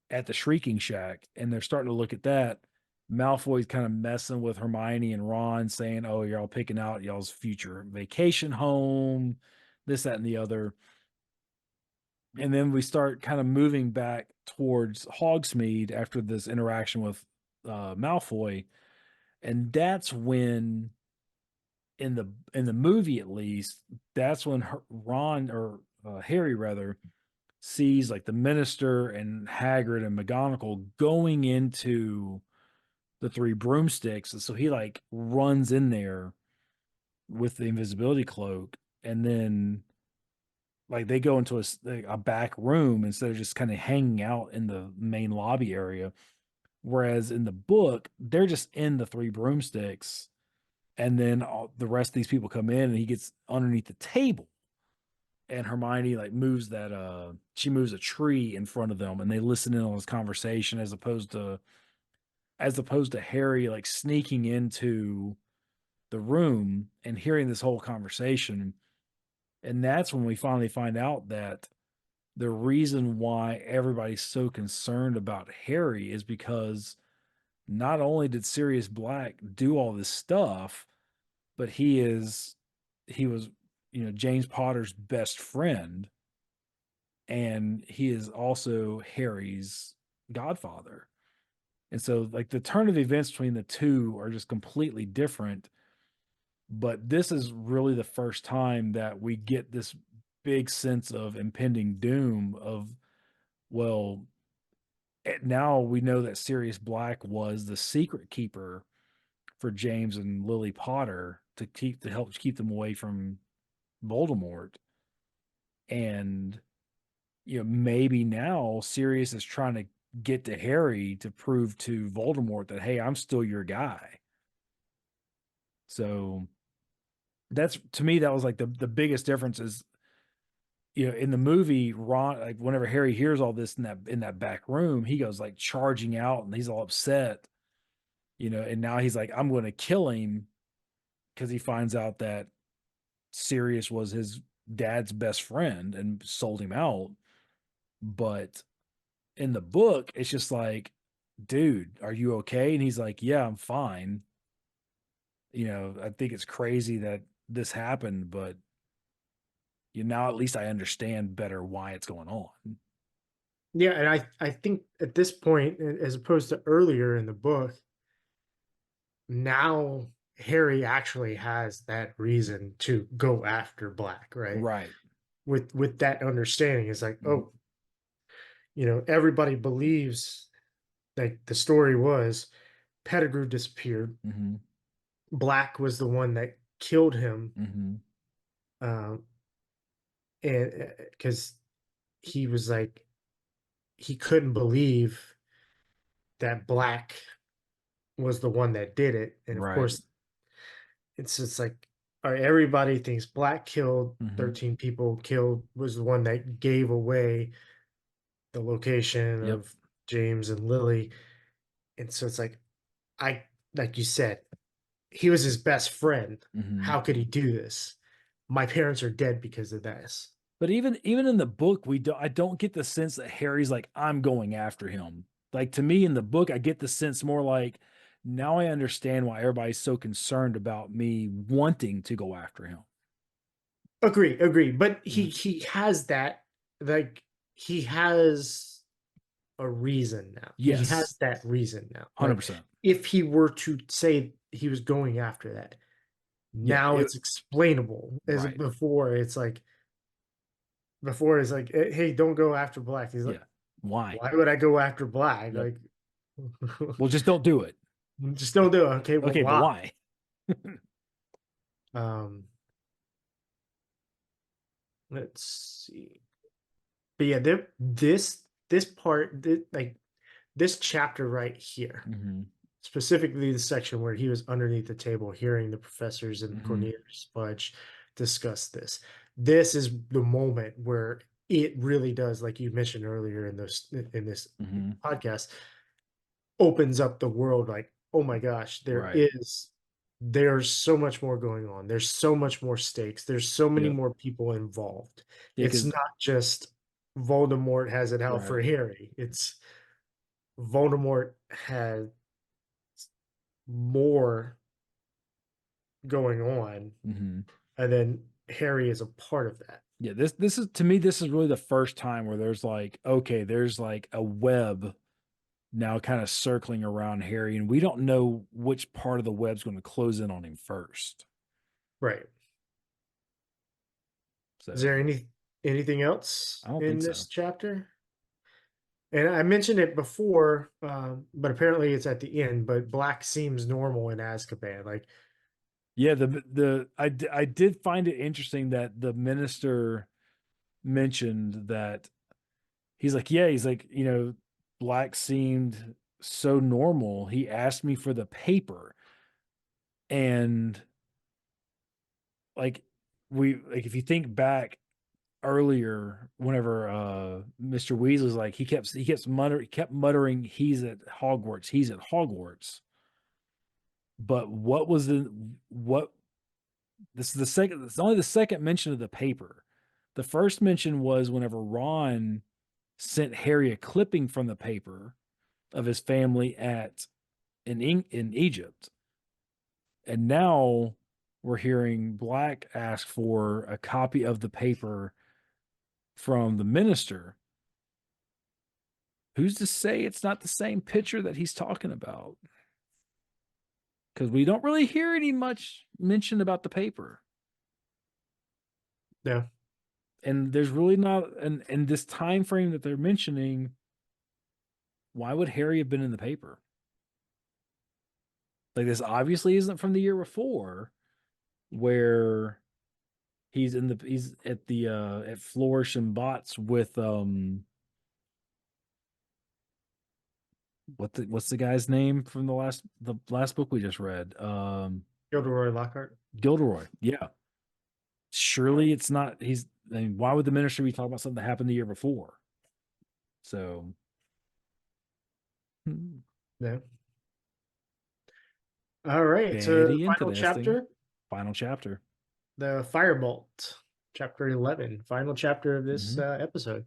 at the Shrieking Shack. And they're starting to look at that. Malfoy's kind of messing with Hermione and Ron, saying, "Oh, you're all picking out y'all's future vacation home, this, that, and the other." And then we start kind of moving back towards Hogsmeade after this interaction with Malfoy, and that's when, in the movie at least, that's when Ron, or Harry rather, sees like the minister and Hagrid and McGonagall going into the Three Broomsticks, and so he like runs in there with the invisibility cloak, and then like they go into a back room instead of just kind of hanging out in the main lobby area. Whereas in the book, they're just in the Three Broomsticks, and then the rest of these people come in, and he gets underneath the table, and Hermione like moves that she moves a tree in front of them, and they listen in on this conversation, as opposed to Harry like sneaking into the room and hearing this whole conversation. And that's when we finally find out that the reason why everybody's so concerned about Harry is because not only did Sirius Black do all this stuff, but he was James Potter's best friend, and he is also Harry's godfather. And so like the turn of events between the two are just completely different. But this is really the first time that we get this big sense of impending doom of, well, now we know that Sirius Black was the secret keeper for James and Lily Potter to help keep them away from Voldemort. And maybe now Sirius is trying to get to Harry to prove to Voldemort that, hey, I'm still your guy. So that's, to me, that was like the biggest difference is, in the movie, Ron, like whenever Harry hears all this in that back room, he goes like charging out and he's all upset, and now he's like, I'm going to kill him because he finds out that Sirius was his dad's best friend and sold him out. But in the book, it's just like, dude, are you okay? And he's like, yeah, I'm fine. I think it's crazy that this happened, but now at least I understand better why it's going on. Yeah, and I think at this point, as opposed to earlier in the book, now Harry actually has that reason to go after Black, right? Right. With that understanding, it's like, Mhm. oh, everybody believes that the story was Pettigrew disappeared. Mhm. Black was the one that killed him, Mhm. um, and because he was like he couldn't believe that Black was the one that did it, and of Right. course, it's just like, all right, everybody thinks Black killed Mhm. 13 people, killed was the one that gave away the location Yep. of James and Lily, and so it's like, I like you said, he was his best friend. Mhm. How could he do this? My parents are dead because of this. But even in the book, I don't get the sense that Harry's like, I'm going after him. Like to me in the book, I get the sense more like, now I understand why everybody's so concerned about me wanting to go after him. Agree, agree. But Mhm. he has that, like, he has a reason now. He Yes, has that reason now. Like, 100%. if he were to say he was going after that, Yeah, now it's explainable. As right. before, it's like, hey, don't go after Black. He's like, Yeah. Why? why would I go after Black? Yep. Like, Well, just don't do it. just don't do it. Okay, well, Okay, but why? why? Um, let's see. But yeah, this part, like this chapter right here, Hmm. specifically the section where he was underneath the table hearing the professors and Hmm. Cornelius Fudge discuss this. This is the moment where it really does, like you mentioned earlier in this Hmm. podcast, opens up the world. Like, oh my gosh, Right. there's so much more going on. There's so much more stakes. There's so many Yep. more people involved. Yeah, It's because not just Voldemort has it out right. for Harry. It's Voldemort has more going on, Hmm. and then Harry is a part of that. Yeah, this is to me, this is really the first time where there's like, okay, there's like a web now kind of circling around Harry, and we don't know which part of the web's going to close in on him first. Right. Is So there anything else I don't in think this so. chapter? And I mentioned it before, but apparently it's at the end. But Black seems normal in Azkaban. Like, Yeah, I did find it interesting that the minister mentioned that he's like, yeah, he's like, Black seemed so normal. He asked me for the paper, and like if you think back earlier, whenever Mr. Weasley's like, he kept muttering, he's at Hogwarts, he's at Hogwarts. But what this is the second, it's only the second mention of the paper. The first mention was whenever Ron sent Harry a clipping from the paper of his family in Egypt. And now we're hearing Black ask for a copy of the paper from the minister. Who's to say it's not the same picture that he's talking about? Because we don't really hear any much mention about the paper. yeah, And there's really not, and in this time frame that they're mentioning, why would Harry have been in the paper? Like this obviously isn't from the year before, where he's at the at Flourish and Bots with what's the guy's name from the last book we just read? Gilderoy Lockhart. Gilderoy. Yeah. Surely it's not I mean, why would the minister be talking about something that happened the year before? So Yeah. All right. So the very final interesting. chapter, Final chapter. the Firebolt, chapter 11, final chapter of this Hmm. episode.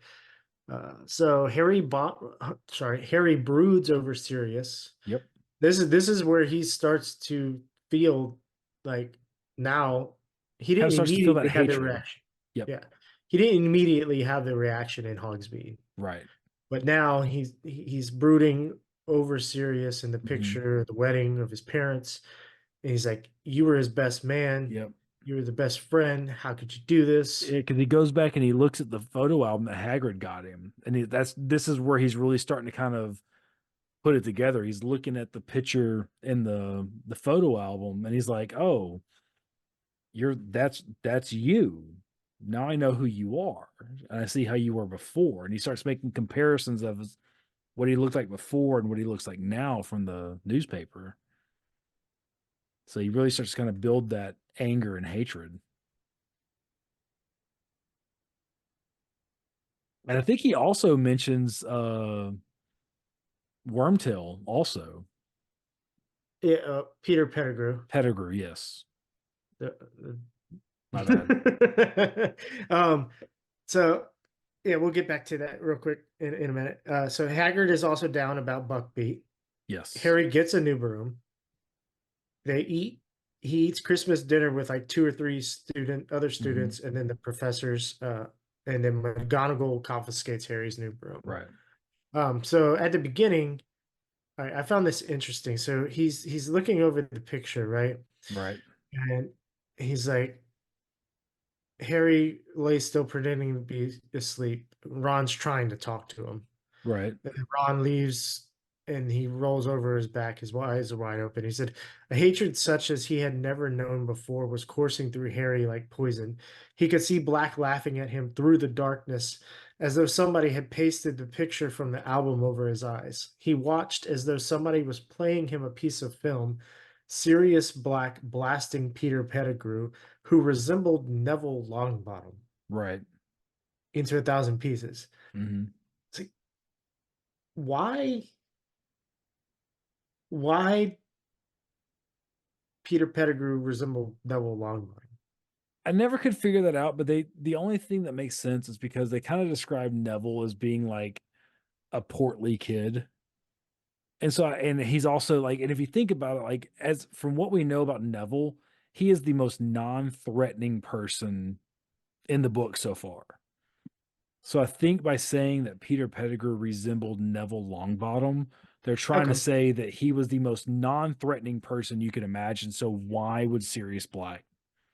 So Harry broods over Sirius. Yep. This is where he starts to feel like, now he Kind of didn't starts to feel that immediately have the hatred. reaction. Yep. Yeah, he didn't immediately have the reaction in Hogsmeade, Right. but now he's brooding over Sirius in the Hmm. picture, the wedding of his parents, and he's like, "You were his best man. Yep. You were the best friend. How could you do this?" Because he goes back and he looks at the photo album that Hagrid got him, and this is where he's really starting to kind of put it together. He's looking at the picture in the photo album, and he's like, "Oh, that's you. Now I know who you are, and I see how you were before." And he starts making comparisons of what he looked like before and what he looks like now from the newspaper. So he really starts to kind of build that anger and hatred. And I think he also mentions Wormtail also. Yeah, Peter Pettigrew. Pettigrew, yes. The- My bad. So yeah, we'll get back to that real quick in a minute. So Haggard is also down about Buckbeat. Yes. Harry gets a new broom. They eat. He eats Christmas dinner with like 2 or 3 other students, and then the professors. And then McGonagall confiscates Harry's new broom. Right. So at the beginning, I found this interesting. So he's looking over the picture, right? Right. And he's like, Harry lays still pretending to be asleep. Ron's trying to talk to him. Right. And then Ron leaves and he rolls over his back. His eyes are wide open. He said, a hatred such as he had never known before was coursing through Harry like poison. He could see Black laughing at him through the darkness, as though somebody had pasted the picture from the album over his eyes. He watched as though somebody was playing him a piece of film. Sirius Black blasting Peter Pettigrew, who resembled Neville Longbottom, Right. into 1,000 pieces. Mm-hmm. It's like, why Peter Pettigrew resembled Neville Longbottom? I never could figure that out, but the only thing that makes sense is because they kind of describe Neville as being like a portly kid. And so, and he's also like, and if you think about it, like, as from what we know about Neville, he is the most non-threatening person in the book so far. So I think by saying that Peter Pettigrew resembled Neville Longbottom, they're trying to Okay, say that he was the most non-threatening person you could imagine. So why would Sirius Black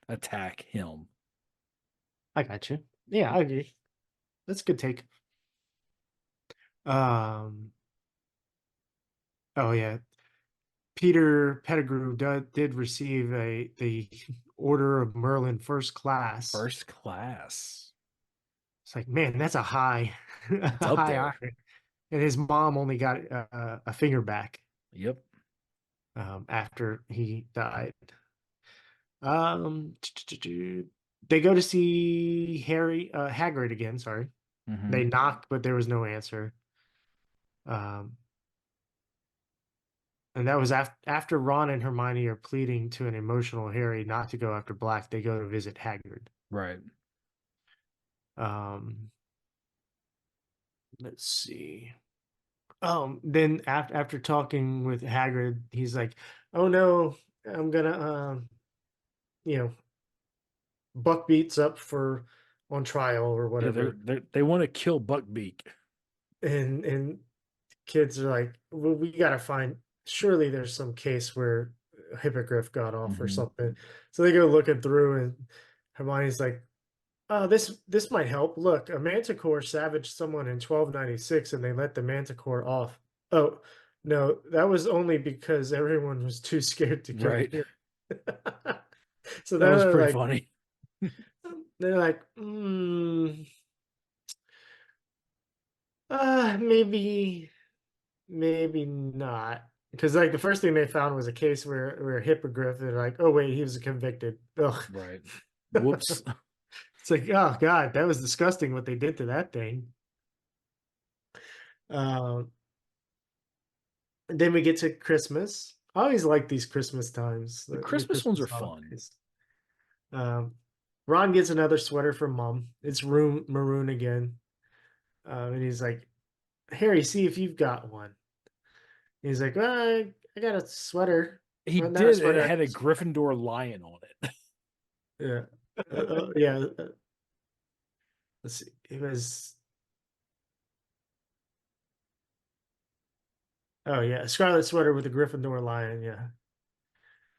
attack him? I got you. Yeah, I agree. That's a good take. Um, oh yeah, Peter Pettigrew did receive the Order of Merlin First Class. First class. It's like, man, that's a high, It's a up high there. honor. And his mom only got a finger back Yep. after he died. They go to see Hagrid again. Sorry, Mm-hmm. they knocked, but there was no answer. Um, and that was after Ron and Hermione are pleading to an emotional Harry not to go after Black. They go to visit Hagrid. Right. Um, let's see. Then after talking with Hagrid, he's like, "Oh no, I'm gonna, you know, Buckbeat's up for on trial or Yeah, whatever." they want to kill Buckbeak. And kids are like, well, we gotta find, surely there's some case where a hippogriff got off or Mm-hmm. something. So they go looking through and Hermione's like, oh, this might help. Look, a manticore savaged someone in 1296 and they let the manticore off. Oh, no, that was only because everyone was too scared to kill Right. Harry. So That was they're pretty like, funny. they're like, maybe not. Because like the first thing they found was a case where a hippogriff. They're like, oh wait, he was convicted. Ugh. Right. Whoops. It's like, oh god, that was disgusting what they did to that thing. Um, then we get to Christmas. I always like these Christmas times. The The Christmas ones Christmas are fun. holidays. Um, Ron gets another sweater from Mom. It's maroon again, and he's like, Harry, see if you've got one. He's like, well, I got a sweater. He Well, not a did, and it sweater. had a Gryffindor lion on it. Yeah. Yeah. Let's see. It was. Oh yeah, a scarlet sweater with a Gryffindor lion. Yeah.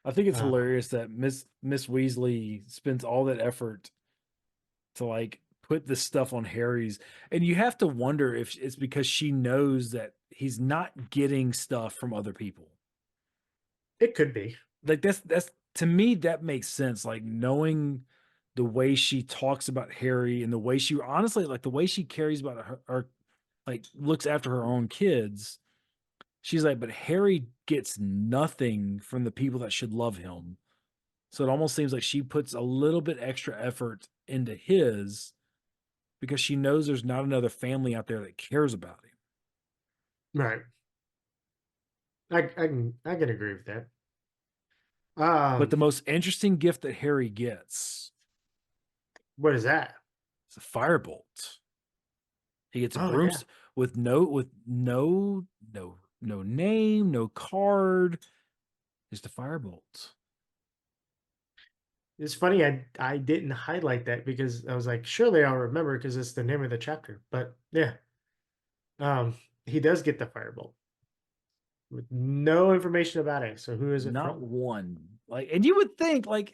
I think it's Uh, hilarious that Miss Weasley spends all that effort to like put this stuff on Harry's, and you have to wonder if it's because she knows that he's not getting stuff from other people. it could be. Like that's to me that makes sense. Like knowing the way she talks about Harry and the way she honestly like the way she carries about her like looks after her own kids. She's like, but Harry gets nothing from the people that should love him. So it almost seems like she puts a little bit extra effort into his because she knows there's not another family out there that cares about him. Right. I can agree with that. But the most interesting gift that Harry gets What is that? is a firebolt. He gets a Oh yeah. broomstick with no name, no card, just a firebolt. It's funny I didn't highlight that because I was like, surely I'll remember because it's the name of the chapter. But yeah. He does get the firebolt with no information about it. So who is it Not from? one. Like, and you would think, like,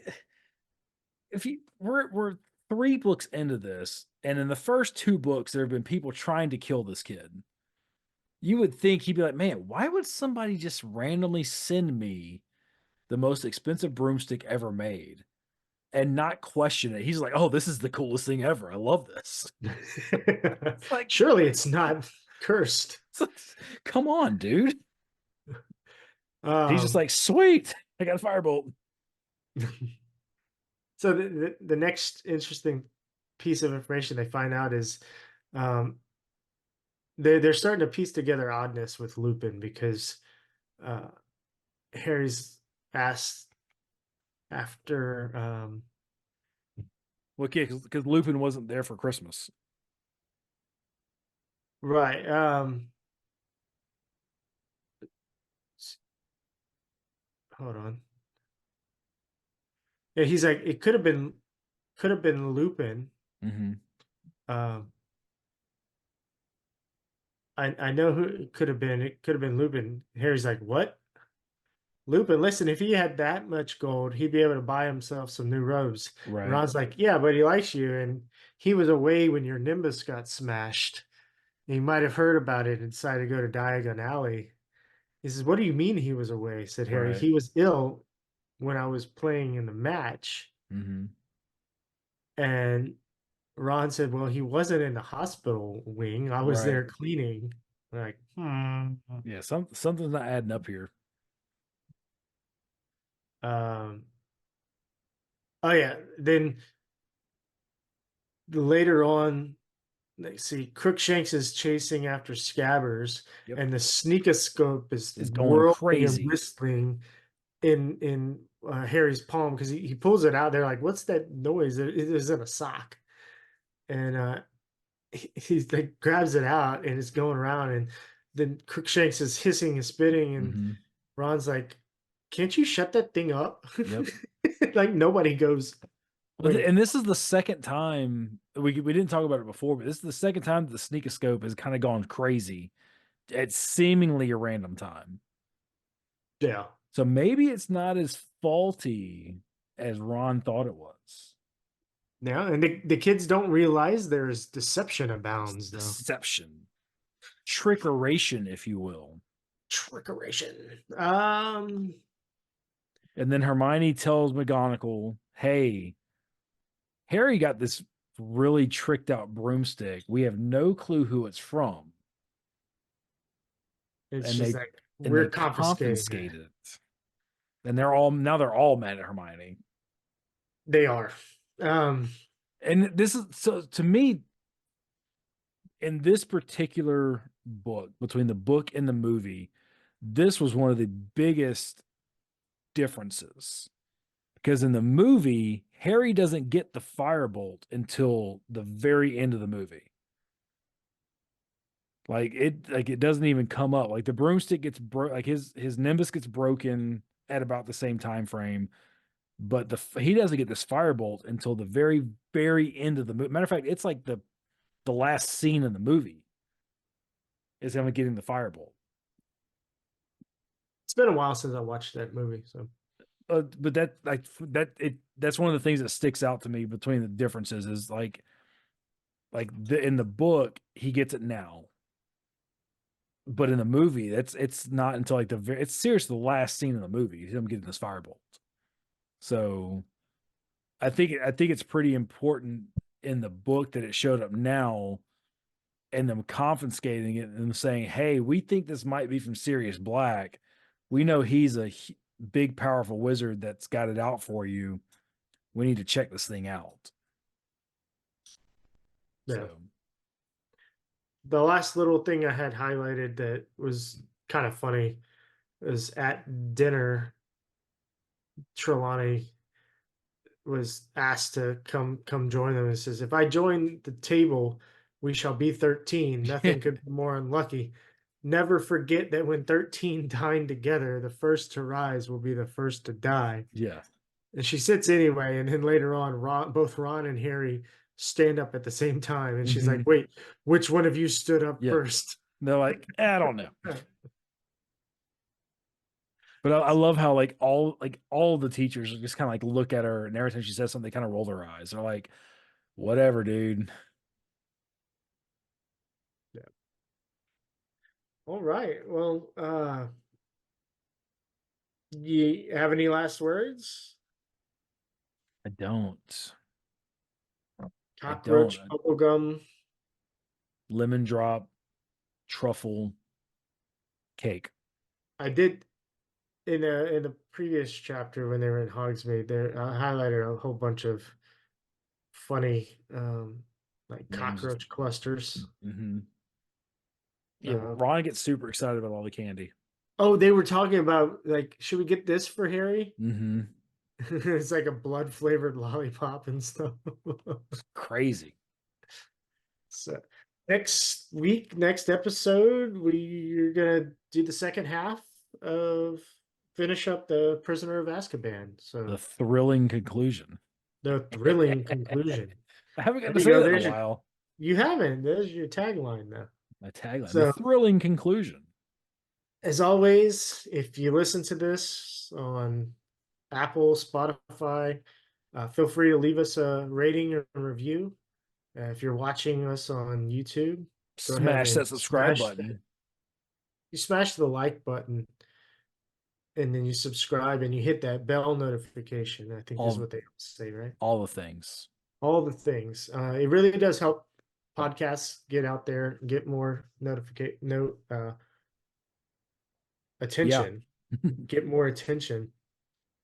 if you we're 3 books into this, and in the first 2 books, there have been people trying to kill this kid. You would think he'd be like, man, why would somebody just randomly send me the most expensive broomstick ever made and not question it? He's like, oh, this is the coolest thing ever. I love this. It's like, Surely it's not cursed. come on, dude. He's just Um, like, sweet, I got a firebolt. so the next interesting piece of information they find out is um, they're starting to piece together oddness with Lupin because uh, Harry's asked after Well, yeah, because Lupin wasn't there for Christmas. right hold on. Yeah, he's like it could have been Lupin. Mm-hmm. Um, I know who it could have been. It could have been Lupin. Harry's like, what? Lupin, listen, if he had that much gold, he'd be able to buy himself some new robes. And Right, Ron's like, yeah, but he likes you, and he was away when your Nimbus got smashed. He might have heard about it and decided to go to Diagon Alley. He says, what do you mean he was away? Said Harry. right. He was ill when I was playing in the match. Mm-hmm. And Ron said, well, he wasn't in the hospital wing. I was Right. there cleaning. We're like, hmm. Yeah, something's not adding up here. Um, oh yeah. Then later on, let's see, Crookshanks is chasing after Scabbers, Yep. and the sneakoscope is It's going whirling and crazy. whistling in Harry's palm because he pulls it out. They're like, "What's that noise?" It is in a sock, and he like grabs it out and it's going around, and then Crookshanks is hissing and spitting, and Mm-hmm. Ron's like, "Can't you shut that thing up?" Yep. Like nobody goes. Wait, And this is the second time we didn't talk about it before, but this is the second time that the sneakoscope has kind of gone crazy at seemingly a random time. yeah. So maybe it's not as faulty as Ron thought it was. Yeah, and the kids don't realize there's deception It's abounds, though. deception, trickeration, if you will. Trickeration. And then Hermione tells McGonagall, "Hey, Harry got this really tricked out broomstick. We have no clue who it's from." And And she's they like, and they we're confiscating it. confiscated it. And they're all mad at Hermione. They are. Um, And this is so to me in this particular book, between the book and the movie, this was one of the biggest differences. Because in the movie, Harry doesn't get the firebolt until the very end of the movie. Like it doesn't even come up. Like the broomstick gets like his nimbus gets broken at about the same time frame, but he doesn't get this firebolt until the very end of the movie. Matter of fact, it's like the last scene in the movie is him getting the firebolt. it's been a while since I watched that movie, so But that's one of the things that sticks out to me between the differences is in the book he gets it now, but in the movie it's not until like it's seriously the last scene in the movie him getting this firebolt. So I think it's pretty important in the book that it showed up now and them confiscating it and them saying, "Hey, we think this might be from Sirius Black. We know he's a big, powerful wizard that's got it out for you. We need to check this thing out." Yeah. So The last little thing I had highlighted that was kind of funny is at dinner, Trelawney was asked to come join them and says, "If I join the table, we shall be 13. Nothing could be more unlucky. Never forget that when 13 dine together, the first to rise will be the first to die." yeah. And she sits anyway, and then later on, both Ron and Harry stand up at the same time, and she's like, "Wait, which one of you stood up Yeah. first?" They're like, I don't know. But I love how all the teachers just kind of like look at her, and every time she says something, they kind of roll their eyes. They're like, "Whatever, dude." Yeah. All right. Well, you have any last words? I don't. I don't. Cockroach, bubblegum. Lemon drop, truffle, cake. I did in the previous chapter when they were in Hogsmeade. There, I highlighted a whole bunch of funny, like Names. cockroach clusters. Mm-hmm. Yeah, Ron gets super excited about all the candy. Oh, they were talking about like, should we get this for Harry? Mm-hmm. It's like a blood flavored lollipop and stuff. Crazy. So next week, next episode, we're gonna do the second half of finish up the Prisoner of Azkaban. So The thrilling conclusion. the thrilling conclusion. I haven't got There to you say go. that in a while. You haven't. There's your tagline now. My tagline. So, the thrilling conclusion. as always, if you listen to this on Apple, Spotify, feel free to leave us a rating or a review. If you're watching us on YouTube, go ahead Smash and that subscribe button. You smash the like button, and then you subscribe and you hit that bell notification. I think is what they say, right? All the things. All the things. It really does help podcasts get out there, get more attention, get more attention.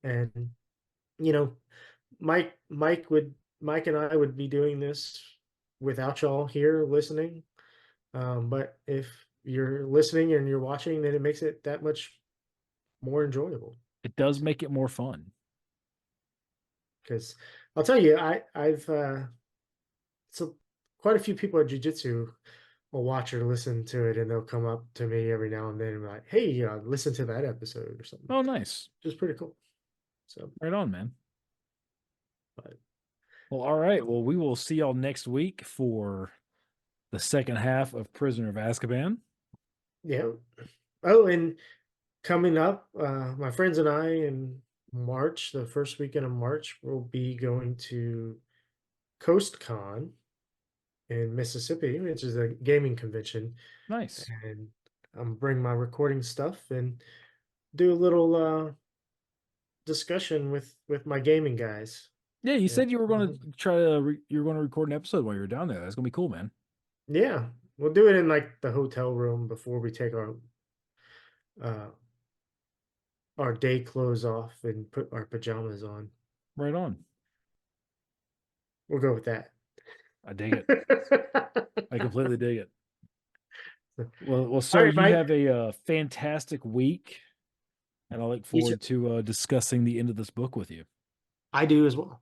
And you know, Mike and I would be doing this without y'all here listening. But if you're listening and you're watching, then it makes it that much more enjoyable. It does make it more fun. Because I'll tell you, I've so quite a few people at jiu-jitsu will watch or listen to it, and they'll come up to me every now and then and be like, "Hey, listen to that episode or something." Oh, nice. Which is pretty cool. So right on, man. But, well, all right. Well, we will see y'all next week for the second half of Prisoner of Azkaban. Yeah. Oh, and coming up, my friends and I in March, the first weekend of March, we'll be going to CoastCon in Mississippi, which is a gaming convention. Nice. And I'm bring my recording stuff and do a little discussion with my gaming guys. Yeah, you said you were going to try to you were going to record an episode while you were down there. That's going to be cool, man. Yeah, we'll do it in like the hotel room before we take our day clothes off and put our pajamas on. Right on. We'll go with that. I dig it. I completely dig it. Well, sir, right, you Mike. have a fantastic week, and I look forward to discussing the end of this book with you. I do as well.